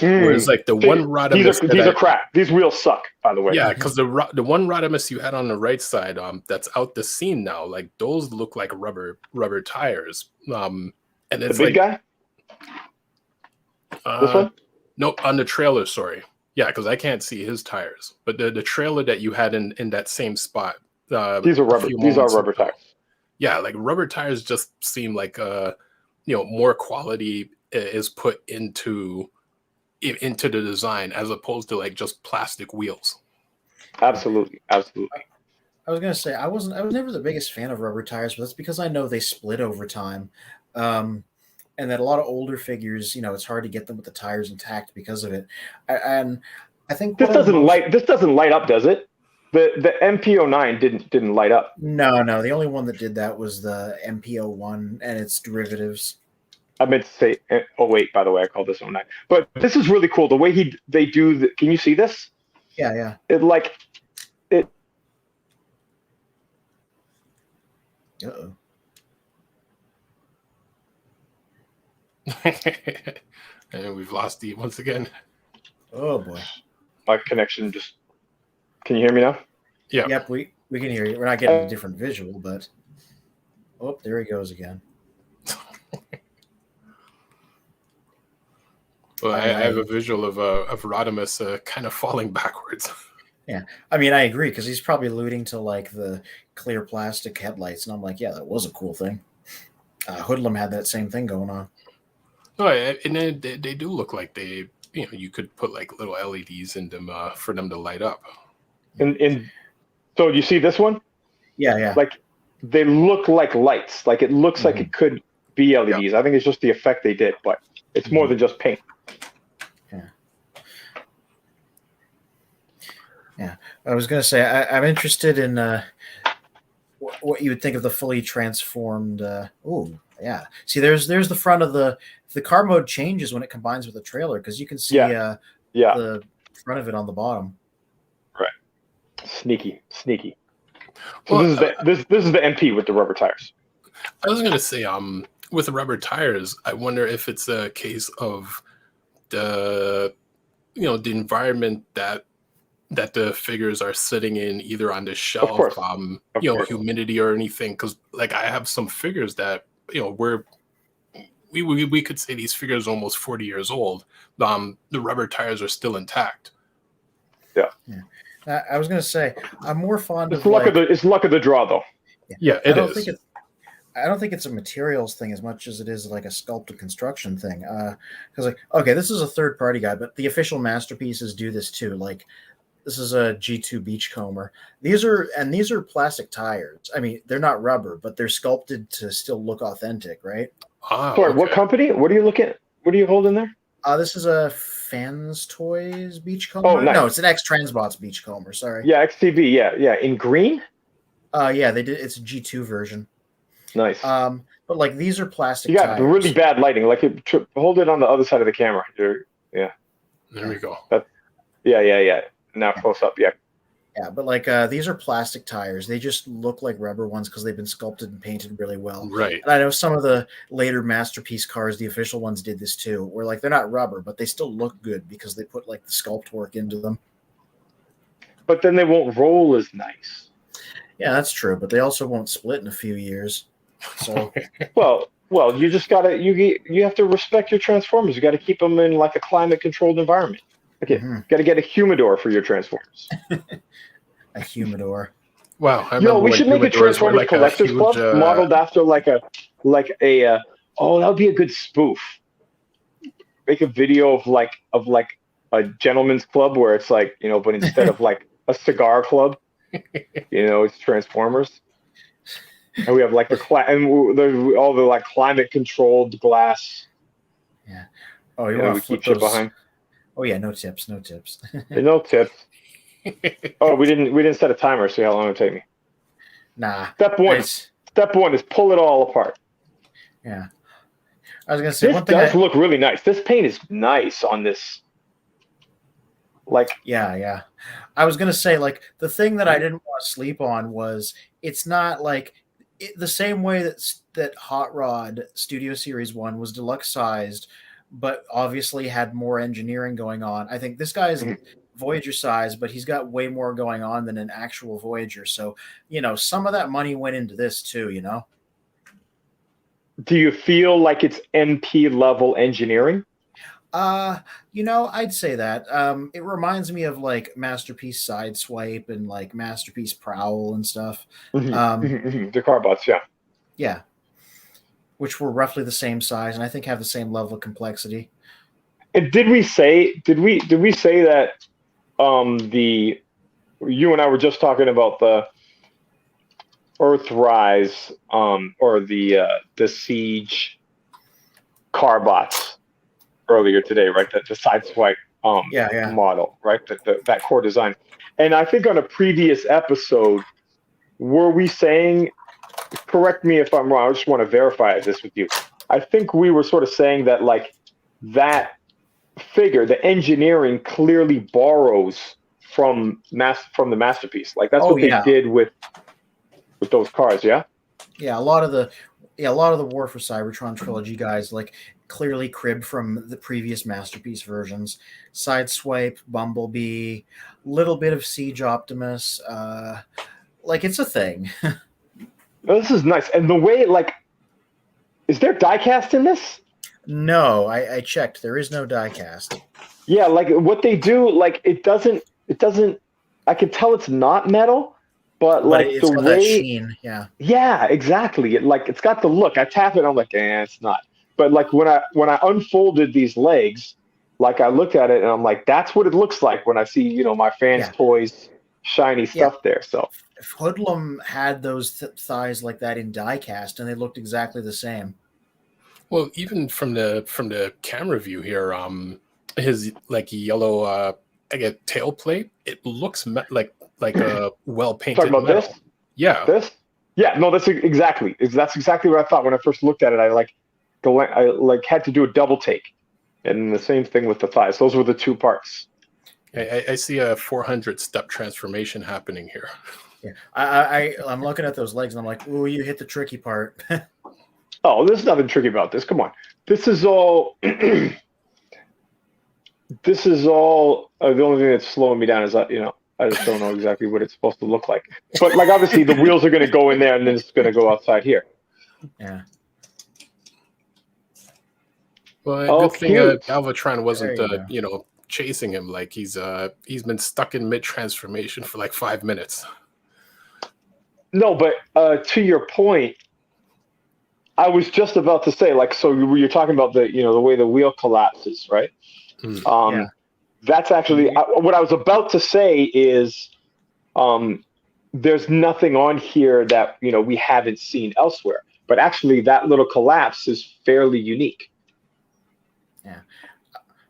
C: Whereas like the one Rodimus,
F: these are crap. These wheels suck, by the way.
C: Yeah, because the one Rodimus you had on the right side, that's out the scene now. Like those look like rubber tires. And it's
F: the big guy. This one?
C: No, on the trailer. Sorry. Yeah, because I can't see his tires. But the trailer that you had in that same spot.
F: These are rubber. These are rubber tires.
C: Yeah, like rubber tires just seem like more quality is put into the design as opposed to like just plastic wheels.
F: Absolutely.
A: I was gonna say I was never the biggest fan of rubber tires, but that's because I know they split over time, and that a lot of older figures, it's hard to get them with the tires intact because of it. And I think
F: this doesn't light up, does it? The MP09 didn't light up.
A: No. The only one that did that was the MP01 and its derivatives.
F: I meant to say, oh wait, by the way, I called this 09. But this is really cool. The way they do can you see this?
A: Yeah.
F: It.
A: Uh-oh.
C: And we've lost Steve once again.
A: Oh boy.
F: My connection just. Can you hear me now?
C: Yeah.
A: Yep, we can hear you. We're not getting a different visual, but there he goes again.
C: Well, I have a visual of Rodimus kind of falling backwards.
A: I mean, I agree because he's probably alluding to like the clear plastic headlights, and I'm like, yeah, that was a cool thing. Hoodlum had that same thing going on.
C: Oh, and they do look like they, you could put like little LEDs in them for them to light up.
F: And so you see this one?
A: Yeah.
F: Like they look like lights. Like it looks like it could be LEDs. I think it's just the effect they did, but it's more than just paint.
A: Yeah. I was gonna say I'm interested in what you would think of the fully transformed. Yeah. See, there's the front of the car mode changes when it combines with the trailer because you can see
F: Yeah.
A: the front of it on the bottom.
F: Sneaky. So
C: Well,
F: this is the MP with the rubber tires.
C: I was gonna say, with the rubber tires, I wonder if it's a case of the environment that the figures are sitting in, either on the shelf,
F: course.
C: humidity or anything. Because like I have some figures that we could say these figures are almost 40 years old. The rubber tires are still intact.
F: Yeah.
A: I was gonna say I'm more fond
F: It's
A: of
F: luck of the draw though.
C: Yeah,
A: I don't think it's a materials thing as much as it is like a sculpted construction thing. Because okay, this is a third party guide, but the official masterpieces do this too. Like this is a G2 Beachcomber. These are plastic tires. I mean, they're not rubber, but they're sculpted to still look authentic, right?
F: Sorry, what company? What are you looking at? What are you holding there?
A: This is a Fans Toys Beachcomber.
F: Oh, nice.
A: No, it's an X Transbots Beachcomber. Sorry.
F: Yeah, XTB. Yeah, in green.
A: Yeah, they did. It's a G2 version.
F: Nice.
A: But like these are plastic.
F: You got
A: tires.
F: really bad lighting. Like hold it on the other side of the camera. Yeah.
C: There we go.
F: Yeah. Now close up. Yeah.
A: Yeah, but like these are plastic tires. They just look like rubber ones because they've been sculpted and painted really well.
C: Right.
A: And I know some of the later masterpiece cars, the official ones, did this too. Where like they're not rubber, but they still look good because they put like the sculpt work into them.
F: But then they won't roll as nice.
A: Yeah, that's true. But they also won't split in a few years. So
F: well, you just gotta you have to respect your transformers. You got to keep them in like a climate controlled environment. Okay, got to get a humidor for your transformers.
A: A humidor.
C: Wow.
F: We should make a Transformers Collectors Club modeled after like a oh, that would be a good spoof. Make a video of like a gentleman's club where it's like, but instead of like a cigar club, it's Transformers. And we have like all the like climate controlled glass.
A: Yeah. Oh, you want to flip
F: keep those behind?
A: Oh yeah, no tips.
F: No tips. Oh, we didn't set a timer. See how long it'll take me.
A: Nah.
F: Step one is pull it all apart.
A: Yeah. I was gonna say
F: this
A: one thing.
F: Does look really nice. This paint is nice on this. Like.
A: Yeah. I was gonna say like the thing that I didn't want to sleep on was it's not like the same way that Hot Rod Studio Series 1 was deluxe sized, but obviously had more engineering going on. I think this guy is Voyager size, but he's got way more going on than an actual Voyager. So, some of that money went into this too,
F: Do you feel like it's MP level engineering?
A: I'd say that. It reminds me of like Masterpiece Sideswipe and like Masterpiece Prowl and stuff.
F: The Carbots, yeah.
A: Yeah. Which were roughly the same size and I think have the same level of complexity.
F: And did we say that you and I were just talking about the Earthrise or the Siege Carbots earlier today, right? The Sideswipe model, right? That core design. And I think on a previous episode, were we saying, correct me if I'm wrong, I just want to verify this with you. I think we were sort of saying that like that figure, the engineering clearly borrows from the masterpiece. Like that's what they did with those cars, yeah?
A: Yeah, a lot of the War for Cybertron trilogy guys like clearly cribbed from the previous masterpiece versions. Sideswipe, Bumblebee, little bit of Siege Optimus. Like it's a thing.
F: Oh, this is nice. And the way is there diecast in this?
A: No, I checked. There is no diecast.
F: Yeah, like what they do, like it doesn't I can tell it's not metal, but
A: But
F: like
A: it's
F: the
A: got that
F: way,
A: sheen. Yeah.
F: yeah, exactly. It's got the look. I tap it, I'm like, it's not. But like when I unfolded these legs, like I looked at it and I'm like, that's what it looks like when I see, my fans'
A: Yeah.
F: toys, shiny
A: Yeah.
F: stuff there. So
A: Hoodlum had those thighs like that in diecast, and they looked exactly the same.
C: Well, even from the camera view here, his like yellow I get tail plate, it looks like a well
F: talking
C: painted
F: about
C: metal. Yeah.
F: this, yeah, no, that's exactly what I thought when I first looked at it. I like had to do a double take, and the same thing with the thighs. Those were the two parts.
C: I see a 400 step transformation happening here.
A: Yeah, I'm looking at those legs and I'm like, ooh, you hit the tricky part.
F: Oh, there's nothing tricky about this. Come on, this is all. This is all. The only thing that's slowing me down is that I just don't know exactly what it's supposed to look like. But like obviously the wheels are going to go in there and then it's going to go outside here.
A: Yeah.
C: Well,
F: Oh,
C: good thing
F: cute.
C: Galvatron wasn't
A: There you go.
C: chasing him. Like he's been stuck in mid transformation for like 5 minutes.
F: No, but to your point, I was just about to say, like, so you're talking about the way the wheel collapses, right?
C: Mm.
A: Yeah.
F: That's actually what I was about to say is, there's nothing on here that we haven't seen elsewhere. But actually, that little collapse is fairly unique.
A: Yeah.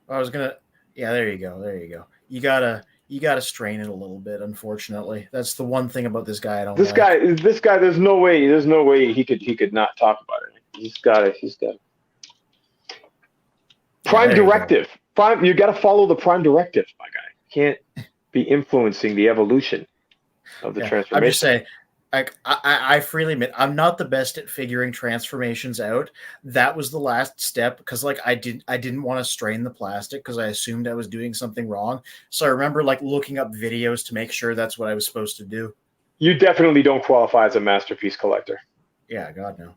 A: I was gonna. Yeah, there you go. There you go. You gotta strain it a little bit. Unfortunately, that's the one thing about this guy I don't
F: This
A: like.
F: guy. There's no way he could not talk about it. He's got it. Prime
A: there you go.
F: directive. You got to follow the prime directive, my guy. Can't be influencing the evolution of the transformation.
A: I'm just saying, like I freely admit I'm not the best at figuring transformations out. That was the last step because like I didn't want to strain the plastic because I assumed I was doing something wrong. So I remember like looking up videos to make sure that's what I was supposed to do.
F: You definitely don't qualify as a masterpiece collector.
A: Yeah, God no.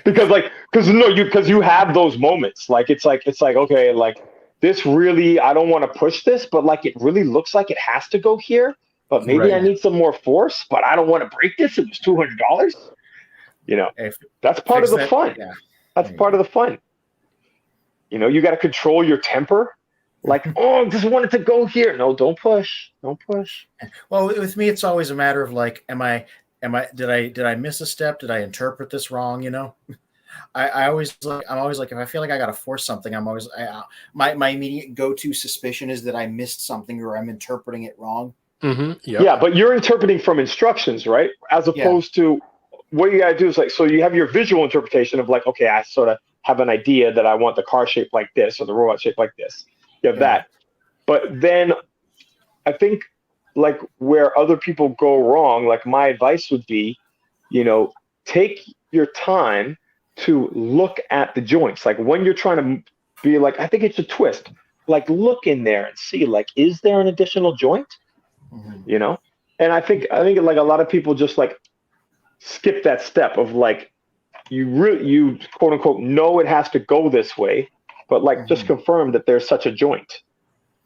F: because you have those moments. Like it's like okay, like this really, I don't want to push this, but like it really looks like it has to go here. But maybe I need some more force, but I don't want to break this. It was $200. That's part of the fun.
A: Yeah.
F: That's part of the fun. You got to control your temper. Like, oh, I just wanted to go here. No, don't push. Don't push.
A: Well, with me, it's always a matter of like, did I miss a step? Did I interpret this wrong? I'm always like, if I feel like I got to force something, my immediate go-to suspicion is that I missed something or I'm interpreting it wrong.
C: Mm-hmm. Yep.
F: Yeah, but you're interpreting from instructions, right? As opposed to what you got to do is like, so you have your visual interpretation of like, okay, I sort of have an idea that I want the car shaped like this or the robot shaped like this. You have that. But then I think like where other people go wrong, like my advice would be, take your time to look at the joints. Like when you're trying to be like, I think it's a twist, like look in there and see, like, is there an additional joint?
A: Mm-hmm.
F: And I think like a lot of people just like skip that step of like, you quote unquote know it has to go this way, but like just confirm that there's such a joint.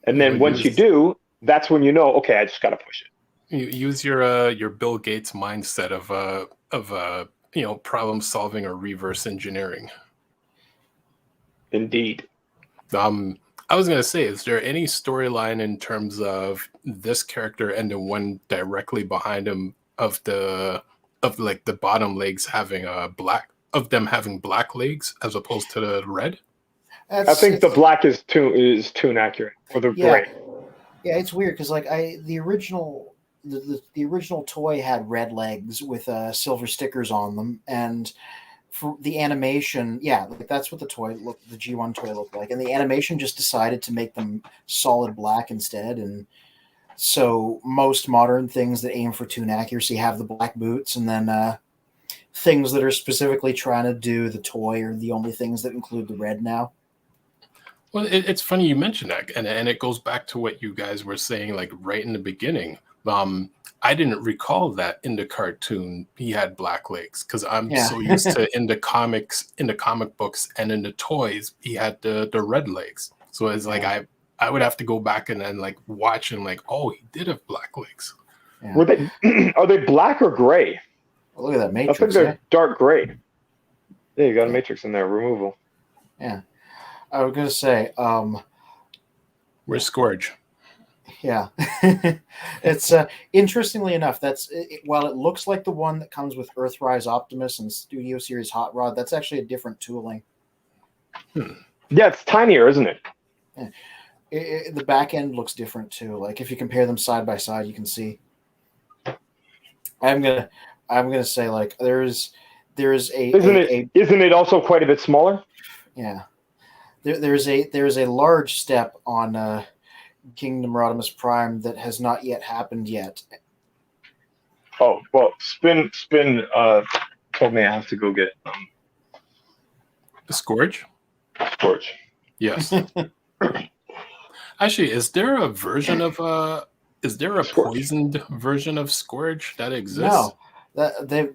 F: And then once you do, that's when okay, I just got to push it.
C: You use your Bill Gates mindset of problem solving or reverse engineering.
F: Indeed.
C: I was gonna say, is there any storyline in terms of this character and the one directly behind him of like the bottom legs having having black legs as opposed to the red?
F: I think the black is tune accurate, or the gray.
A: Yeah, it's weird because like the original toy had red legs with silver stickers on them, and for the animation, like that's what the G1 toy looked like, and the animation just decided to make them solid black instead, and so most modern things that aim for tune accuracy have the black boots, and then things that are specifically trying to do the toy are the only things that include the red now.
C: Well, it's funny you mentioned that, and it goes back to what you guys were saying, like right in the beginning. I didn't recall that in the cartoon he had black legs because I'm so used to in the comic books, and in the toys he had the red legs. So it's like I I would have to go back and then like watch and like, oh, he did have black legs.
A: Yeah.
F: Were they are they black or gray?
A: Oh, look at that
F: I
A: matrix.
F: think they're
A: Yeah.
F: dark gray. Yeah, you got a matrix in there. Removal.
A: Yeah. I was gonna say,
C: Where's Scourge?
A: yeah. It's interestingly enough, while it looks like the one that comes with Earthrise Optimus and Studio Series Hot Rod, that's actually a different tooling.
F: Yeah, it's tinier, isn't it?
A: The back end looks different too. Like if you compare them side by side, you can see. I'm gonna say like there's
F: Isn't it also quite a bit smaller?
A: Yeah. There's a large step on Kingdom Rodimus Prime that has not yet happened yet.
F: Oh well, Spin told me I have to go get
C: Scourge?
F: Scorch.
C: Yes. Actually, is there a version of is there a
F: Scourge.
C: poisoned version of Scourge that exists?
A: No,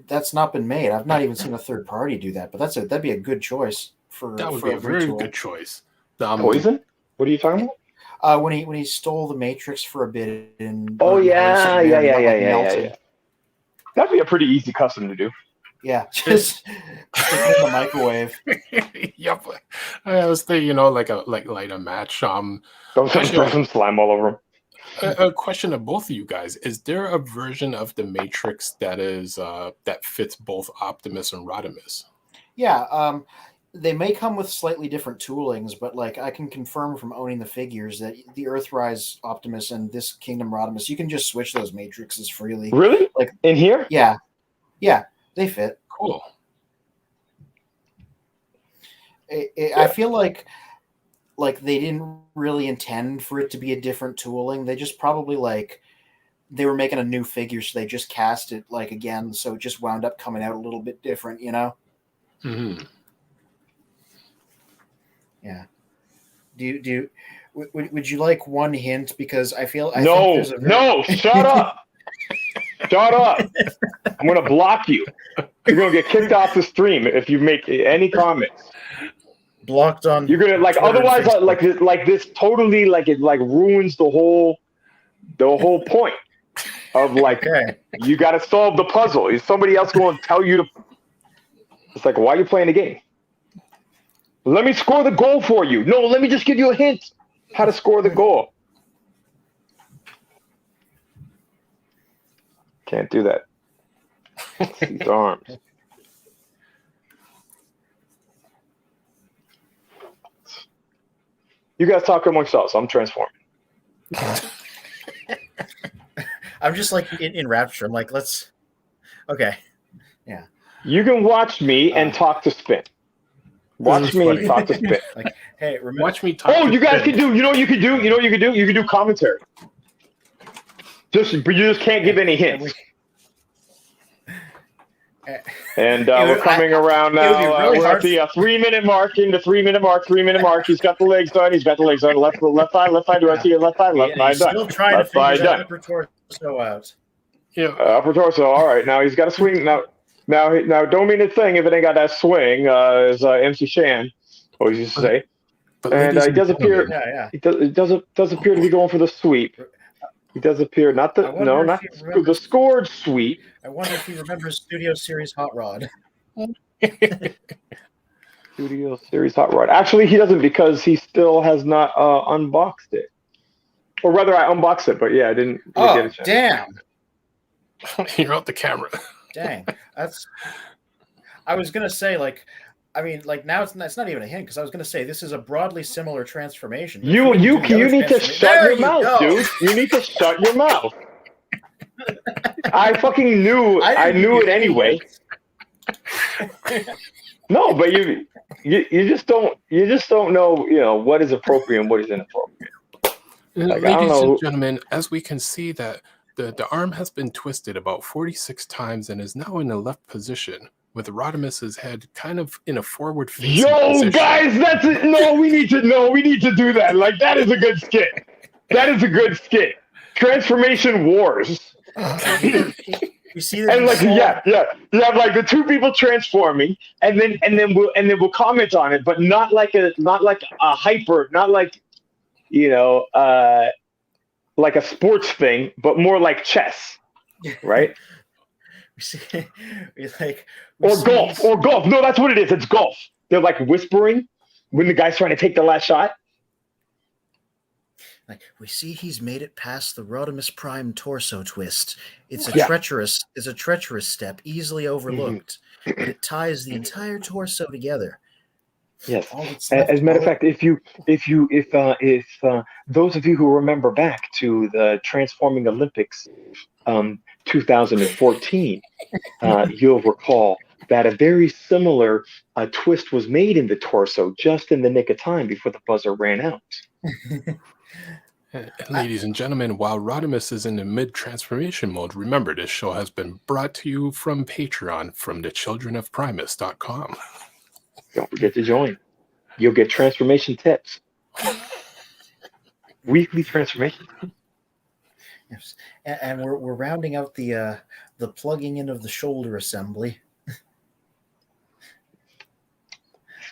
A: that's not been made. I've not even seen a third party do that, but that'd be a good choice for
C: That would
A: for
C: be a very
A: tool.
C: good choice.
F: Poison? What are you talking about?
A: When he stole the Matrix for a bit in
F: Oh
A: Burton
F: yeah,
A: House and
F: yeah,
A: then
F: yeah,
A: got,
F: yeah,
A: like,
F: yeah, yeah,
A: melted.
F: yeah. That'd be a pretty easy custom to do.
A: Yeah, just stick it in the microwave.
C: Yep. I was thinking, like light a match.
F: Don't
C: Actually,
F: throw some slime all over them.
C: A question to both of you guys: is there a version of the Matrix that is that fits both Optimus and Rodimus?
A: Yeah, they may come with slightly different toolings, but like I can confirm from owning the figures that the Earthrise Optimus and this Kingdom Rodimus, you can just switch those matrices freely.
F: Really?
A: Like
F: In here?
A: yeah, they fit.
C: Cool.
A: I feel like they didn't really intend for it to be a different tooling. They just probably they were making a new figure, so they just cast it again, so it just wound up coming out a little bit different, you know?
C: Mm-hmm.
A: Yeah. Would you like one hint? Because I think
F: No,
A: there's a
F: no, shut up. Shut up. I'm going to block you. You're going to get kicked off the stream if you make any comments.
A: blocked on.
F: You're going to
A: Twitter and
F: otherwise
A: Facebook.
F: this totally it ruins the whole point of
A: Okay.
F: you got to solve the puzzle. Is somebody else going to tell you to? It's like, why are you playing the game? Let me score the goal for you. No, let me just give you a hint how to score the goal. Can't do that. These arms. You guys talk amongst yourselves. I'm transforming.
A: I'm just in rapture. I'm like, let's. Okay.
F: You can watch me and talk to Spin. Watch me
C: funny.
F: talk to Spin.
A: Like, hey, remember?
C: Watch me talk.
F: Oh,
C: to
F: you guys
C: Finn.
F: can do. You know what you can do. You know what you can do. You can do commentary. But you just can't give any hints. And we're coming around
A: it would be
F: now.
A: really
F: We're
A: hard
F: at the 3-minute mark. In the 3-minute mark. 3-minute mark. He's got the legs on. He's got the legs on. Left side. Left side. Right here. Left side. Left
A: Yeah,
F: side.
A: still
F: Done.
A: trying to
F: Left
A: figure
F: side
A: that
F: done.
A: upper torso out.
C: Yeah.
F: Upper torso. All right. Now he's got a swing. Now, don't mean a thing if it ain't got that swing. As MC Shan always used to say.
C: But
F: And
C: ladies
F: he does
C: gentlemen,
F: appear.
A: Yeah.
F: It does appear to be going for the sweep. He does appear not
A: I wonder if he
F: the
A: remembers-
F: scored sweep.
A: I wonder if he remembers Studio Series Hot Rod.
F: Studio Series Hot Rod. Actually, he doesn't because he still has not unboxed it. Or rather, I unboxed it, but yeah, I didn't get
A: Oh,
F: a chance.
A: damn.
C: you're out the camera.
A: Dang. I was going to say, now it's not even a hint because I was going to say this is a broadly similar transformation. But
F: You
A: if we do the other
F: need to
A: transformation-
F: shut
A: There
F: your
A: you
F: mouth,
A: go.
F: dude. You need to shut your mouth. I fucking knew. I
A: didn't
F: knew
A: give
F: it
A: you any
F: anyway.
A: hints.
F: No, but you just don't know, what is appropriate and what is inappropriate. Like, I don't
C: Ladies
F: know.
C: and gentlemen, as we can see that the arm has been twisted about 46 times and is now in the left position with Rodimus's head kind of in a forward facing
F: Yo,
C: position.
F: guys, that's it. No, we need to do that. Like, that is a good skit. That is a good skit. Transformation Wars.
A: You see that?
F: And you have like the two people transforming, and then we'll comment on it, but not like a hyper, not like like a sports thing, but more like chess, right?
A: We see, we like,
F: Or golf, or golf. No, that's what it is. It's golf. They're like whispering when the guy's trying to take the last shot.
A: Like, we see he's made it past the Rodimus Prime torso twist. It's a
F: Yeah.
A: treacherous step, easily overlooked, but it ties the entire torso together.
F: Yes.
A: All that's
F: As
A: left-
F: a matter of
A: all-
F: fact, if those of you who remember back to the Transforming Olympics 2014, you'll recall that a very similar twist was made in the torso just in the nick of time before the buzzer ran out.
C: And ladies and gentlemen, while Rodimus is in the mid-transformation mode, remember this show has been brought to you from Patreon from thechildrenofprimus.com.
F: Don't forget to join. You'll get transformation tips. Weekly transformation.
A: Yes. And we're rounding out the plugging in of the shoulder assembly.
F: He's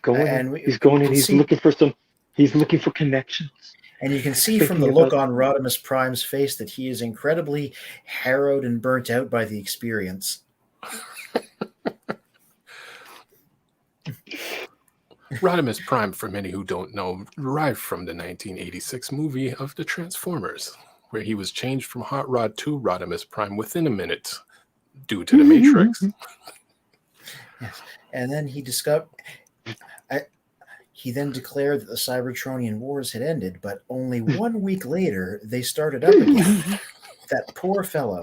F: going
A: And
F: in. He's going in.
A: we
F: He's
A: see-
F: looking for connections.
A: And you can see
F: Thinking
A: from the look
F: about-
A: on Rodimus Prime's face that he is incredibly harrowed and burnt out by the experience.
C: Rodimus Prime, for many who don't know, derived from the 1986 movie of the Transformers, where he was changed from Hot Rod to Rodimus Prime within a minute due to the Matrix.
A: Yes. And then he then declared that the Cybertronian Wars had ended, but only 1 week later they started up again. That poor fellow.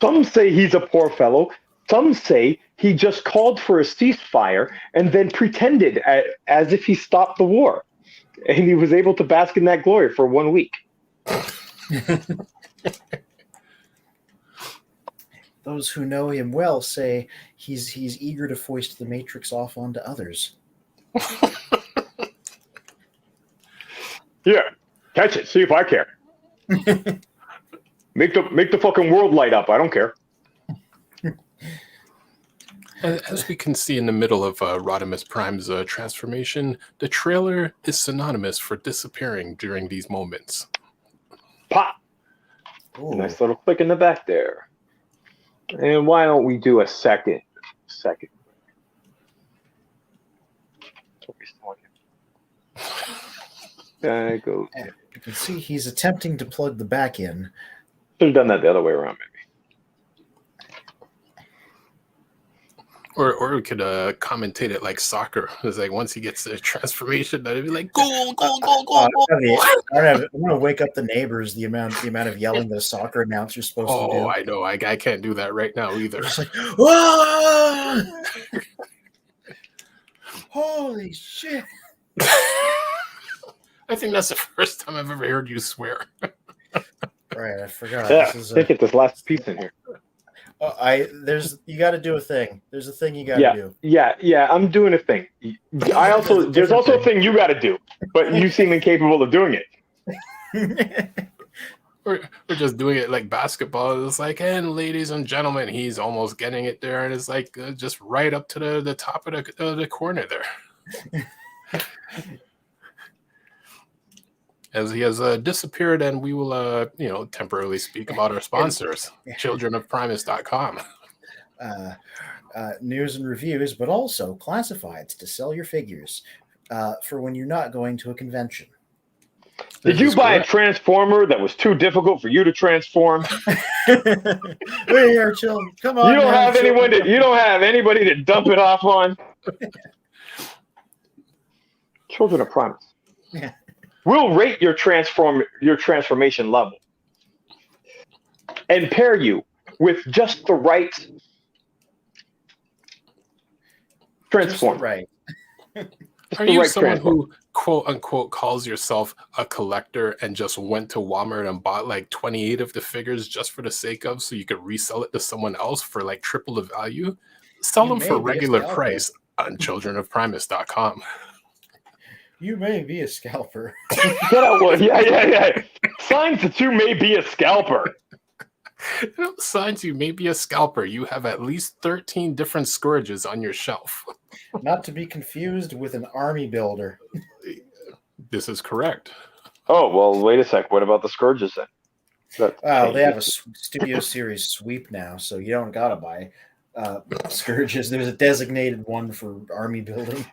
F: Some say he's a poor fellow. Some say he just called for a ceasefire and then pretended as if he stopped the war. And he was able to bask in that glory for 1 week.
A: Those who know him well say he's eager to foist the Matrix off onto others.
F: Yeah, catch it. See if I care. Make the fucking world light up. I don't care.
C: As we can see in the middle of Rodimus Prime's transformation, the trailer is synonymous for disappearing during these moments.
F: Pop.
A: Ooh.
F: Nice little click in the back there. And why don't we do a second? Guy goes.
A: You can see he's attempting to plug the back in.
F: Should have done that the other way around, maybe.
C: Or we could commentate it like soccer. It's like once he gets the transformation, that'd be like goal, goal, goal, goal, goal.
A: I'm gonna wake up the neighbors. The amount of yelling that a soccer announcer's supposed to do.
C: Oh, I know. I can't do that right now either.
A: It's like, ah! Holy shit!
F: Oh,
A: Oh,
C: I think that's the first time I've ever heard you swear.
A: Right, I forgot.
F: Yeah,
A: This is
F: get this last piece in here.
A: you got to do a thing. There's a thing you got to do.
F: Yeah. I'm doing a thing. There's also a thing you got to do, but you seem incapable of doing it.
C: We're just doing it like basketball. It's like, and ladies and gentlemen, he's almost getting it there, and it's like just right up to the top of the corner there. As he has disappeared, and we will, temporarily speak about our sponsors, childrenofprimus.com.
A: News and reviews, but also classifieds to sell your figures for when you're not going to a convention.
F: Did you buy a transformer that was too difficult for you to transform?
A: We're here, children. Come on.
F: You don't
A: man,
F: have
A: children.
F: you don't have anybody to dump it off on. Children of Primus.
A: Yeah.
F: We'll rate your transformation level and pair you with just the right transform.
A: Right.
C: Are you someone who, quote unquote, calls yourself a collector and just went to Walmart and bought like 28 of the figures just for the sake of so you could resell it to someone else for like triple the value? Sell them for regular price on childrenofprimus.com.
A: You may be a scalper.
F: Get out one. Yeah. Signs that you may be a scalper.
C: Signs you may be a scalper. You have at least 13 different scourges on your shelf.
A: Not to be confused with an army builder.
C: This is correct.
F: Oh well, wait a sec. What about the Scourges then?
A: Oh, they have a Studio Series sweep now, so you don't gotta buy Scourges. There's a designated one for army building.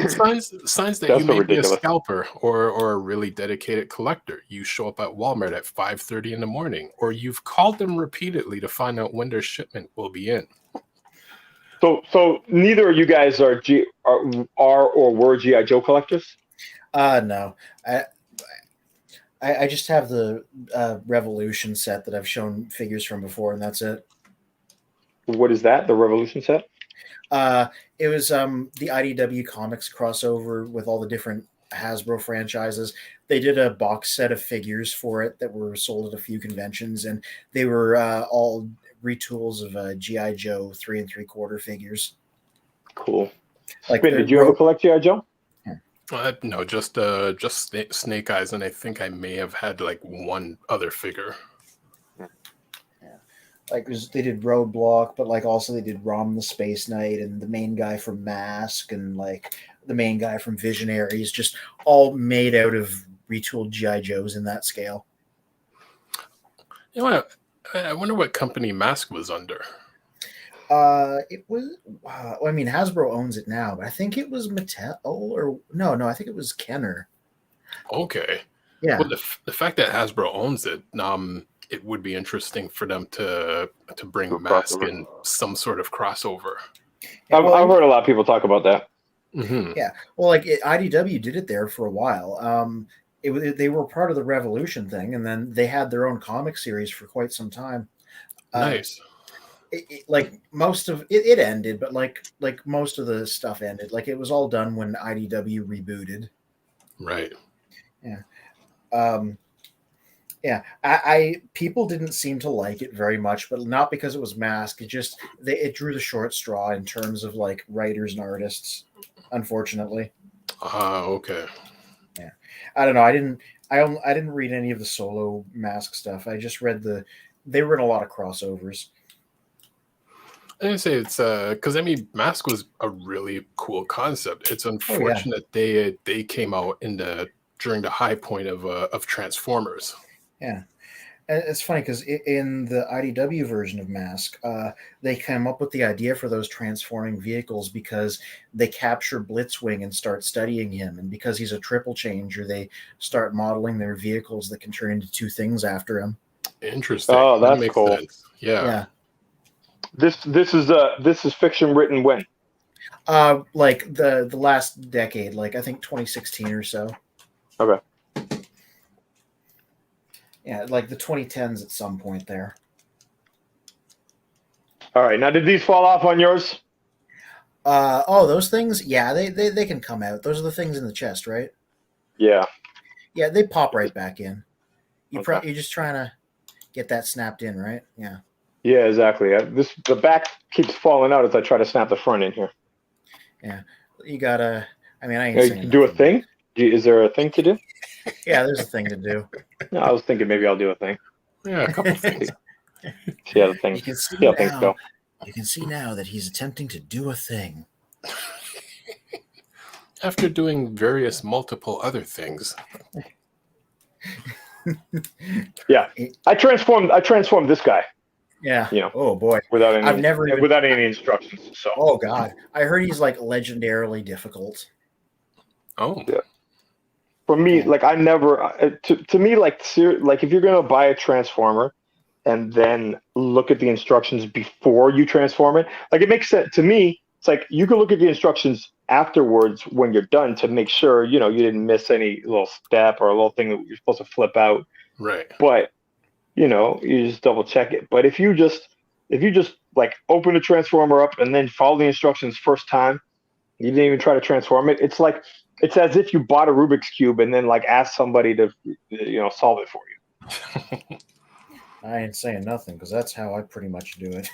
C: Signs that
F: That's
C: you
F: so
C: may be a
F: ridiculous.
C: scalper or a really dedicated collector. You show up at Walmart at 5:30 in the morning, or you've called them repeatedly to find out when their shipment will be in.
F: So neither of you guys are or were GI Joe collectors.
A: No, I just have the Revolution set that I've shown figures from before, and that's it.
F: What is that? The Revolution set?
A: It was the IDW Comics crossover with all the different Hasbro franchises. They did a box set of figures for it that were sold at a few conventions, and they were all retools of GI Joe 3 3/4 figures.
F: Cool.
A: Like
F: Spin, did you ever collect GI Joe?
C: No, just Snake Eyes, and I think I may have had like one other figure.
A: Like they did Roadblock, but like also they did Rom the Space Knight and the main guy from Mask and like the main guy from Visionaries, just all made out of retooled GI Joes in that scale.
C: You know what? I wonder what company Mask was under.
A: It was. I mean, Hasbro owns it now, but I think it was Mattel or no. I think it was Kenner.
C: Okay.
A: Yeah.
C: Well, the fact that Hasbro owns it, it would be interesting for them to bring
F: Do a
C: Mask
F: crossover.
C: in some sort of crossover.
A: Yeah, well,
F: I've heard a lot of people talk about that.
C: Mm-hmm.
A: Yeah. Well, like IDW did it there for a while. They were part of the Revolution thing, and then they had their own comic series for quite some time.
C: Nice.
A: Like most of it ended, but like most of the stuff ended. Like it was all done when IDW rebooted.
C: Right.
A: Yeah. Yeah. I people didn't seem to like it very much, but not because it was Mask. It drew the short straw in terms of like writers and artists. Unfortunately.
C: Okay.
A: Yeah. I don't know. I didn't read any of the solo Mask stuff. I just read they were in a lot of crossovers.
C: I say it's because I mean Mask was a really cool concept. It's unfortunate they came out during the high point of Transformers.
A: Yeah, and it's funny because in the IDW version of Mask, they came up with the idea for those transforming vehicles because they capture Blitzwing and start studying him, and because he's a triple changer, they start modeling their vehicles that can turn into two things after him.
C: Interesting.
F: Oh,
C: That
F: that's
C: makes
F: cool.
C: sense. Yeah.
F: This is fiction written when?
A: Like the last decade, like I think 2016 or so.
F: Okay.
A: Yeah, like the 2010s at some point there.
F: All right. Now, did these fall off on yours?
A: Those things, yeah, they can come out. Those are the things in the chest, right?
F: Yeah.
A: Yeah, they pop right back in.
F: Okay.
A: You're just trying to get that snapped in, right? Yeah.
F: Yeah, exactly. The back keeps falling out as I try to snap the front in here.
A: Yeah. You gotta. I mean, I ain't
F: You
A: saying
F: do a
A: nothing.
F: thing? Is there a thing to do?
A: Yeah, there's a thing to do.
F: No, I was thinking maybe I'll do a thing.
C: Yeah, a couple things.
F: See how things go.
A: You can see now that he's attempting to do a thing.
C: After doing various multiple other things.
F: Yeah, I transformed this guy.
A: Yeah.
F: You know,
A: Oh boy.
F: without any instructions. So.
A: Oh god. I heard he's like legendarily difficult.
C: Oh.
F: Yeah. For me, like I never. To me, like if you're gonna buy a transformer, and then look at the instructions before you transform it, like it makes sense to me. It's like you can look at the instructions afterwards when you're done to make sure you didn't miss any little step or a little thing that you're supposed to flip out.
C: Right.
F: But you just double check it. But if you just like open the transformer up and then follow the instructions first time, you didn't even try to transform it. It's as if you bought a Rubik's Cube and then like asked somebody to solve it for you.
A: I ain't saying nothing because that's how I pretty much do it.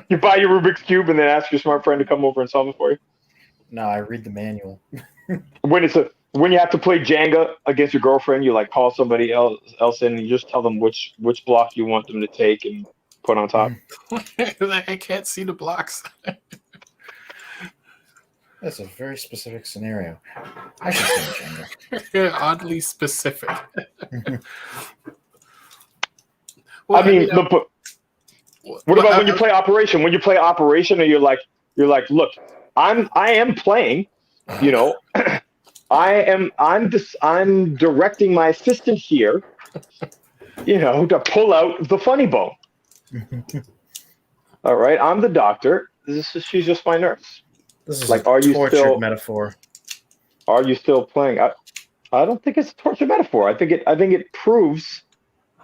F: You buy your Rubik's Cube and then ask your smart friend to come over and solve it for you.
A: No, I read the manual.
F: When you have to play Jenga against your girlfriend, you like call somebody else in and you just tell them which block you want them to take and put on top.
C: I can't see the blocks.
A: That's a very specific scenario. I should change Jenga.
C: Oddly specific.
F: I mean, look, but what about when you play Operation? When you play Operation, and you're like, look, I am playing, you know, I'm directing my assistant here, you know, to pull out the funny bone. All right, I'm the doctor. She's just my nurse.
A: This is
F: like,
A: a
F: are you
A: tortured
F: still
A: metaphor.
F: Are you still playing? I don't think it's a torture metaphor. I think it proves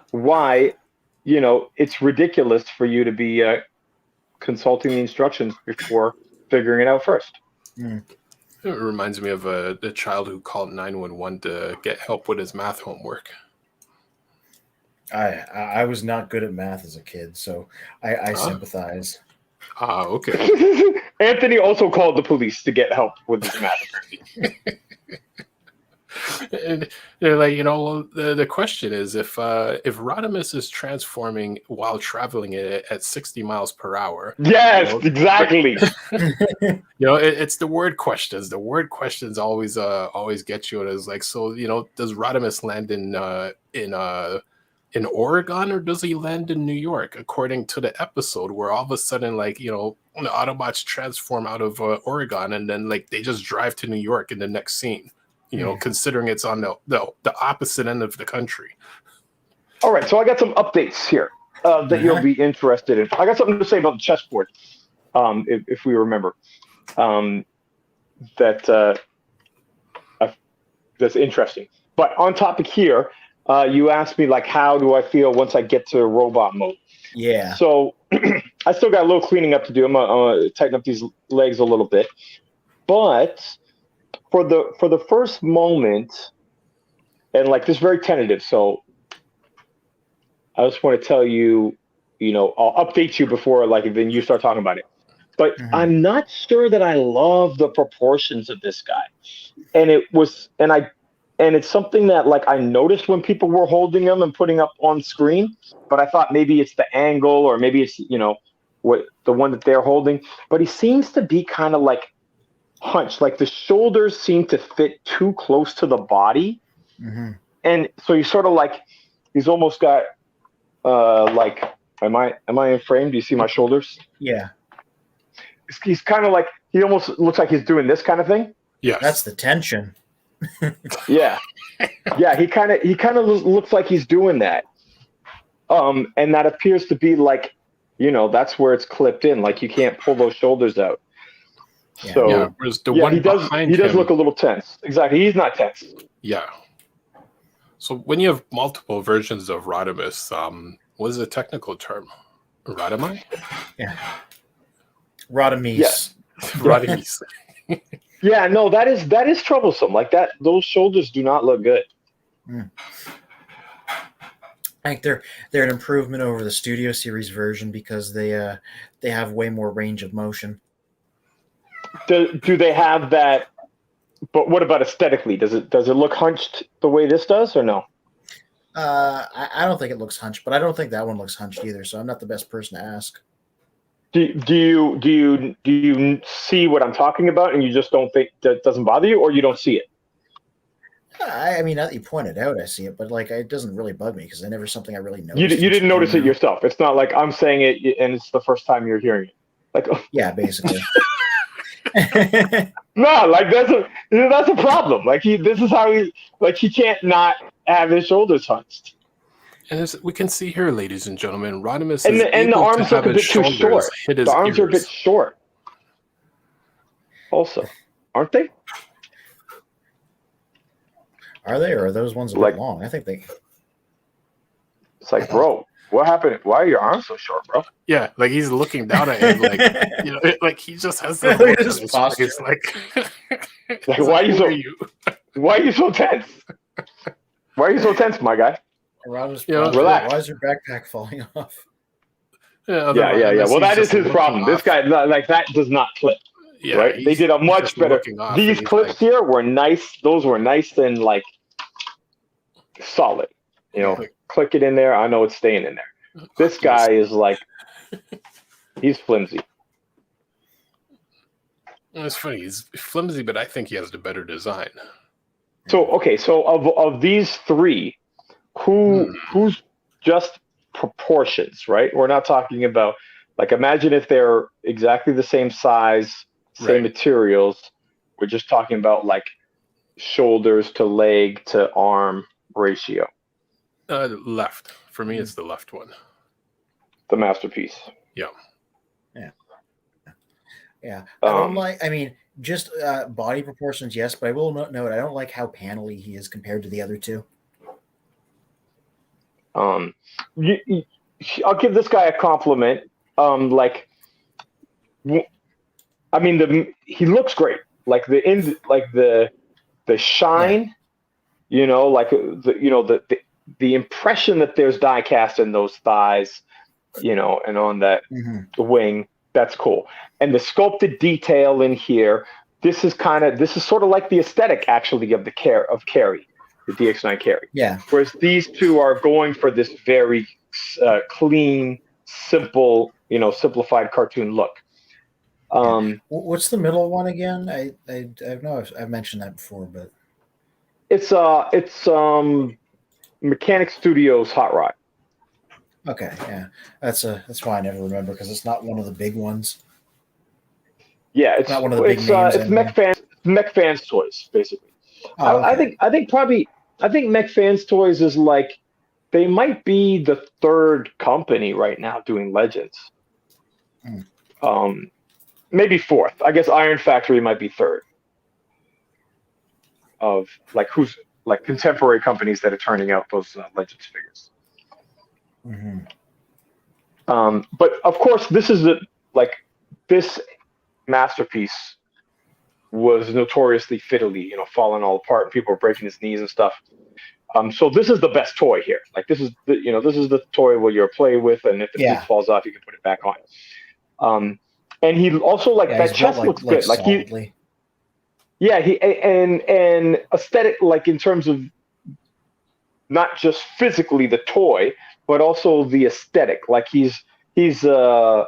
F: why, you know, it's ridiculous for you to be consulting the instructions before figuring it out first.
A: Mm.
C: It reminds me of a child who called 911 to get help with his math homework.
A: I was not good at math as a kid, so I sympathize.
C: Okay.
F: Anthony also called the police to get help with his math.
C: And they're like, you know, the question is if Rodimus is transforming while traveling at 60 miles per hour.
F: Yes,
C: you know,
F: exactly.
C: You know, it's the word questions. The word questions always get you. And it's like, so, you know, does Rodimus land in Oregon, or does he land in New York? According to the episode, where all of a sudden, like, you know, the Autobots transform out of Oregon, and then like they just drive to New York in the next scene. You know, considering it's on the opposite end of the country.
F: All right, so I got some updates here that you'll be interested in. I got something to say about the chessboard, if we remember. That's interesting. But on topic here, you asked me, like, how do I feel once I get to robot mode?
A: Yeah.
F: So I still got a little cleaning up to do. I'm gonna tighten up these legs a little bit, but for the first moment, and like this is very tentative, so I just want to tell you, you know, I'll update you before, like, then you start talking about it. But I'm not sure that I love the proportions of this guy, and it's something that, like, I noticed when people were holding him and putting up on screen, but I thought maybe it's the angle, or maybe it's, you know, what the one that they're holding. But he seems to be kind of like hunched, like the shoulders seem to fit too close to the body, and so he's sort of like, he's almost got like, am I in frame? Do you see my shoulders?
A: Yeah.
F: He's kind of like, he almost looks like he's doing this kind of thing.
C: Yeah,
A: That's the tension.
F: Yeah. He kind of looks like he's doing that. And that appears to be like, you know, that's where it's clipped in. Like, you can't pull those shoulders out.
A: Yeah.
F: So
C: yeah. Whereas the one
F: he does
C: behind
F: look a little tense. Exactly. He's not tense.
C: Yeah. So when you have multiple versions of Rodimus, what is the technical term? Rodimi?
A: Yeah. Rodimus.
F: Yeah.
C: Rodimus.
F: Yeah, no, that is troublesome. Like that, those shoulders do not look good.
A: I think they're an improvement over the Studio Series version because they have way more range of motion.
F: Do they have that? But what about aesthetically? Does it look hunched the way this does, or no?
A: I don't think it looks hunched, but I don't think that one looks hunched either. So I'm not the best person to ask.
F: Do you see what I'm talking about, and you just don't think that doesn't bother you, or you don't see it?
A: I mean, now that you pointed out, I see it, but like it doesn't really bug me because I never something I really noticed.
F: You didn't notice it yourself. It's not like I'm saying it and it's the first time you're hearing it. Like,
A: yeah, basically.
F: No, like that's a problem. Like this is how he can't not have his shoulders hunched.
C: And as we can see here, ladies and gentlemen, Rodimus
F: And
C: is
F: the
C: able
F: arms
C: to
F: look
C: have
F: a
C: his
F: bit too
C: shoulders
F: short.
C: hit his
F: The arms are a bit
C: ears.
F: short. Also, aren't they?
A: Are they, or are those ones a
F: Like-
A: bit long? I think they.
F: It's like, bro, what happened? Why are your arms so short, bro?
C: Yeah, like he's looking down at him, like, you know, like he just has the
A: Look
C: look
A: at
C: on
A: his
C: his
A: posture.
C: face, like,
F: Like, why are you
C: who
F: so-
C: are you?
F: Why are you so tense? Why are you so tense, my guy?
A: Rodimus,
C: Yeah,
F: relax.
A: Why is your backpack falling off?
C: Yeah.
F: Yeah. Well, that is
C: he's just
F: his
C: looking
F: problem. This
C: off.
F: guy, like, that does not clip.
C: Yeah,
F: Right? They
C: he's-
F: did a
C: he's
F: much
C: just
F: better.
C: looking off,
F: These
C: and he's
F: clips
C: like,
F: here were nice. Those were nice and like solid. You know,
C: Like-
F: click it in there. I know it's staying in there. This guy is like, he's flimsy.
C: It's funny. He's flimsy, but I think he has the better design.
F: So okay, so of these three, who's just proportions, right? We're not talking about like imagine if they're exactly the same size, same
C: Right.
F: materials. We're just talking about like shoulders to leg to arm ratio.
C: Left. For me, it's the left one.
F: The masterpiece.
C: Yeah.
A: Yeah, I don't like. I mean, just body proportions, yes, but I will note I don't like how panely he is compared to the other two.
F: I'll give this guy a compliment. Like, I mean, he looks great. Like the shine, you know, like the impression that there's die cast in those thighs, you know, and on that wing. That's cool. And the sculpted detail in here, this is sort of like the aesthetic actually of Carry, the DX9 Carry.
A: Yeah.
F: Whereas these two are going for this very clean, simple, you know, simplified cartoon look.
A: What's the middle one again? I know I've mentioned that before, but
F: it's Mechanic Studios Hot Rod.
A: okay, yeah, that's why I never remember because it's not one of the big ones.
F: Yeah, it's
A: not one of the big names.
F: It's Mech Fans Toys, basically.
A: Oh, okay.
F: I think Mech Fans Toys is like they might be the third company right now doing Legends. Maybe fourth. I guess Iron Factory might be third. Of like who's like contemporary companies that are turning out those Legends figures. But of course, this masterpiece was notoriously fiddly, you know, falling all apart, and people were breaking his knees and stuff. So this is the best toy here. Like this is the toy where you're playing with, and if the piece falls off, you can put it back on. And he also that chest looks good. Like
A: solidly.
F: he and aesthetic, like in terms of not just physically the toy, but also the aesthetic. Like he's more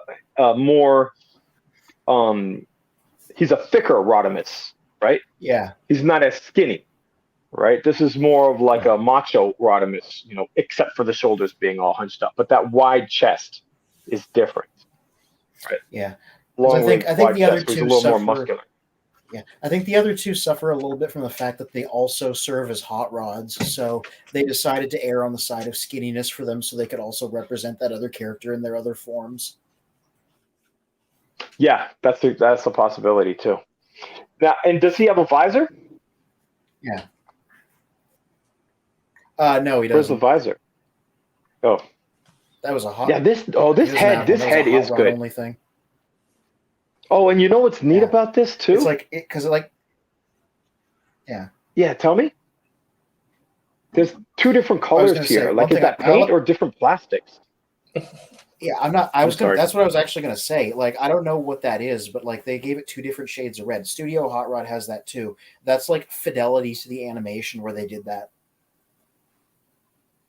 F: he's a thicker Rodimus, right?
A: Yeah.
F: He's not as skinny, right? This is more of like a macho Rodimus, you know, except for the shoulders being all hunched up. But that wide chest is different, right?
A: Yeah.
F: Long
A: I think the other two
F: a little
A: suffer,
F: more muscular.
A: Yeah, I think the other two suffer a little bit from the fact that they also serve as hot rods. So they decided to err on the side of skinniness for them, so they could also represent that other character in their other forms.
F: Yeah, that's a possibility too. Now, and does he have a visor?
A: Yeah. No, he doesn't.
F: Where's the visor? Oh,
A: that was a hot.
F: Yeah, this head is good.
A: Only thing.
F: Oh, and you know what's neat about this too?
A: It's like yeah.
F: Yeah, tell me. There's two different colors here. Like, is that paint or different plastics?
A: Yeah, I'm not. That's what I was actually gonna say. Like, I don't know what that is, but like they gave it two different shades of red. Studio Hot Rod has that too. That's like fidelity to the animation where they did that.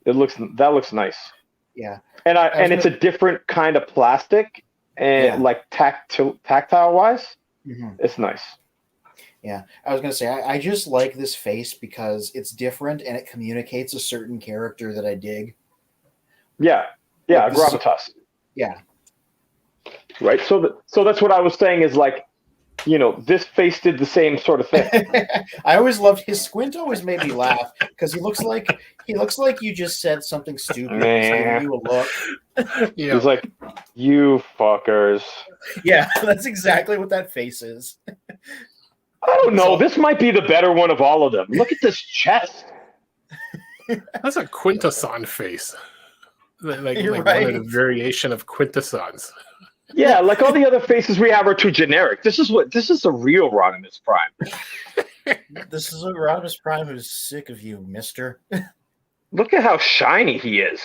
F: That looks nice.
A: Yeah,
F: and it's a different kind of plastic, and like tactile wise, it's nice.
A: Yeah, I was gonna say I just like this face because it's different and it communicates a certain character that I dig.
F: Yeah,
A: like
F: gravitas.
A: Yeah.
F: Right. So that's what I was saying is like, you know, this face did the same sort of thing.
A: I always loved his squint. Always made me laugh because he looks like you just said something stupid. He's giving you a look.
F: Yeah. He's like, you fuckers.
A: Yeah, that's exactly what that face is.
F: I don't know. This might be the better one of all of them. Look at this chest.
C: That's a Quintesson face. Like
A: You're
C: one
A: right.
C: of the variation of Quintessons.
F: Yeah, like all the other faces we have are too generic. This is the real Rodimus Prime.
A: This is a Rodimus Prime who's sick of you, mister.
F: Look at how shiny he is.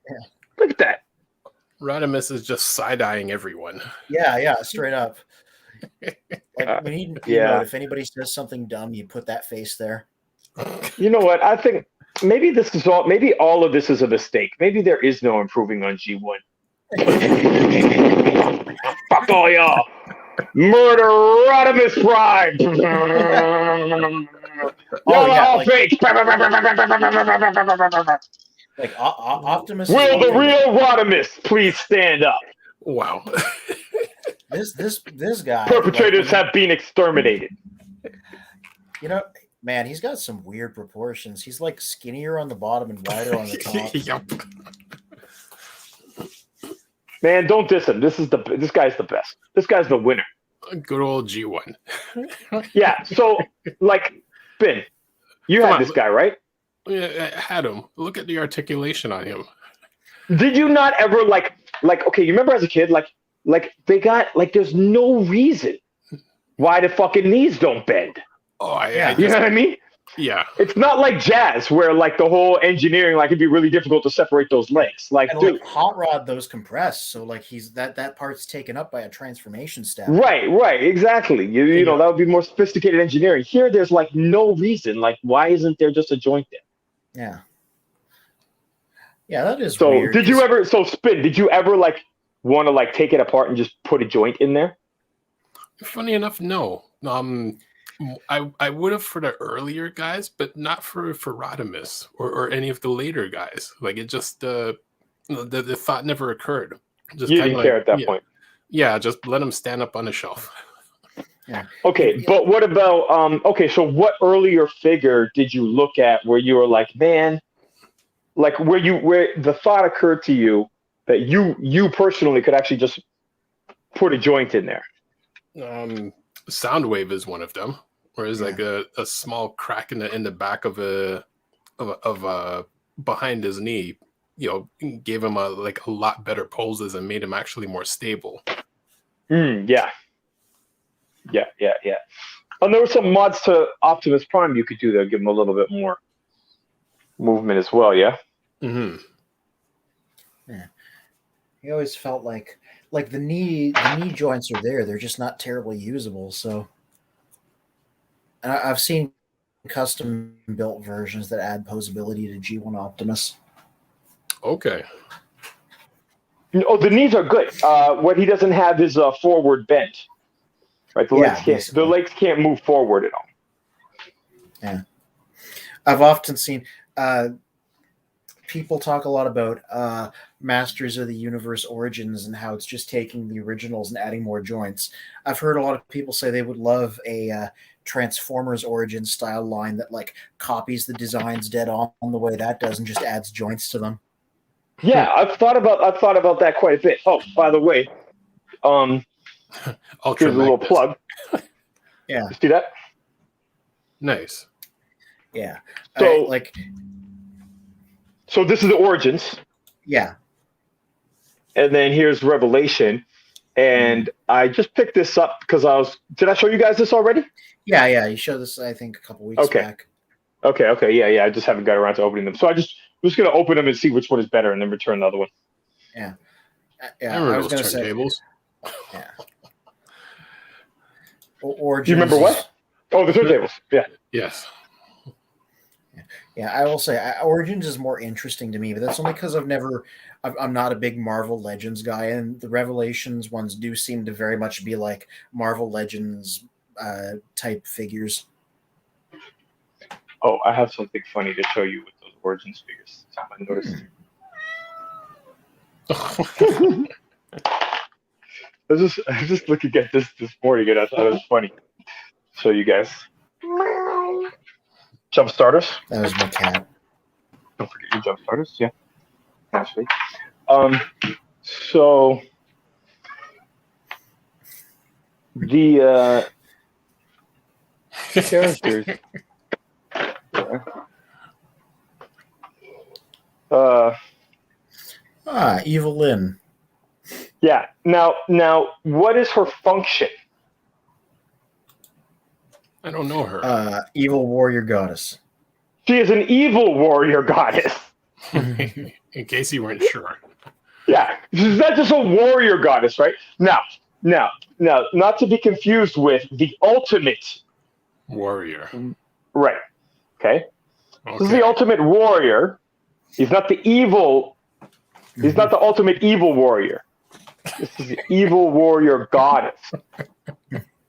A: Yeah.
F: Look at that.
C: Rodimus is just side-eyeing everyone.
A: Yeah, straight up. Like when you know, if anybody says something dumb, you put that face there.
F: You know what? I think maybe all of this is a mistake. Maybe there is no improving on G1. Fuck all y'all. Murder RODIMUS Prime. Y'all are all fake.
A: Like Optimus.
F: Will the real RODIMUS please stand up?
C: Wow.
A: This guy.
F: Perpetrators have been exterminated.
A: You know, man, he's got some weird proportions. He's like skinnier on the bottom and wider on the top.
C: Yep.
F: Man, don't diss him. This guy's the best. This guy's the winner.
C: Good old G1.
F: Yeah. So, like, Ben, you
C: Come
F: had
C: on.
F: this guy, right?
C: Yeah, I had him. Look at the articulation on him.
F: Did you not ever like? Okay, you remember as a kid, like they got like there's no reason why the fucking knees don't bend.
C: Oh,
F: You know what I mean?
C: Yeah.
F: It's not like jazz where like the whole engineering like it'd be really difficult to separate those legs. Like,
A: And
F: dude,
A: like Hot Rod, those compress, so like he's that part's taken up by a transformation step.
F: right, exactly. You know that would be more sophisticated engineering. Here, there's like no reason. Like, why isn't there just a joint there?
A: Yeah. Yeah, that is
F: So
A: weird.
F: did you ever? So Spin, did you ever like want to like take it apart and just put a joint in there?
C: Funny enough, no. I would have for the earlier guys, but not for Rodimus or any of the later guys. Like it just the thought never occurred. Just
F: You
C: kinda
F: didn't care at that point.
C: Yeah, just let him stand up on a shelf.
A: Yeah.
F: Okay, but what about okay, so what earlier figure did you look at where you were like, man, like where the thought occurred to you that you personally could actually just put a joint in there?
C: Soundwave is one of them, where it's like a small crack in the back of a behind his knee, gave him a lot better poses and made him actually more stable.
F: Yeah. And there were some mods to Optimus Prime you could do there, give him a little bit more movement as well. Yeah.
C: Mm-hmm.
A: Yeah. He always felt like the knee joints are there. They're just not terribly usable. So and I've seen custom built versions that add posability to G1 Optimus.
C: Okay.
F: Oh, the knees are good. What he doesn't have is a forward bend. Right, the legs can't move forward at all.
A: Yeah, I've often seen people talk a lot about Masters of the Universe Origins and how it's just taking the originals and adding more joints. I've heard a lot of people say they would love a Transformers Origins style line that like copies the designs dead on the way that does and just adds joints to them.
F: Yeah, I've thought about that quite a bit. Oh, by the way,
C: Ultra
F: here's a little
C: Magnus.
F: plug.
A: Yeah,
F: You see that?
C: Nice.
A: yeah.
F: So so this is the Origins,
A: Yeah.
F: and then here's Revelation, and I just picked this up because did I show you guys this already?
A: Yeah. You showed this, I think, a couple weeks back.
F: Okay, yeah. I just haven't got around to opening them, so I'm just gonna open them and see which one is better, and then return the other one.
A: Yeah.
C: I
A: was
C: remember those
A: gonna
C: turntables.
A: Yeah. Origins.
F: Do you remember what? Oh, the turntables. Yeah.
C: Yes.
A: Yeah, I will say Origins is more interesting to me, but that's only because I'm not a big Marvel Legends guy, and the Revelations ones do seem to very much be like Marvel Legends type figures.
F: Oh, I have something funny to show you with those Origins figures. I noticed. I was just looking at this morning, and I thought it was funny. Show you guys. Jump starters.
A: That was my cat.
F: Don't forget your jump starters. Yeah, actually. So the characters.
A: Evil Lynn.
F: Yeah. Now, what is her function?
C: I don't know her.
A: Evil warrior goddess.
F: She is an evil warrior goddess.
C: In case you weren't sure.
F: Yeah, she's not just a warrior goddess, right? Now, not to be confused with the ultimate
C: Warrior.
F: right. Okay. This is the ultimate warrior. He's not the evil. He's not the ultimate evil warrior. This is the evil warrior goddess.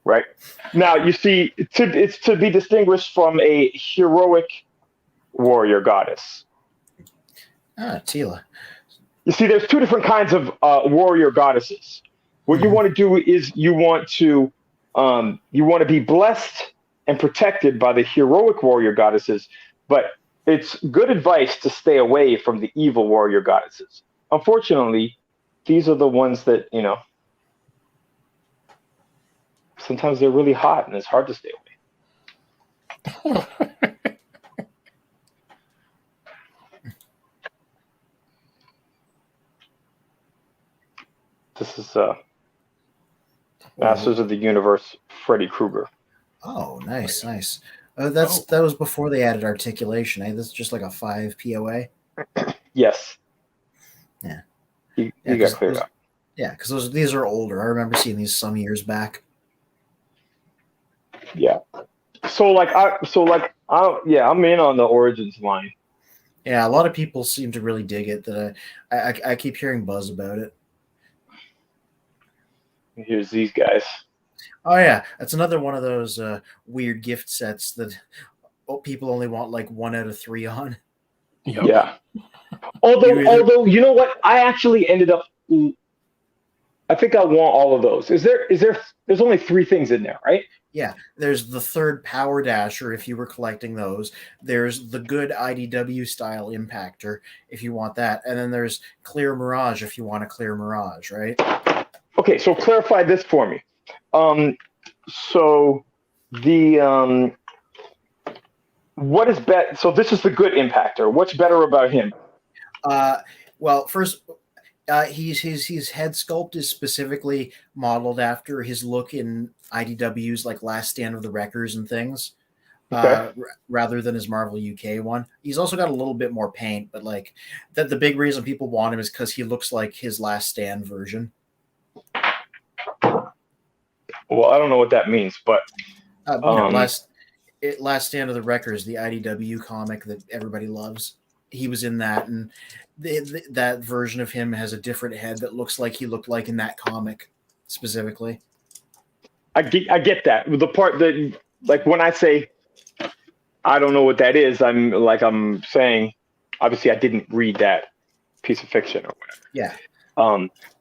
F: Right. Now, you see, it's to be distinguished from a heroic warrior goddess.
A: Tila.
F: You see, there's two different kinds of warrior goddesses. What you want to do is you want to be blessed and protected by the heroic warrior goddesses, but it's good advice to stay away from the evil warrior goddesses. Unfortunately, these are the ones that, sometimes they're really hot and it's hard to stay away. This is Masters of the Universe, Freddy Krueger.
A: Oh, nice. That was before they added articulation. This is just like a 5 POA.
F: Yes.
A: Yeah.
F: He got cleared up.
A: Yeah, because these are older. I remember seeing these some years back.
F: Yeah. I'm in on the Origins line.
A: Yeah, a lot of people seem to really dig it. That I keep hearing buzz about it.
F: Here's these guys.
A: Oh yeah, that's another one of those weird gift sets that people only want like 1 out of 3 on.
C: Yep.
F: Yeah. Although you know what, I actually ended up. I think I want all of those. There's only 3 things in there, right?
A: Yeah, there's the 3rd Power Dasher if you were collecting those. There's the good IDW style Impactor if you want that, and then there's Clear Mirage if you want a Clear Mirage, right?
F: Okay, so clarify this for me. So the what is better? So this is the good Impactor. What's better about him?
A: Well, first. His head sculpt is specifically modeled after his look in IDW's like Last Stand of the Wreckers and things, rather than his Marvel UK one. He's also got a little bit more paint, but like that the big reason people want him is because he looks like his Last Stand version.
F: Well, I don't know what that means, but
A: Last Stand of the Wreckers, the IDW comic that everybody loves. He was in that, and that version of him has a different head that looks like he looked like in that comic specifically.
F: I get that. The part that, like, when I say I don't know what that is, I'm saying, obviously I didn't read that piece of fiction or whatever.
A: Yeah.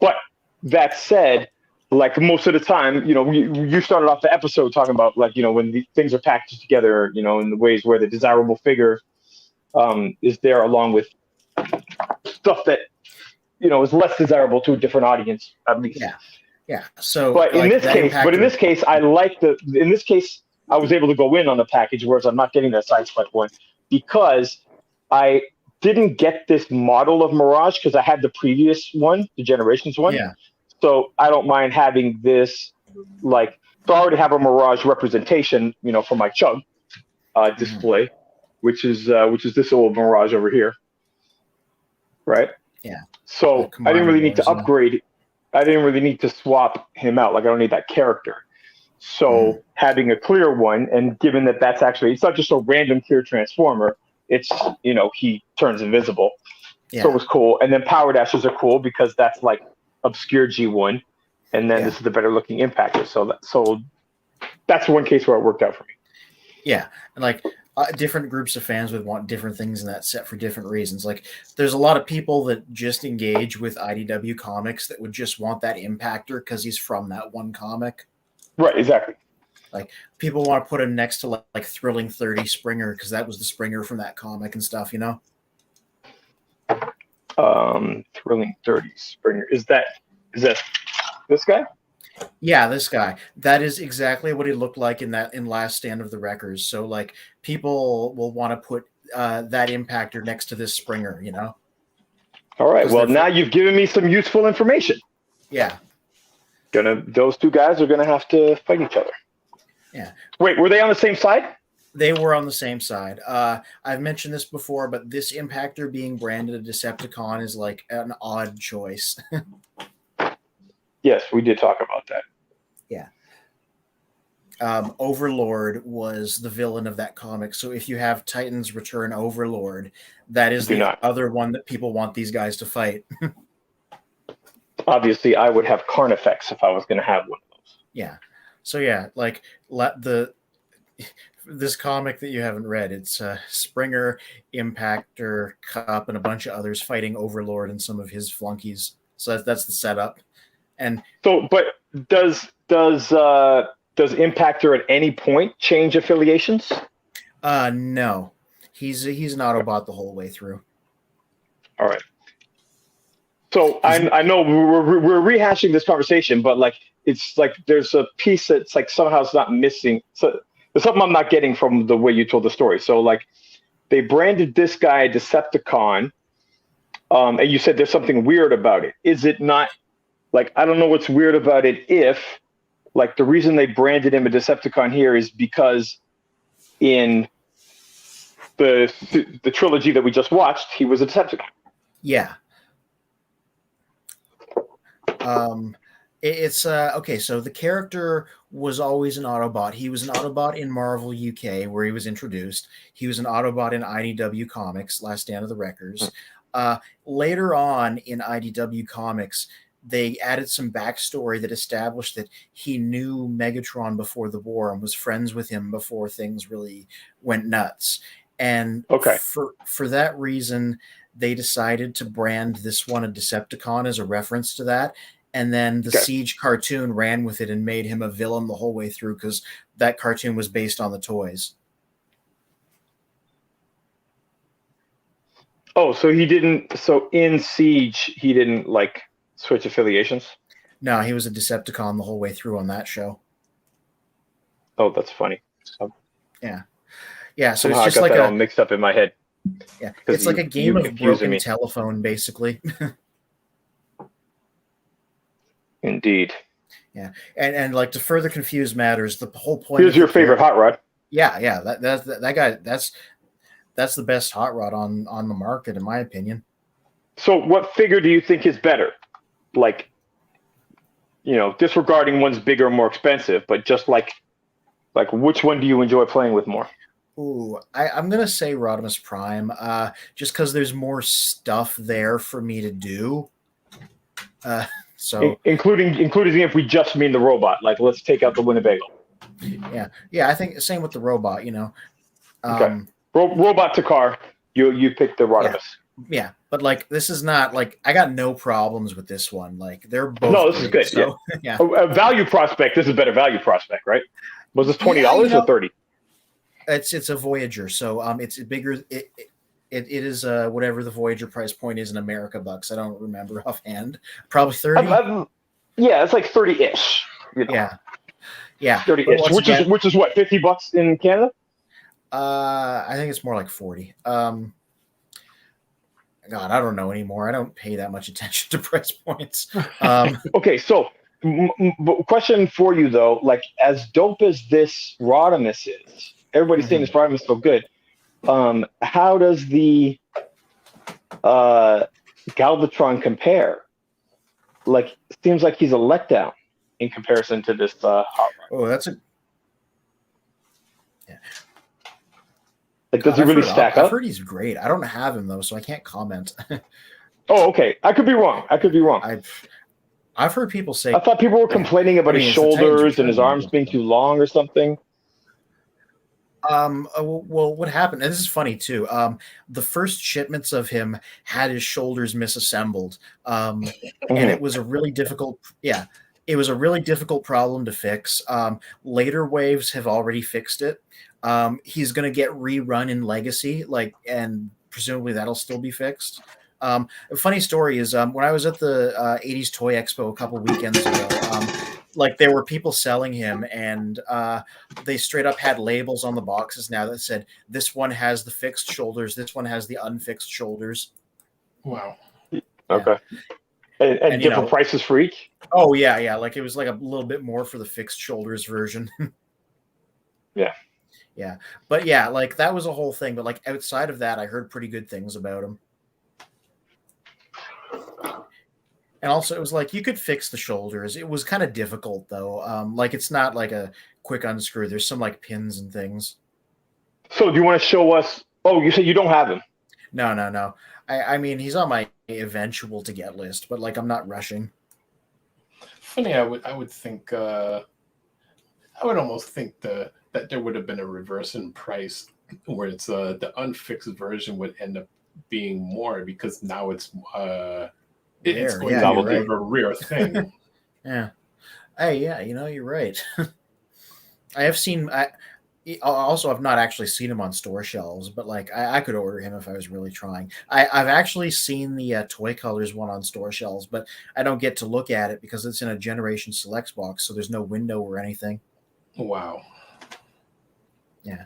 F: But that said, like most of the time, you started off the episode talking about like, when the things are packaged together, in the ways where the desirable figure is there along with stuff that is less desirable to a different audience, at least.
A: Yeah. So,
F: but in this case, I like in this case, I was able to go in on the package, whereas I'm not getting that sideswipe one because I didn't get this model of Mirage because I had the previous one, the Generations one.
A: Yeah.
F: So I don't mind having this, like, so I already have a Mirage representation, for my Chug display. Which is this old Mirage over here, right?
A: Yeah.
F: So I didn't really need to upgrade. I didn't really need to swap him out. Like I don't need that character. So having a clear one, and given that that's actually, it's not just a random clear transformer. It's he turns invisible. Yeah. So it was cool. And then Power Dashes are cool because that's like obscure G1, and then this is the better looking Impactor. So that's one case where it worked out for me.
A: Yeah, and like. Different groups of fans would want different things in that set for different reasons. Like, there's a lot of people that just engage with IDW comics that would just want that Impactor because he's from that one comic.
F: Right, exactly.
A: Like, people want to put him next to like Thrilling 30 Springer because that was the Springer from that comic and stuff,
F: Thrilling 30 Springer. Is that this guy?
A: Yeah, this guy. That is exactly what he looked like in Last Stand of the Wreckers. So like people will want to put that Impactor next to this Springer,
F: All right. Well, now you've given me some useful information.
A: Yeah.
F: Those two guys are gonna have to fight each other.
A: Yeah.
F: Wait, were they on the same side?
A: They were on the same side. I've mentioned this before, but this Impactor being branded a Decepticon is like an odd choice.
F: Yes, we did talk about that.
A: Yeah. Overlord was the villain of that comic. So if you have Titans Return Overlord, that is the other one that people want these guys to fight.
F: obviously I would have Carnifex if I was going to have one of those.
A: Yeah. So yeah, like this comic that you haven't read, it's Springer, Impactor, Cup, and a bunch of others fighting Overlord and some of his flunkies. So that's the setup. And
F: so, but does Impactor at any point change affiliations?
A: No, he's an Autobot the whole way through.
F: All right. So I know we're rehashing this conversation, but like it's like there's a piece that's like somehow it's not missing. So there's something I'm not getting from the way you told the story. So like they branded this guy a Decepticon, and you said there's something weird about it. Is it not? Like I don't know what's weird about it. If like the reason they branded him a Decepticon here is because in the trilogy that we just watched, he was a Decepticon.
A: Yeah. It's okay. So the character was always an Autobot. He was an Autobot in Marvel UK, where he was introduced. He was an Autobot in IDW Comics, Last Stand of the Wreckers. Later on in IDW Comics, they added some backstory that established that he knew Megatron before the war and was friends with him before things really went nuts. And for that reason, they decided to brand this one a Decepticon as a reference to that. And then the Siege cartoon ran with it and made him a villain the whole way through because that cartoon was based on the toys.
F: Oh, so he didn't. So in Siege, he didn't like switch affiliations.
A: No, he was a Decepticon the whole way through on that show.
F: Oh, that's funny.
A: Yeah. So
F: somehow
A: it's just
F: I got
A: like
F: that all mixed up in my head.
A: Yeah, it's like a game of broken telephone, basically.
F: Indeed.
A: Yeah, and like to further confuse matters, the whole point.
F: Here's your favorite hot rod.
A: Yeah, that guy. That's the best hot rod on the market, in my opinion.
F: So, what figure do you think is better? Like, disregarding one's bigger, more expensive, but just like which one do you enjoy playing with more?
A: Ooh, I'm gonna say Rodimus Prime, just because there's more stuff there for me to do. So
F: including if we just mean the robot, like let's take out the Winnebago.
A: Yeah, I think same with the robot.
F: Okay. Robot to car, you pick the Rodimus.
A: Yeah, but like this is not like I got no problems with this one. Like they're both.
F: No, this is good. So, yeah. A value prospect. This is a better value prospect, right? Was this $20 or $30?
A: It's a Voyager, so it's bigger. It is whatever the Voyager price point is in America bucks. I don't remember offhand. Probably 30.
F: Yeah, it's like 30-ish.
A: Yeah,
F: 30-ish. Which is what, $50 in Canada?
A: I think it's more like 40. God, I don't know anymore. I don't pay that much attention to price points.
F: Okay, so question for you though, like as dope as this Rodimus is, everybody's saying this Rodimus is so good. How does the Galvatron compare? Like, it seems like he's a letdown in comparison to this hot rod.
A: Oh, that's a. Yeah.
F: Like, does he really stack up?
A: I've heard he's great. I don't have him though, so I can't comment.
F: Oh, okay. I could be wrong.
A: I've heard people say.
F: I thought people were complaining about his shoulders and his arms being too long or something.
A: Well, what happened, and this is funny too, the first shipments of him had his shoulders misassembled, and it was a really difficult problem to fix. Later waves have already fixed it. He's going to get rerun in Legacy, and presumably that'll still be fixed. A funny story is when I was at the 80s Toy Expo a couple weekends ago, there were people selling him, and they straight up had labels on the boxes now that said, this one has the fixed shoulders, this one has the unfixed shoulders.
C: Wow.
F: Okay. And different prices for each?
A: Oh, yeah. Like, it was like a little bit more for the fixed shoulders version.
F: Yeah.
A: Yeah. But yeah, like, that was a whole thing. But, like, outside of that, I heard pretty good things about him. And also, it was like you could fix the shoulders. It was kind of difficult, though. It's not like a quick unscrew. There's some like pins and things.
F: So, do you want to show us? Oh, you said you don't have him.
A: No. I mean, he's on my eventual to get list, but like I'm not rushing.
C: funny. I would think. I would almost think that there would have been a reverse in price, where it's the unfixed version would end up being more because now it's it's
A: Rare.
C: going
A: Yeah,
C: to be a
A: you're
C: bit
A: right.
C: of a rare thing.
A: Yeah. Hey, yeah, you're right. I have seen. Also, I've not actually seen him on store shelves, but like I could order him if I was really trying. I've actually seen the Toy Colors one on store shelves, but I don't get to look at it because it's in a Generation Selects box, so there's no window or anything.
C: Wow.
A: Yeah,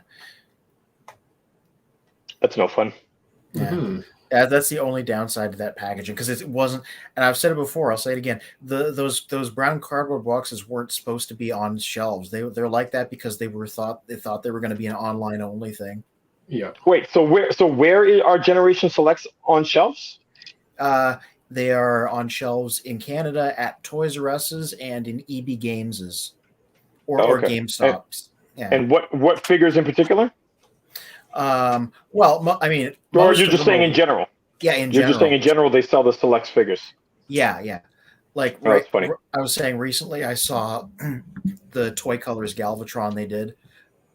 F: That's no fun.
A: yeah.
C: Mhm.
A: That's the only downside to that packaging because it wasn't. And I've said it before. I'll say it again. Those brown cardboard boxes weren't supposed to be on shelves. They're like that because they thought they were going to be an online only thing.
C: Yeah.
F: Wait, so are Generation Selects on shelves?
A: They are on shelves in Canada at Toys R Us's and in EB Games's or
F: Okay.
A: GameStop's. Yeah.
F: And what figures in particular?
A: Well, I mean,
F: Or
A: most
F: you're
A: of
F: just
A: them
F: saying
A: are-
F: in general?
A: Yeah, in
F: You're
A: general.
F: just saying in general they sell the Selects figures.
A: Yeah. Like
F: Oh, that's funny.
A: I was saying recently, I saw the Toy Colors Galvatron they did,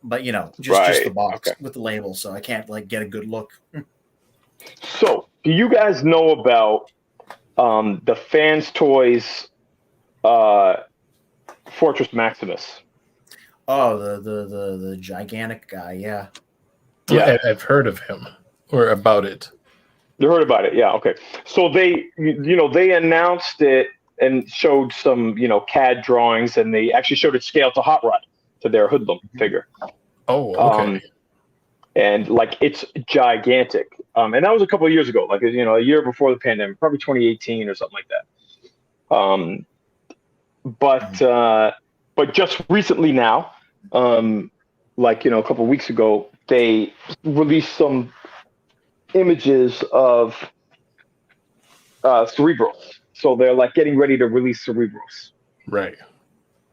A: but just the
F: Right,
A: box
F: okay.
A: with the label, so I can't like get a good look.
F: So, do you guys know about the Fans Toys Fortress Maximus?
A: Oh, the gigantic guy, yeah.
F: Yeah.
C: I've heard of him or about it.
F: You heard about it, yeah. Okay, so they announced it and showed some CAD drawings, and they actually showed it scaled to Hot Rod, to their Hoodlum figure.
C: Oh, okay.
F: And like it's gigantic. And that was a couple of years ago, like a year before the pandemic, probably 2018 or something like that. But just recently now, like a couple of weeks ago, they released some images of Cerebros. So they're like getting ready to release Cerebros.
C: Right.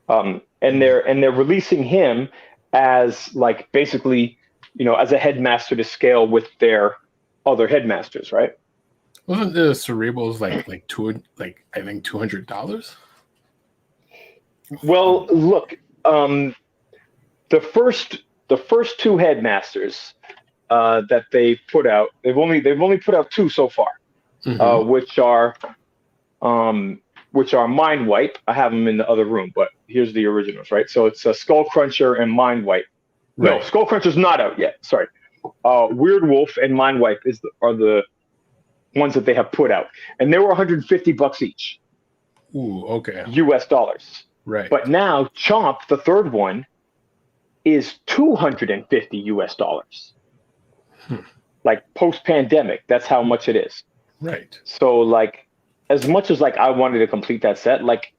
F: And they're releasing him as like basically as a headmaster to scale with their other headmasters, right?
C: Wasn't the Cerebrals like I think $200?
F: Well, look, the first two headmasters that they put out, they've only put out two so far,
C: Mhm.
F: which are Mind Wipe. I have them in the other room, but here's the originals, right? So it's a Skull Cruncher and Mind Wipe. No,
C: Right.
F: Skull Cruncher's not out yet. Sorry. Weird Wolf and Mind Wipe are the ones that they have put out, and they were $150 each,
C: Ooh, okay.
F: US dollars.
C: Right.
F: But now Chomp, the third one, is $250 US dollars. Like post-pandemic, that's how much it is.
C: Right.
F: So like, as much as like I wanted to complete that set, like,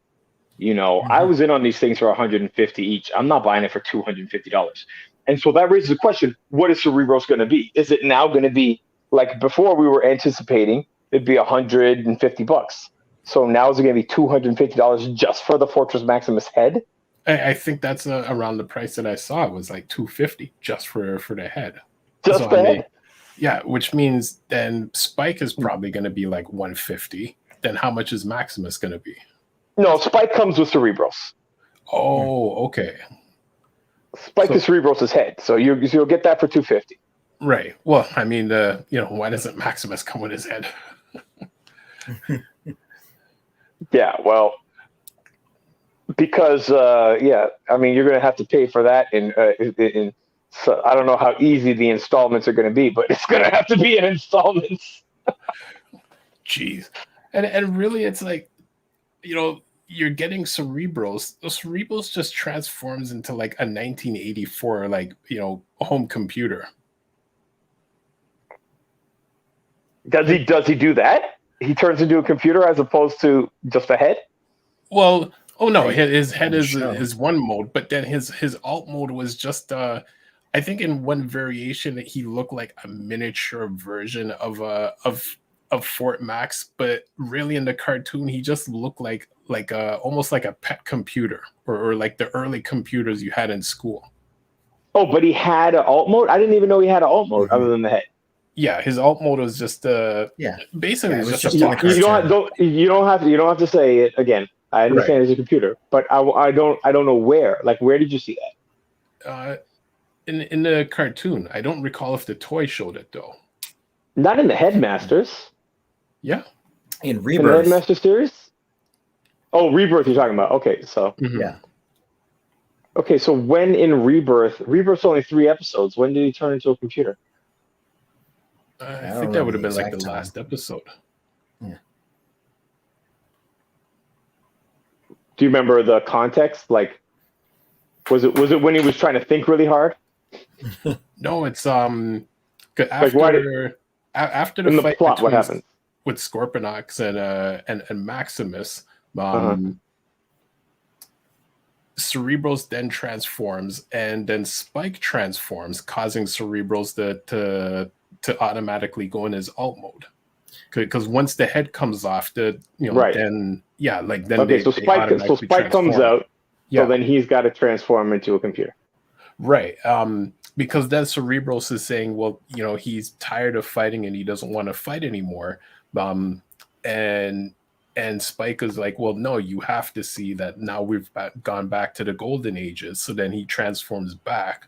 F: I was in on these things for $150 each. I'm not buying it for $250. And so that raises the question: what is Cerebros going to be? Is it now going to be like before we were anticipating it'd be $150? So now is it going to be $250 just for the Fortress Maximus head?
C: I think that's around the price that I saw. It was like $250 just for the head.
F: Just
C: So,
F: the
C: I mean,
F: head?
C: yeah, which means then Spike is probably going to be like $150. Then how much is Maximus going to be?
F: No, Spike comes with Cerebros.
C: Oh, okay.
F: Spike is Cerebros' head, so you'll get that for $250.
C: Right. Well, I mean, why doesn't Maximus come with his head?
F: Yeah, well, because I mean, you're going to have to pay for that, and so I don't know how easy the installments are going to be, but it's going to have to be in installments.
C: Jeez. And really, it's like, you're getting Cerebros. The Cerebros just transforms into like a 1984 home computer.
F: Does he do that? He turns into a computer as opposed to just a head?
C: Well, oh no, his head is
A: Sure.
C: one mode, but then his alt mode was just I think in one variation that he looked like a miniature version of Fort Max, but really in the cartoon he just looked like almost like a pet computer or like the early computers you had in school.
F: Oh, but he had an alt mode? I didn't even know he had an alt mode other than the head.
C: Yeah, his alt mode was just
A: Yeah.
C: basically
A: Yeah, it was
C: just
A: just
C: a
A: in the
C: box.
A: cartoon.
F: You don't have to say it again. I understand
C: Right.
F: it's a computer, but I don't know where. Like, where did you see that?
C: In the cartoon, I don't recall if the toy showed it though.
F: Not in the Headmasters.
C: Yeah.
A: In
F: In the
A: Rebirth.
F: Headmaster series. Oh, Rebirth you're talking about. Okay, so
C: Mhm.
A: Yeah.
F: okay, so when in Rebirth's only 3 episodes. When did he turn into a computer?
C: I
A: don't
C: think that would
A: remember
C: have
A: the
C: been like the
A: exact time.
C: last episode.
F: Do you remember the context? Like, was it when he was trying to think really hard?
C: No, it's
F: Like, why did
C: after the
F: in the
C: fight
F: plot? What
C: between
F: happened?
C: with Scorponok and Maximus,
F: Uh-huh.
C: Cerebros then transforms, and then Spike transforms, causing Cerebros to automatically go in his alt mode. Because once the head comes off,
F: Right.
C: then
F: Okay, so
C: they
F: Spike
C: automatically
F: comes
C: transform.
F: out,
C: Yeah,
F: so then he's got to transform into a computer.
C: right. Because then Cerebros is saying, well, he's tired of fighting and he doesn't want to fight anymore. And Spike is like, well, no, you have to see that now we've gone back to the golden ages. So then he transforms back,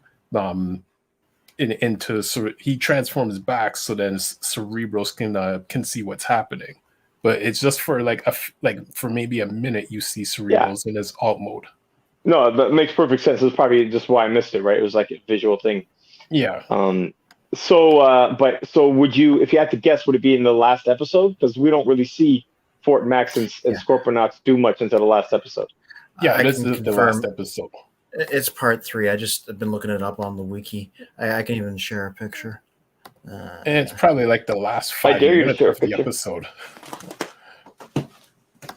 C: he transforms back so then Cerebros can see what's happening. But it's just for for maybe a minute you see Cerebros in his alt mode.
F: No, that makes perfect sense. That's probably just why I missed it, right? It was like a visual thing.
C: Yeah.
F: So would you, if you had to guess, would it be in the last episode? Because we don't really see Fort Max and Scorponok do much until the last episode.
C: Yeah,
A: I
C: this
A: can
C: is the last episode.
A: It's part 3. I've been looking it up on the wiki. I can even share a picture.
C: And it's probably like the last
F: I
C: 5
F: dare you to
C: minutes
F: share a
C: of the
F: picture.
C: episode.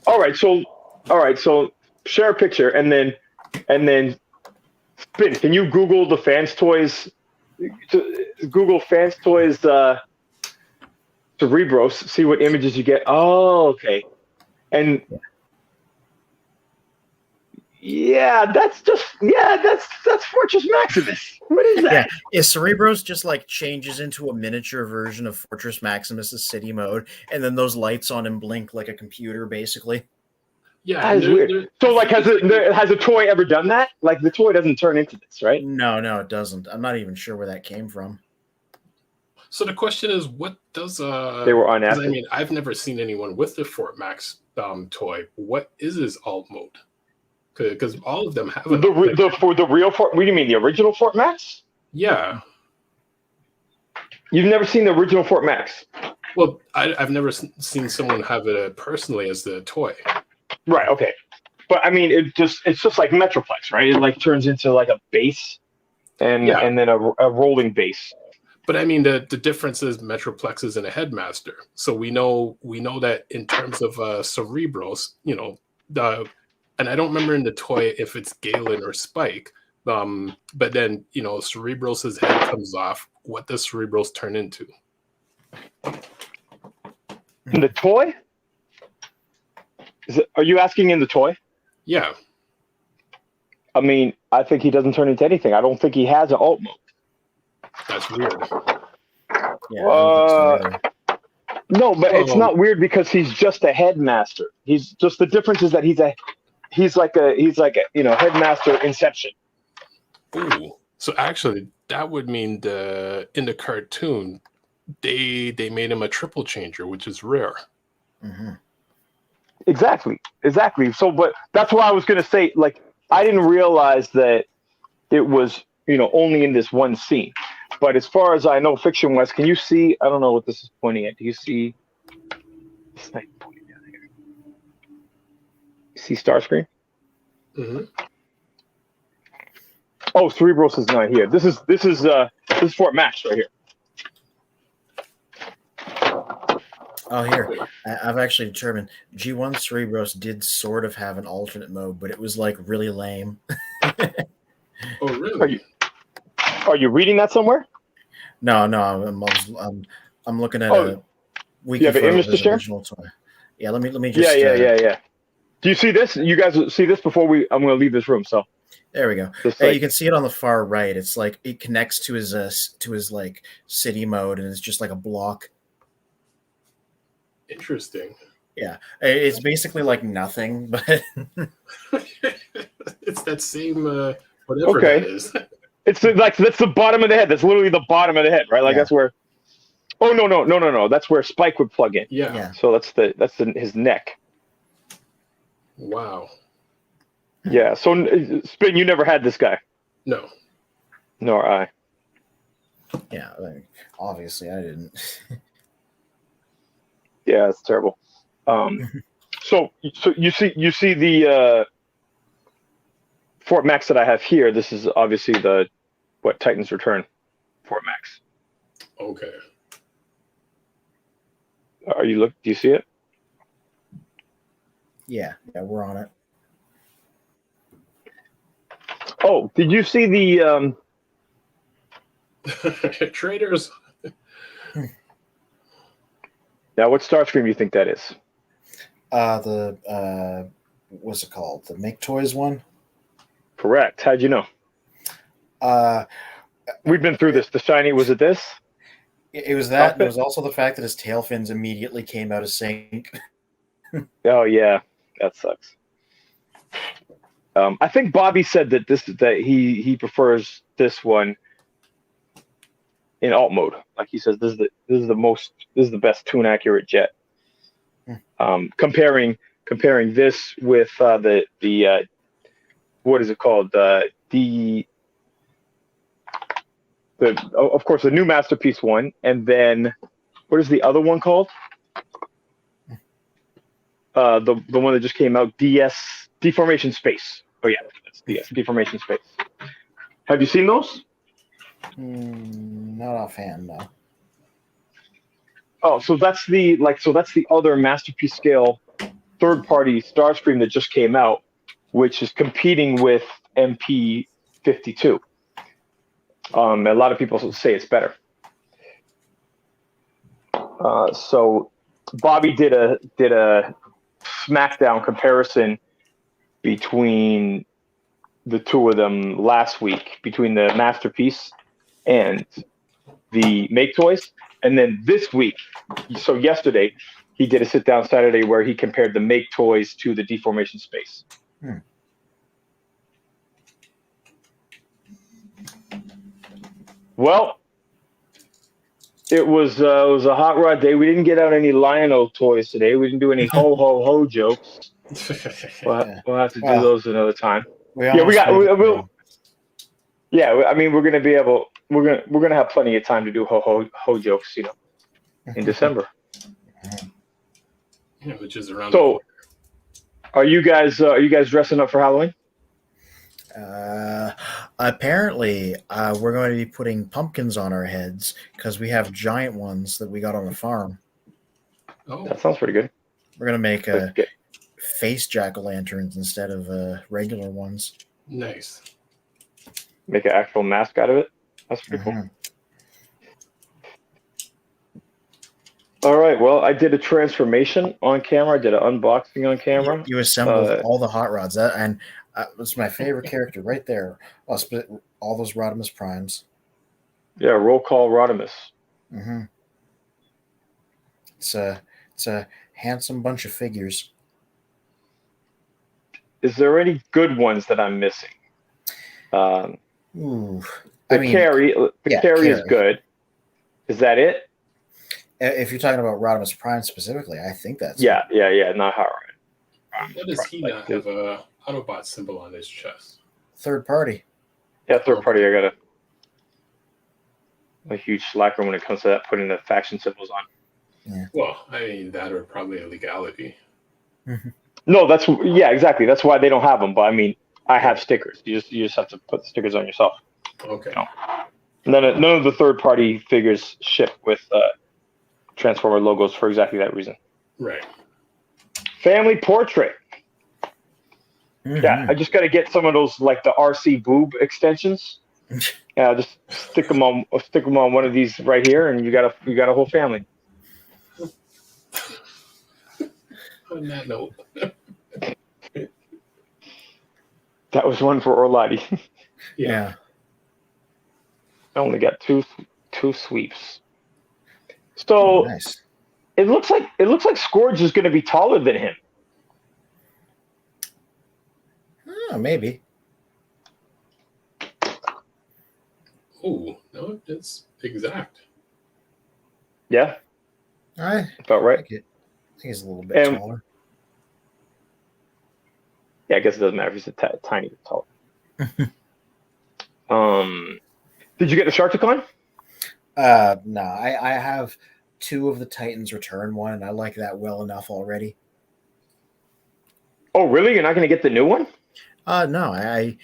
F: All right, so share a picture and then Spin. Can you Google the Fans Toys? Google Fans Toys Cerebros. See what images you get. Oh, okay. And that's Fortress Maximus. What is that?
A: Yeah, Cerebros just like changes into a miniature version of Fortress Maximus's city mode, and then those lights on him blink like a computer, basically.
C: Yeah,
F: That is weird. So, like, has a toy ever done that? Like, the toy doesn't turn into this, right?
A: No, it doesn't. I'm not even sure where that came from.
C: So the question is, what does
F: They were on
C: 'cause,
F: acid.
C: I mean, I've never seen anyone with the Fort Max toy. What is his alt mode? Because all of them have
F: For the real Fort. What do you mean, the original Fort Max?
C: Yeah.
F: You've never seen the original Fort Max,
C: Well, I've never seen someone have it personally as the toy.
F: right? Okay, but I mean, it's just like Metroplex, right? It like turns into like a base, and then a rolling base.
C: But I mean, the difference is Metroplex is in a Headmaster, so we know that in terms of Cerebros, and I don't remember in the toy if it's Galen or Spike. But then Cerebros' head comes off. What does Cerebros turn into?
F: In the toy? Are you asking in the toy?
C: Yeah.
F: I mean, I think he doesn't turn into anything. I don't think he has an alt mode.
C: That's weird.
A: Yeah, I don't think so either.
F: No, but it's not weird because he's just a headmaster. He's just, the difference is that he's like a headmaster Inception.
C: Ooh. So actually, that would mean in the cartoon, they made him a triple changer, which is rare.
A: Mm-hmm.
F: Exactly. So, but that's why I was going to say, like, I didn't realize that it was, only in this one scene. But as far as I know, fiction-wise, can you see? I don't know what this is pointing at. Do you see? It's not pointing down here. You see Starscream?
C: Mm-hmm.
F: Oh, Cerebros is not here. This is Fort Max right here.
A: Oh, here. I've actually determined G1 Cerebros did sort of have an alternate mode, but it was like really lame.
C: Oh, really?
F: Are you reading that somewhere?
A: No, I'm looking at a wiki
F: you have an
A: photo
F: image
A: of
F: to
A: his
F: share?
A: original toy. Yeah, let me just.
F: Yeah. Do you see this? You guys see this before I'm going to leave this room. So
A: there we go. Hey, you can see it on the far right. It's like it connects to his city mode, and it's just like a block.
C: Interesting.
A: Yeah, it's basically like nothing, but
C: It's that same whatever
F: Okay.
C: that is.
F: It's like that's the bottom of the head. That's literally the bottom of the head, right? Like
A: Yeah.
F: that's where. Oh no! That's where Spike would plug in.
C: Yeah.
A: yeah.
F: So that's his neck.
C: Wow.
F: Yeah. So Spin, you never had this guy,
C: No.
F: nor I.
A: Yeah, like, obviously I didn't.
F: Yeah, it's terrible. So you see the Fort Max that I have here. This is obviously the Titans Return Fort Max.
C: Okay.
F: Do you see it?
A: Yeah, we're on it.
F: Oh, did you see the
C: Traders.
F: now what Starscream you think that is?
A: What's it called? The Make Toys one?
F: Correct. How'd you know?
A: Uh
F: We've been through this. The shiny, was it this?
A: it was that, and
F: Cockpit?
A: it was also the fact that his tail fins immediately came out of sync.
F: Oh yeah, that sucks. I think Bobby said that he prefers this one in alt mode. Like he says, this is the best tune accurate jet. Comparing this with the what is it called? Of course the new Masterpiece one, and then what is the other one called? The one that just came out, DS Deformation Space. Oh yeah, that's DS Deformation Space. Have you seen those?
A: Not offhand, no.
F: Oh, so that's the other Masterpiece scale third party Starscream that just came out, which is competing with MP52. A lot of people say it's better. So Bobby did a SmackDown comparison between the two of them last week, between the Masterpiece and the Make Toys, and then this week, so yesterday, he did a sit down Saturday where he compared the Make Toys to the Deformation Space. Well, it was a hot rod day. We didn't get out any Lion-O toys today. We didn't do any ho ho ho jokes. We'll have to do those another time.
A: We'll.
F: Yeah, I mean, we're gonna be able. We're gonna have plenty of time to do ho ho ho jokes, in December.
C: Yeah, which is around.
F: So, are you guys dressing up for Halloween?
A: Apparently, we're going to be putting pumpkins on our heads because we have giant ones that we got on the farm.
C: Oh,
F: That sounds pretty good.
A: We're going to make face jack-o'-lanterns instead of regular ones.
C: nice.
F: Make an actual mask out of it. That's pretty cool. All right. Well, I did a transformation on camera. I did an unboxing on camera.
A: You assembled all the hot rods, and it's my favorite character right there. All those Rodimus Primes.
F: Yeah, roll call RODIMUS.
A: It's a handsome bunch of figures.
F: Is there any good ones that I'm missing?
A: Ooh,
F: Carrie is good. Is that it?
A: If you're talking about Rodimus Prime specifically, I think that's
F: Yeah, not hot rod.
C: Why does he not have a Autobot symbol on his chest?
A: third party.
F: Yeah, third party. I got a huge slacker when it comes to that, putting the faction symbols on.
A: Yeah.
C: Well, I mean, that or probably a legality.
F: No, exactly. That's why they don't have them. But I mean, I have stickers. You just have to put the stickers on yourself.
C: Okay.
F: None of the third party figures ship with Transformer logos for exactly that reason.
C: Right.
F: Family portrait. Yeah, I just got to get some of those like the RC boob extensions. Yeah, just stick them on one of these right here, and you got a whole family.
C: On that note.
F: That was one for Orlati.
A: Yeah.
F: I only got two sweeps. So
A: nice.
F: It looks like Scourge is going to be taller than him.
A: Oh, maybe.
C: Oh no, it's exact.
F: Yeah,
A: I
F: about right.
A: think he's a little bit
F: And-
A: taller.
F: Yeah, I guess it doesn't matter if he's a tiny bit taller. Did you get the Sharkticon?
A: No, I have 2 of the Titans Return one, and I like that well enough already.
F: Oh, really? You're not going to get the new one?
A: No, I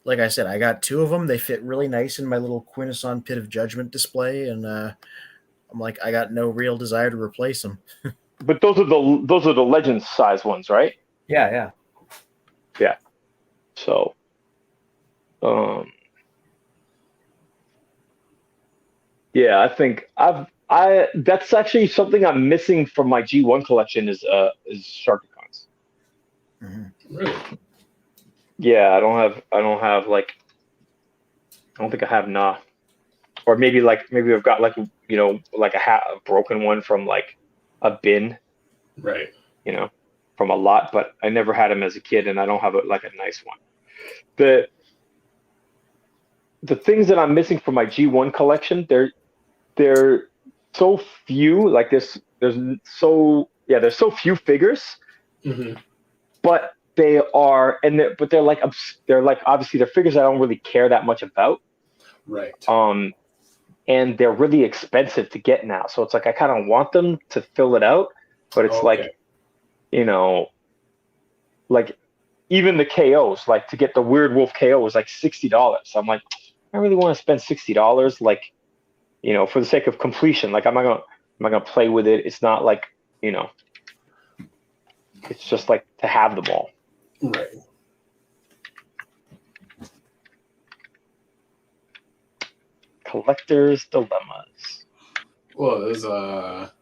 A: like I said, I got 2 of them. They fit really nice in my little Quintesson Pit of Judgment display, and I'm like, I got no real desire to replace them.
F: But those are the Legends size ones, right?
A: Yeah.
F: So, yeah, I think that's actually something I'm missing from my G1 collection is Sharkticons.
A: Mm-hmm.
C: Really?
F: Yeah, I don't have like, I don't think I have or maybe I've got like, like a broken one from like a bin,
C: Right.
F: From a lot, but I never had them as a kid, and I don't have a nice one. The things that I'm missing from my G1 collection, they're so few. Like there's so few figures,
C: Mm-hmm.
F: but they're like obviously they're figures I don't really care that much about.
C: Right.
F: And they're really expensive to get now, so it's like I kind of want them to fill it out, but it's like, like even the KOs, like to get the Weird Wolf KO was like $60. So I'm like, I really want to spend $60, like, for the sake of completion. Like I'm not gonna play with it. It's not like, it's just like to have them all.
C: Right.
F: Collector's dilemmas.
C: Well, there's a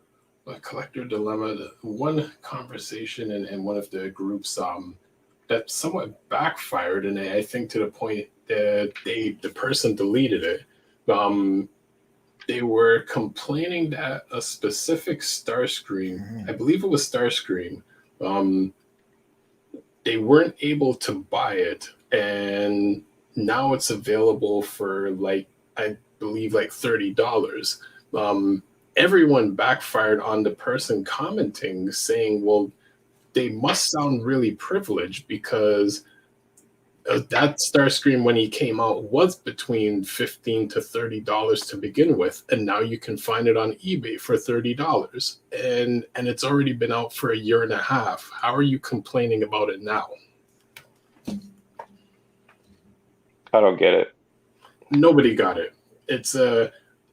C: collector dilemma. One conversation in one of the groups that somewhat backfired, and I think to the point that the person deleted it. They were complaining that a specific Starscream, I believe it was Starscream, they weren't able to buy it, and now it's available for like, I believe like $30. Everyone backfired on the person commenting, saying, well, they must sound really privileged because that Starscream, when he came out, was between $15 to $30 to begin with, and now you can find it on eBay for $30, and it's already been out for a year and a half. How are you complaining about it now?
F: I don't get it.
C: Nobody got it. It's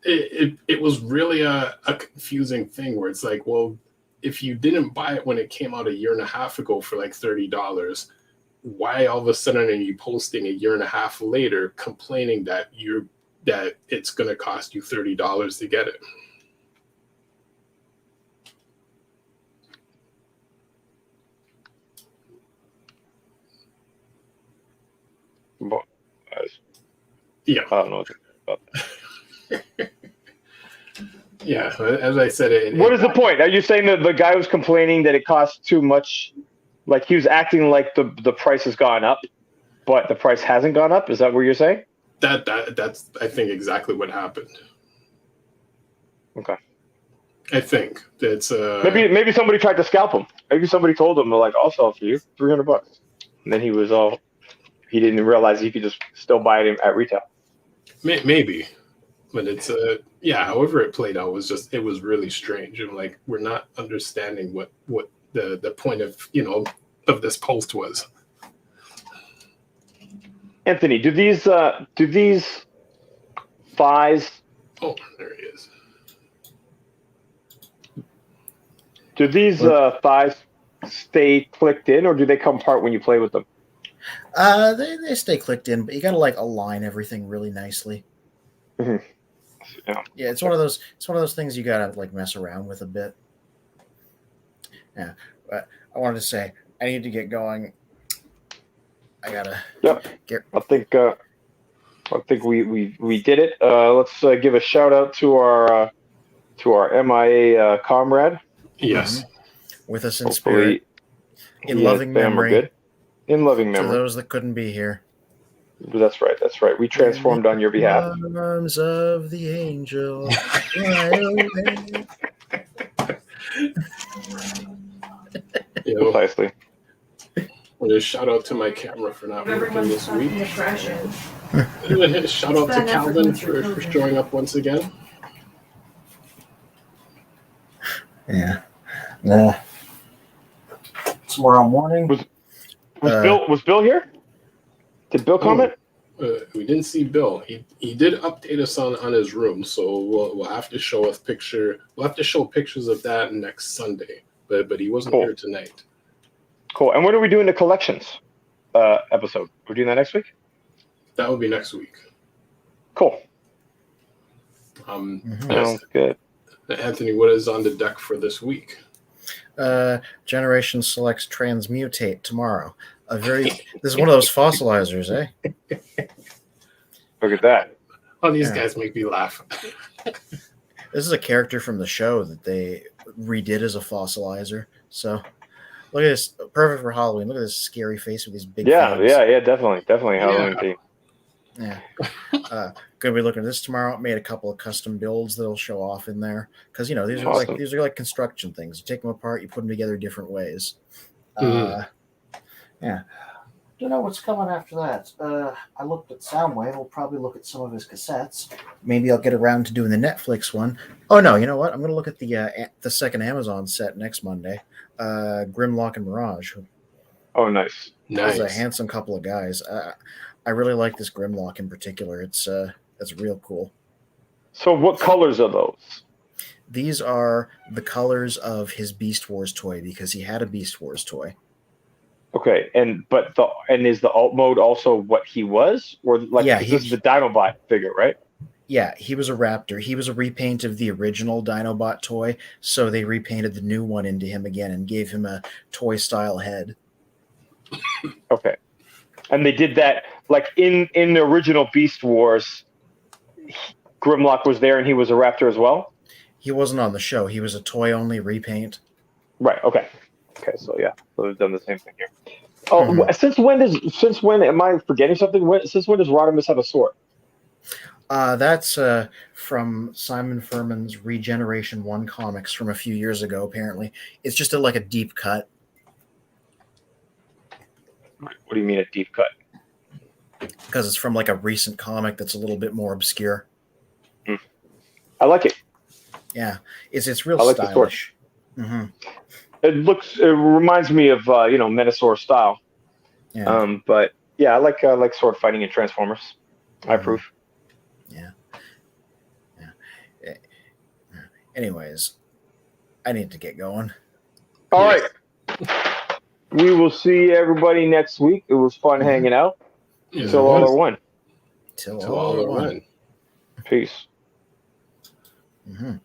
C: it was really a confusing thing where it's like, well, if you didn't buy it when it came out a year and a half ago for like $30, why all of a sudden are you posting a year and a half later complaining that it's going to cost you $30 to get it?
F: But,
C: Yeah.
F: I don't know what about that.
C: Yeah, as I said,
F: What is the point? Are you saying that the guy was complaining that it costs too much? Like he was acting like the price has gone up, but the price hasn't gone up? Is that what you're saying?
C: That's I think exactly what happened.
F: Okay.
C: I think that's
F: maybe somebody tried to scalp him. Maybe somebody told him, like, I'll sell it for you $300, and then he didn't realize he could just still buy it at retail.
C: Maybe, but it's however it played out it was really strange, and like we're not understanding what the point of of this post was.
F: Anthony, do these thighs?
C: Oh, there he is.
F: Do these thighs stay clicked in, or do they come apart when you play with them?
A: They stay clicked in, but you got to like align everything really nicely.
F: Mm-hmm.
A: Yeah, it's one of those things you got to like mess around with a bit. Yeah, but I wanted to say I need to get going. I gotta get.
F: I think we did it. Let's give a shout out to our MIA comrade.
C: Yes.
A: with us in
F: Hopefully,
A: spirit, in
F: he and
A: loving
F: Sam are
A: memory,
F: good. In loving
A: to
F: memory.
A: those that couldn't be here.
F: That's right. That's right. We transformed on your behalf.
A: In the arms of the angel, fly away.
C: You know,
F: Precisely.
C: well, just shout out to my camera for not working this week.
G: Depression.
C: Shout out to Calvin for showing up once again.
A: Yeah. Nah. Tomorrow morning.
F: Was Bill here? Did Bill comment?
C: We didn't see Bill. He did update us on his room, so we'll have to show us picture. We'll have to show pictures of that next Sunday. But he wasn't here tonight.
F: Cool. And when are we doing the collections episode? We're doing that next week?
C: That would be next week.
F: Cool.
C: Yes.
F: Good.
C: Anthony, what is on the deck for this week?
A: Generation selects transmutate tomorrow. This is one of those fossilizers, eh?
F: Look at that.
C: Oh, these guys make me laugh.
A: This is a character from the show that they redid as a fossilizer. So look at this, perfect for Halloween. Look at this scary face with these big fangs.
F: Definitely Halloween theme.
A: Yeah. Gonna be looking at this tomorrow. Made a couple of custom builds that'll show off in there because these are like construction things. You take them apart, you put them together different ways. Yeah. Don't know what's coming after that. I looked at Soundwave. I'll probably look at some of his cassettes. Maybe I'll get around to doing the Netflix one. Oh no, you know what? I'm gonna look at the second Amazon set next Monday. Grimlock and Mirage.
F: Oh, nice.
A: It's a handsome couple of guys. I really like this Grimlock in particular. It's real cool.
F: So what colors are those?
A: These are the colors of his Beast Wars toy because he had a Beast Wars toy.
F: Okay, and is the alt mode also what he was, or like this is the Dinobot figure, right?
A: Yeah, he was a Raptor. He was a repaint of the original Dinobot toy, so they repainted the new one into him again and gave him a toy style head.
F: Okay, and they did that like in the original Beast Wars. Grimlock was there, and he was a Raptor as well.
A: He wasn't on the show. He was a toy only repaint.
F: Right. Okay. So yeah, so they've done the same thing here. Oh, since when am I forgetting something? Since when does Rodimus have a sword?
A: That's from Simon Furman's Regeneration 1 comics from a few years ago, apparently. It's just like a deep cut.
F: What do you mean a deep cut?
A: Because it's from like a recent comic that's a little bit more obscure.
F: I like it.
A: Yeah, it's real
F: like
A: stylish.
F: It reminds me of Menosaur style.
A: Yeah.
F: But yeah, I like sword fighting in Transformers. I approve.
A: Yeah. Anyways, I need to get going.
F: All right. We will see everybody next week. It was fun hanging out. Till all are one.
A: Till all are one.
F: Peace.
A: Mm-hmm.